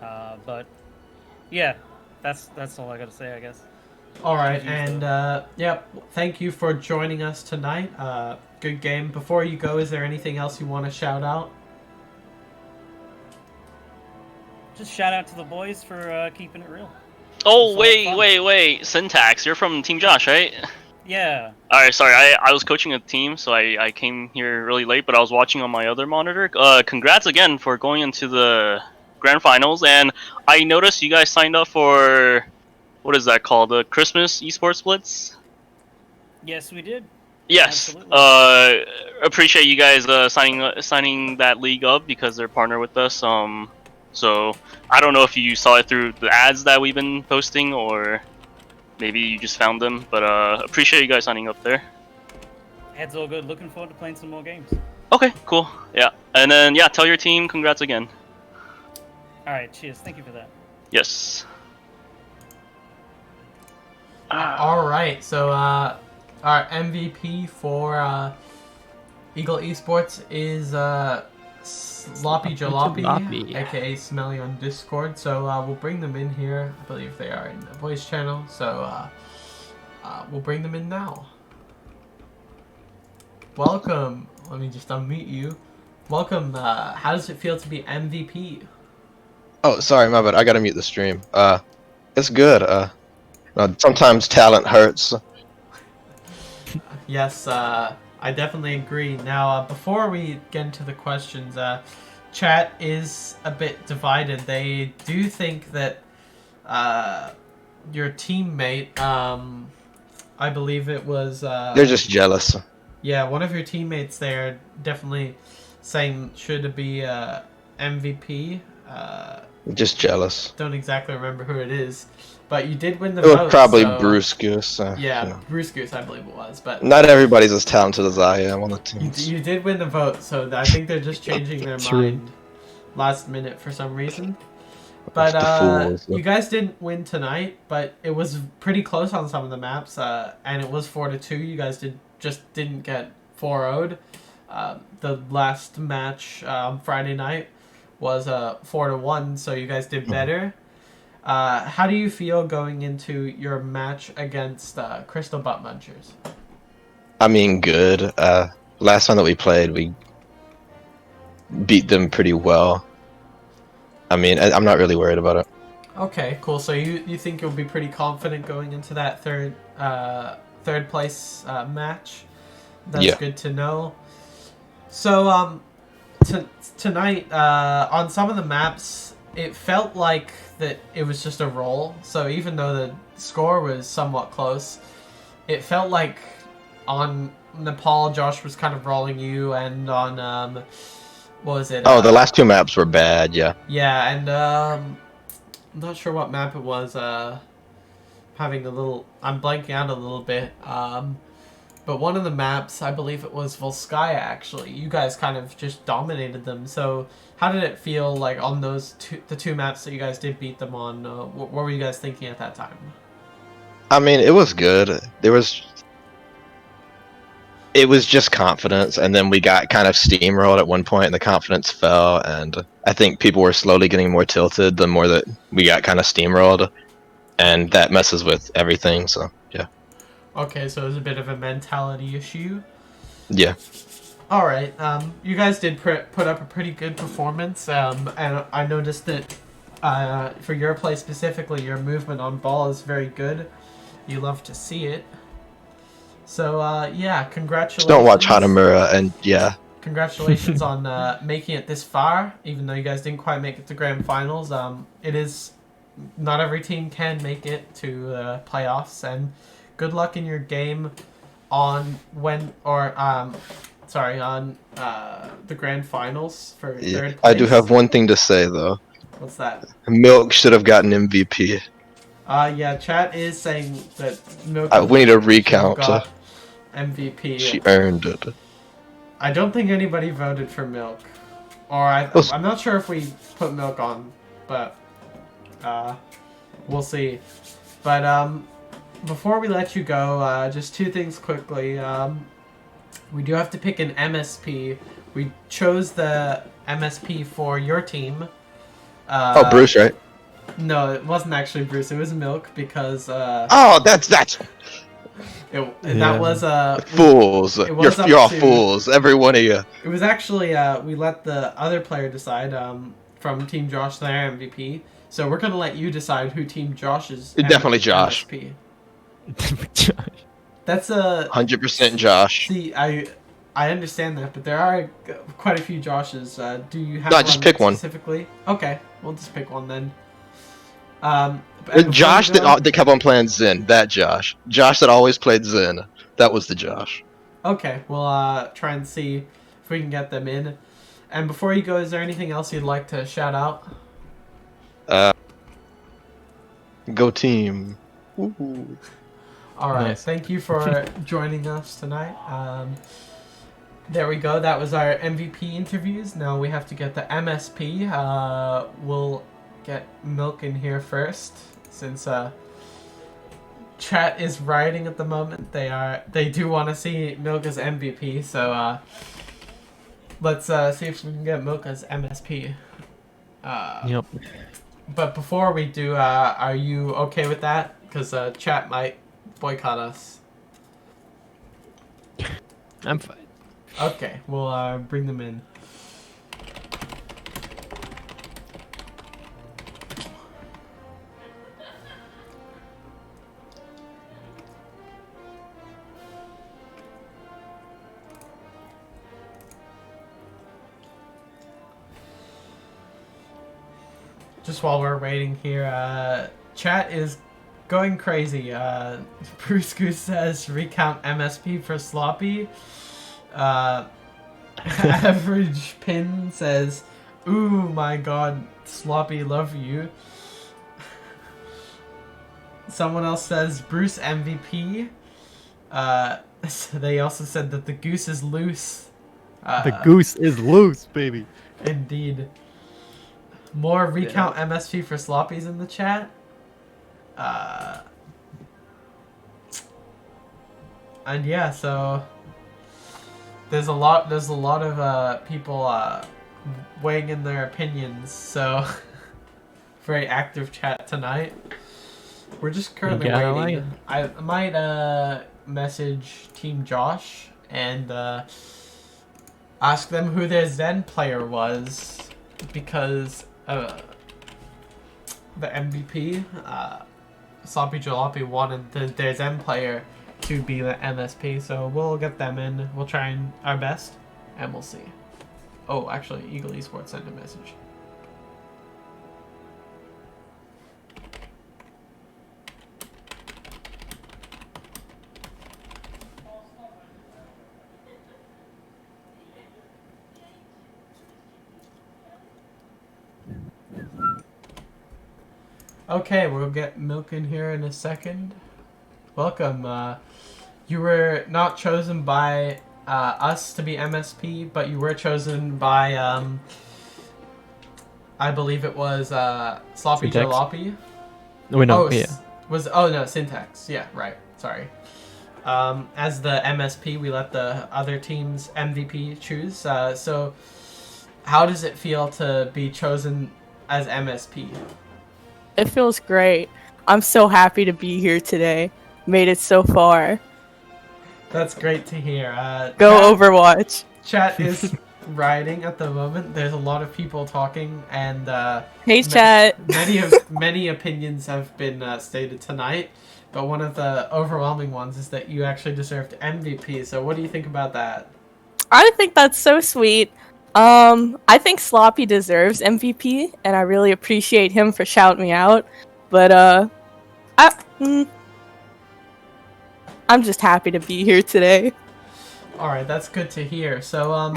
But yeah, that's all I gotta say, I guess. All right, and thank you for joining us tonight. Good game. Before you go, is there anything else you want to shout out? Just shout out to the boys for keeping it real. Oh, wait. Syntax, you're from Team Josh, right? Yeah. Alright, sorry, I was coaching a team, so I came here really late, but I was watching on my other monitor. Congrats again for going into the grand finals, and I noticed you guys signed up for, what is that called, the Christmas Esports Blitz? Yes, we did. Yes. Absolutely. Appreciate you guys signing that league up because they're partnered with us. So I don't know if you saw it through the ads that we've been posting, or maybe you just found them, but appreciate you guys signing up there. Head's all good. Looking forward to playing some more games. Okay, cool. Yeah, and then yeah, tell your team congrats again. All right, cheers. Thank you for that. Yes. All right, so our MVP for Eagle Esports is Sloppy Jalopy, Jalopy. aka Smelly on Discord. So we'll bring them in here. I believe they are in the voice channel. So we'll bring them in now. Welcome. Let me just unmute you. Welcome. How does it feel to be MVP? Oh, sorry, my bad. I gotta mute the stream. It's good. Sometimes talent hurts. Yes, I definitely agree. Now, before we get into the questions, chat is a bit divided. They do think that your teammate, I believe it was... They're just jealous. Yeah, one of your teammates there definitely saying should be MVP. Just jealous. Don't exactly remember who it is, but you did win the It was vote. probably so... Bruce Goose. Yeah, You know. Bruce Goose, I believe it was. But Not everybody's as talented as I am on the you, team. you did win the vote, so I think they're just changing their True. mind last minute for some reason. But The fools. you guys didn't win tonight, but it was pretty close on some of the maps, and it was 4-2. You guys didn't get 4-0'd. The last match Friday night was 4-1, so you guys did better. How do you feel going into your match against Crystal Butt Munchers? I mean, good. Last time that we played, we beat them pretty well. I mean, I'm not really worried about it. Okay, cool. So you think you'll be pretty confident going into that third place match? That's Yeah. good to know. So tonight on some of the maps, it felt like that it was just a roll. So even though the score was somewhat close, it felt like on Nepal, Josh was kind of rolling you, and on what was it? Oh, the last two maps were bad, yeah. Yeah, and I'm not sure what map it was. I'm blanking out a little bit. But one of the maps, I believe it was Volskaya, actually. You guys kind of just dominated them. So how did it feel like on the two maps that you guys did beat them on? What were you guys thinking at that time? I mean, it was good. It was just confidence, and then we got kind of steamrolled at one point, and the confidence fell, and I think people were slowly getting more tilted the more that we got kind of steamrolled, and that messes with everything, so, yeah. Okay, so it was a bit of a mentality issue. Yeah. All right. You guys did put up a pretty good performance, and I noticed that for your play specifically, your movement on ball is very good. You love to see it. So yeah, congratulations. Just don't watch Hanamura, and yeah. Congratulations on making it this far, even though you guys didn't quite make it to grand finals. It is not every team can make it to playoffs, and good luck in your game on the grand finals for Yeah. third place. I do have one thing to say, though. What's that? Milk should have gotten MVP. Yeah, chat is saying that Milk. We need a recount. got MVP. She earned it. I don't think anybody voted for Milk, or I'm not sure if we put Milk on, but we'll see. But before we let you go, just two things quickly. We do have to pick an MSP. We chose the MSP for your team. Oh, Bruce, right? No, it wasn't actually Bruce. It was Milk because Oh, that's that was fools. It was up You're all to- fools, every one of you. It was actually we let the other player decide from Team Josh, their MVP. So we're gonna let you decide who Team Josh's Definitely Josh. MSP. That's a 100% Josh. See, I understand that, but there are quite a few Joshes. Do you have No, one just pick one. specifically? Okay, we'll just pick one then. The Josh that kept on playing Zen, that Josh. Josh that always played Zen, that was the Josh. Okay, we'll try and see if we can get them in. And before you go, is there anything else you'd like to shout out? Go team. Woo-hoo. All right. Nice. Thank you for joining us tonight. There we go. That was our MVP interviews. Now we have to get the MSP. We'll get Milk in here first, since chat is rioting at the moment. They do want to see Milk as MVP. So let's see if we can get Milk as MSP. Yep. But before we do, are you okay with that? Because chat might boycott us. I'm fine. Okay, we'll bring them in. Just while we're waiting here, chat is going crazy. Bruce Goose says recount MSP for Sloppy. Average Pin says, "Ooh my God, Sloppy, love you." Someone else says Bruce MVP. They also said that the goose is loose. The goose is loose, baby. Indeed. More recount MSP for Sloppies in the chat. And yeah, so there's a lot of people weighing in their opinions. So very active chat tonight. We're just currently waiting. I might message Team Josh and ask them who their Zen player was, because the MVP, Sloppy Jalopy, wanted their Zen player to be the MSP, so we'll get them in. We'll try our best, and we'll see. Oh, actually, Eagle Esports sent a message. Okay, we'll get Milk in here in a second. Welcome. You were not chosen by us to be MSP, but you were chosen by, I believe it was Sloppy Syntax? Jalopy. No, wait, no, yeah. Syntax. Yeah, right. Sorry. As the MSP, we let the other team's MVP choose. So, how does it feel to be chosen as MSP? It feels great. I'm so happy to be here today. Made it so far. That's great to hear. Go Overwatch. Chat is rioting at the moment. There's a lot of people talking, and Hey, chat. many opinions have been stated tonight. But one of the overwhelming ones is that you actually deserved MVP. So what do you think about that? I think that's so sweet. I think Sloppy deserves MVP, and I really appreciate him for shouting me out. But I'm just happy to be here today. All right, that's good to hear. So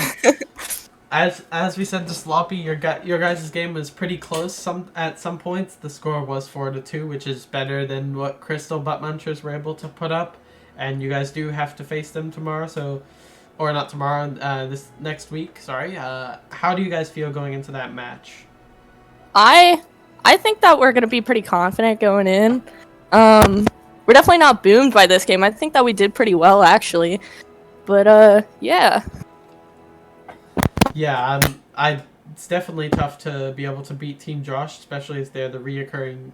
as we said to Sloppy, your guys' game was pretty close. At some points, the score was 4-2, which is better than what Crystal Butt Munchers were able to put up. And you guys do have to face them tomorrow, or not tomorrow, this next week. Sorry. How do you guys feel going into that match? I think that we're gonna be pretty confident going in. We're definitely not boomed by this game. I think that we did pretty well, actually. But yeah. Yeah, it's definitely tough to be able to beat Team Josh, especially as they're the reoccurring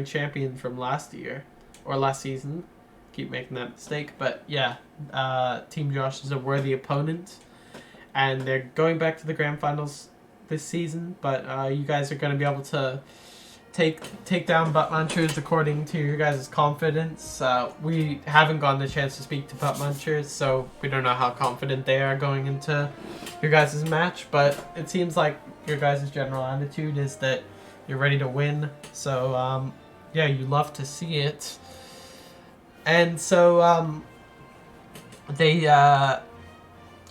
champion from last year or last season. Keep making that mistake, but yeah, Team Josh is a worthy opponent, and they're going back to the grand finals this season. But you guys are going to be able to take down Butt Munchers according to your guys' confidence. We haven't gotten the chance to speak to Butt Munchers, so we don't know how confident they are going into your guys' match. But it seems like your guys' general attitude is that you're ready to win. So yeah, you love to see it. And so,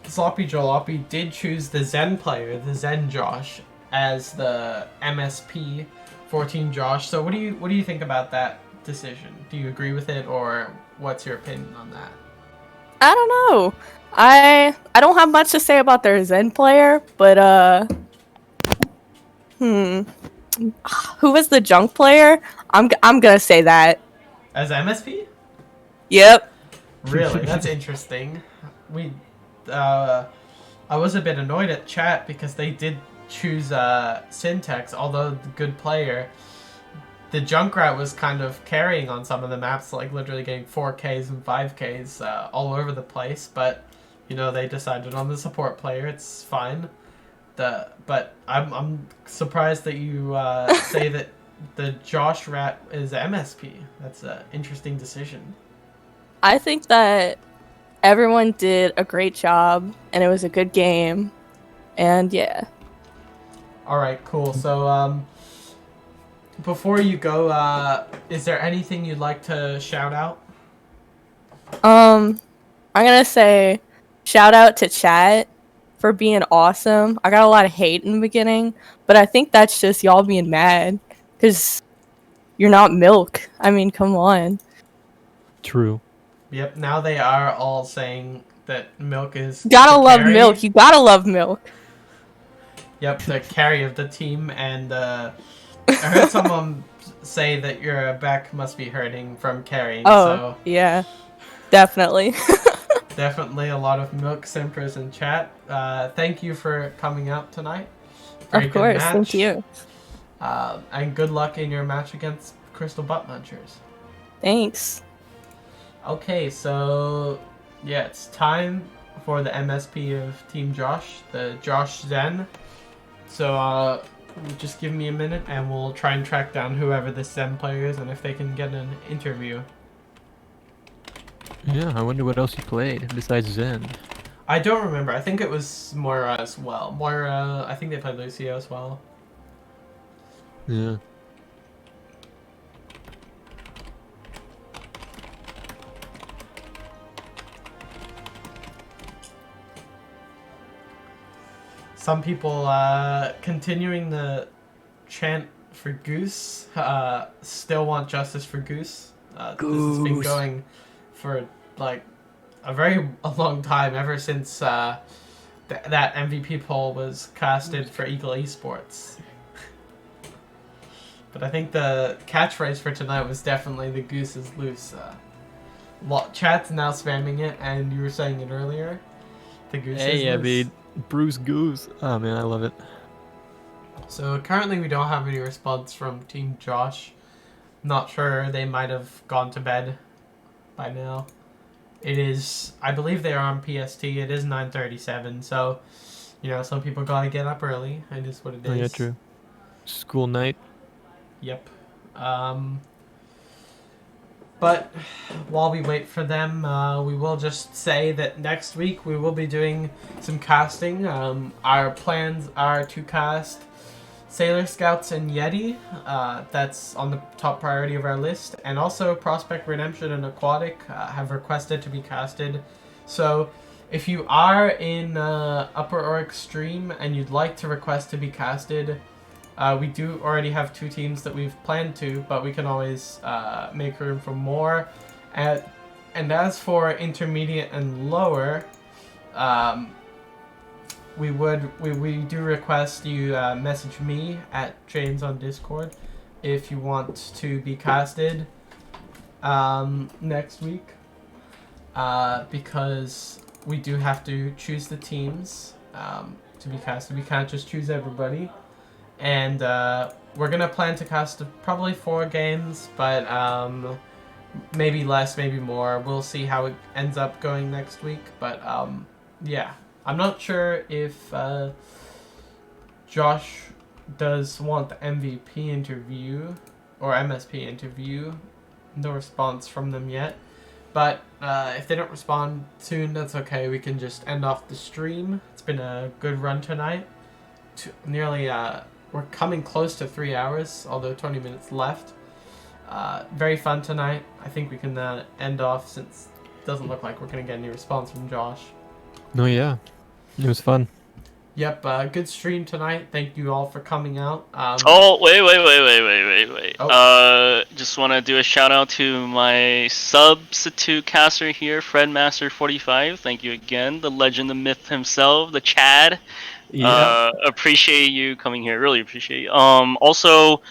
Sloppy Jalopy did choose the Zen player, the Zen Josh, as the MSP for Team Josh. So what do you think about that decision? Do you agree with it, or what's your opinion on that? I don't know. I don't have much to say about their Zen player, but who was the junk player? I'm gonna say that. As MSP? Yep. Really? That's interesting. We, I was a bit annoyed at chat because they did choose Syntax, although the good player. The Junkrat was kind of carrying on some of the maps, like literally getting 4Ks and 5Ks all over the place, but, you know, they decided on the support player. It's fine. But I'm surprised that you say that the Josh Rat is MSP. That's an interesting decision. I think that everyone did a great job, and it was a good game, and yeah. All right, cool. So, before you go, is there anything you'd like to shout out? I'm gonna say shout out to chat for being awesome. I got a lot of hate in the beginning, but I think that's just y'all being mad because you're not milk. I mean, come on. True. Yep. Now they are all saying that Milk is Gotta the love carry. milk. You gotta love milk. Yep, the carry of the team, and I heard someone say that your back must be hurting from carrying. Oh, So yeah. Definitely. definitely a lot of Milk simpers in chat. Thank you for coming out tonight. Very Of good course, match. thank you. And good luck in your match against Crystal Butt Munchers. Thanks. Okay, so yeah, it's time for the MSP of Team Josh, the Josh Zen. So just give me a minute and we'll try and track down whoever this Zen player is and if they can get an interview. Yeah, I wonder what else he played besides Zen. I don't remember. I think it was Moira as well. Moira, I think they played Lucio as well. Yeah. Some people continuing the chant for Goose still want justice for Goose. This has been Goose. going for like a long time, ever since that MVP poll was casted for Eagle Esports. But I think the catchphrase for tonight was definitely "the goose is loose." Chat's now spamming it, and you were saying it earlier. The goose is Hey, I loose. mean, Bruce Goose. Oh man, I love it. So currently we don't have any response from Team Josh. Not sure, they might have gone to bed by now. It is, I believe they are on PST. It is 9:37, so you know some people gotta get up early. It is what it is. Oh yeah, true. School night. Yep. But while we wait for them, we will just say that next week we will be doing some casting. Our plans are to cast Sailor Scouts and Yeti. That's on the top priority of our list. And also Prospect Redemption and Aquatic have requested to be casted. So if you are in Upper or Extreme and you'd like to request to be casted, we do already have 2 teams that we've planned to, but we can always make room for more. And as for intermediate and lower, we do request you message me at James on Discord if you want to be casted next week, because we do have to choose the teams to be casted. We can't just choose everybody. And we're going to plan to cast probably 4 games, but maybe less, maybe more. We'll see how it ends up going next week. But yeah, I'm not sure if Josh does want the MVP interview or MSP interview. No response from them yet. But if they don't respond soon, that's okay. We can just end off the stream. It's been a good run tonight. Nearly... we're coming close to 3 hours, although 20 minutes left. Very fun tonight. I think we can end off since it doesn't look like we're going to get any response from Josh. No, yeah. It was fun. Yep, good stream tonight. Thank you all for coming out. Oh, wait. Oh. Just want to do a shout out to my substitute caster here, Fredmaster45. Thank you again, the legend, the myth himself, the Chad. Yeah. Appreciate you coming here. Really appreciate you. Also,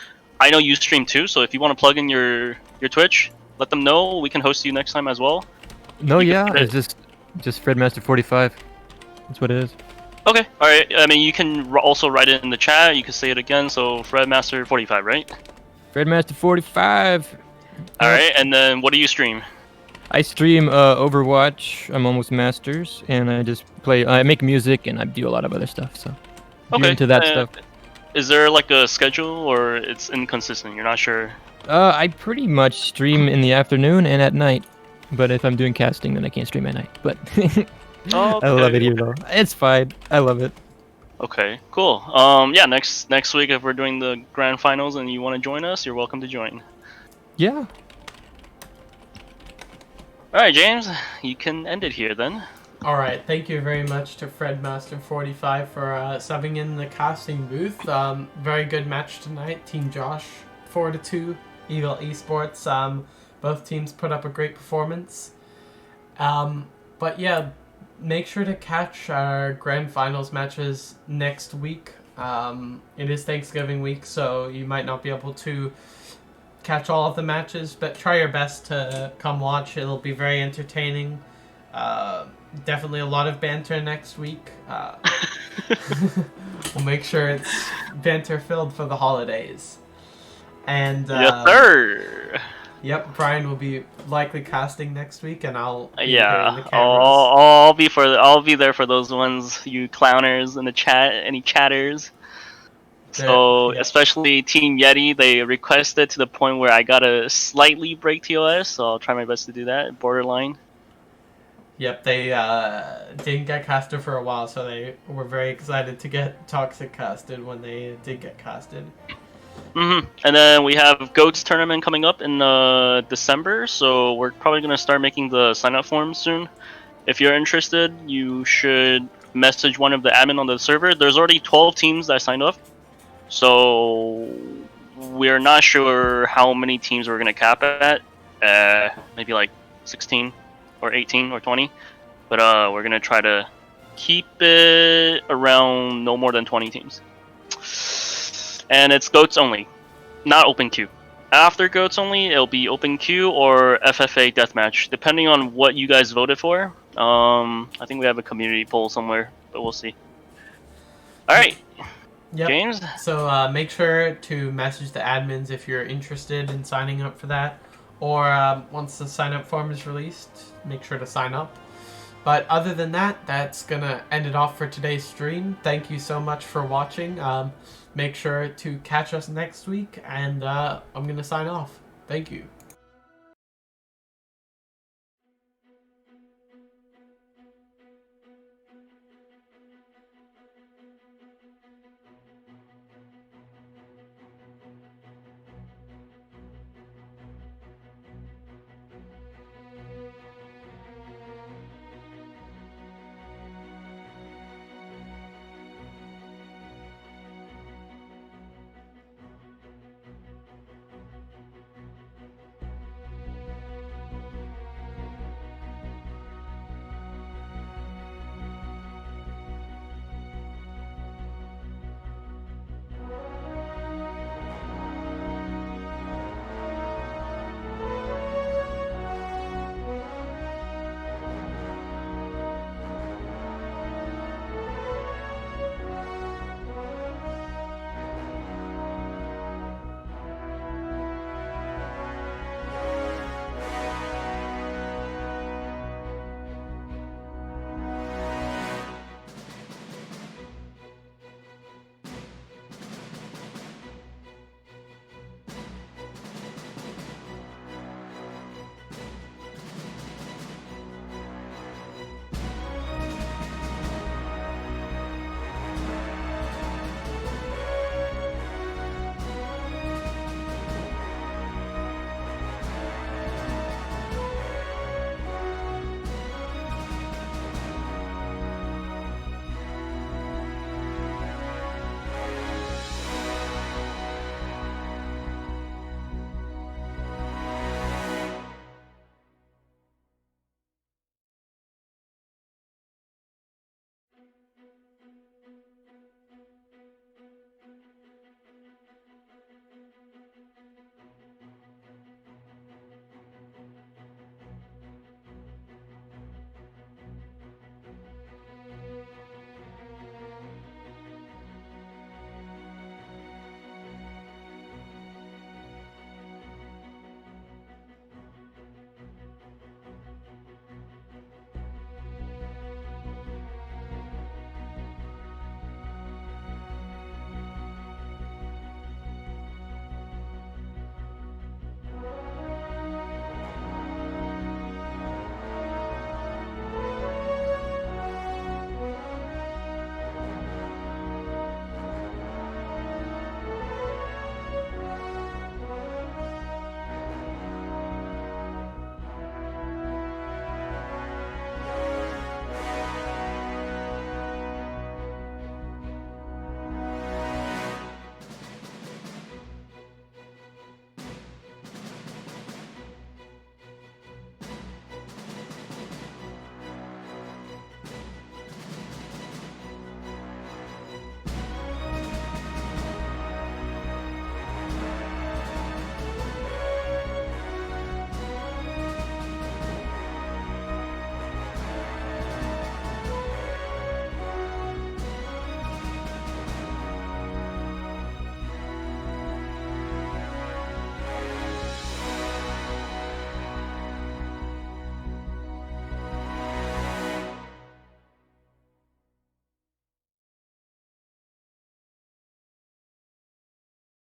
I know you stream too, so if you want to plug in your Twitch, let them know. We can host you next time as well. No, You yeah, can- it's just Fredmaster45. That's what it is. Okay, all right. I mean, you can also write it in the chat. You can say it again. So Fredmaster45, right? Fredmaster45. All right. And then what do you stream? I stream Overwatch. I'm almost masters, and I just play. I make music, and I do a lot of other stuff. So, if you're Okay. into that stuff. Is there like a schedule, or it's inconsistent? You're not sure. I pretty much stream in the afternoon and at night, but if I'm doing casting, then I can't stream at night. But Oh, I love it here okay. though. It's fine. I love it. Okay, cool. Yeah, next week if we're doing the grand finals and you want to join us, you're welcome to join. Yeah. All right, James, you can end it here then. All right, thank you very much to Fredmaster45 for subbing in the casting booth. Very good match tonight. Team Josh 4-2, Eagle Esports. Both teams put up a great performance. But yeah, make sure to catch our grand finals matches next week. It is Thanksgiving week, so you might not be able to catch all of the matches, but try your best to come watch. It'll be very entertaining. Definitely a lot of banter next week. We'll make sure it's banter filled for the holidays. And Yes, sir. yep, Brian will be likely casting next week, and I'll be here in Yeah, the cameras. I'll be there for those ones, you clowners in the chat, any chatters. So Yeah. especially Team Yeti, they requested to the point where I gotta slightly break TOS, so I'll try my best to do that. Borderline. Yep, they didn't get casted for a while, so they were very excited to get Toxic casted when they did get casted. And then we have Goats tournament coming up in December, so we're probably gonna start making the sign up forms soon. If you're interested, you should message one of the admin on the server. There's already 12 teams that signed up, so we're not sure how many teams we're gonna cap at. Maybe like 16 or 18 or 20, but we're gonna try to keep it around no more than 20 teams. And it's Goats only, not open queue. After Goats only, it'll be open queue or FFA deathmatch, depending on what you guys voted for. I think we have a community poll somewhere, but we'll see. All right, Yep. James. So make sure to message the admins if you're interested in signing up for that. Or once the sign up form is released, make sure to sign up. But other than that, that's going to end it off for today's stream. Thank you so much for watching. Make sure to catch us next week, and I'm going to sign off. Thank you.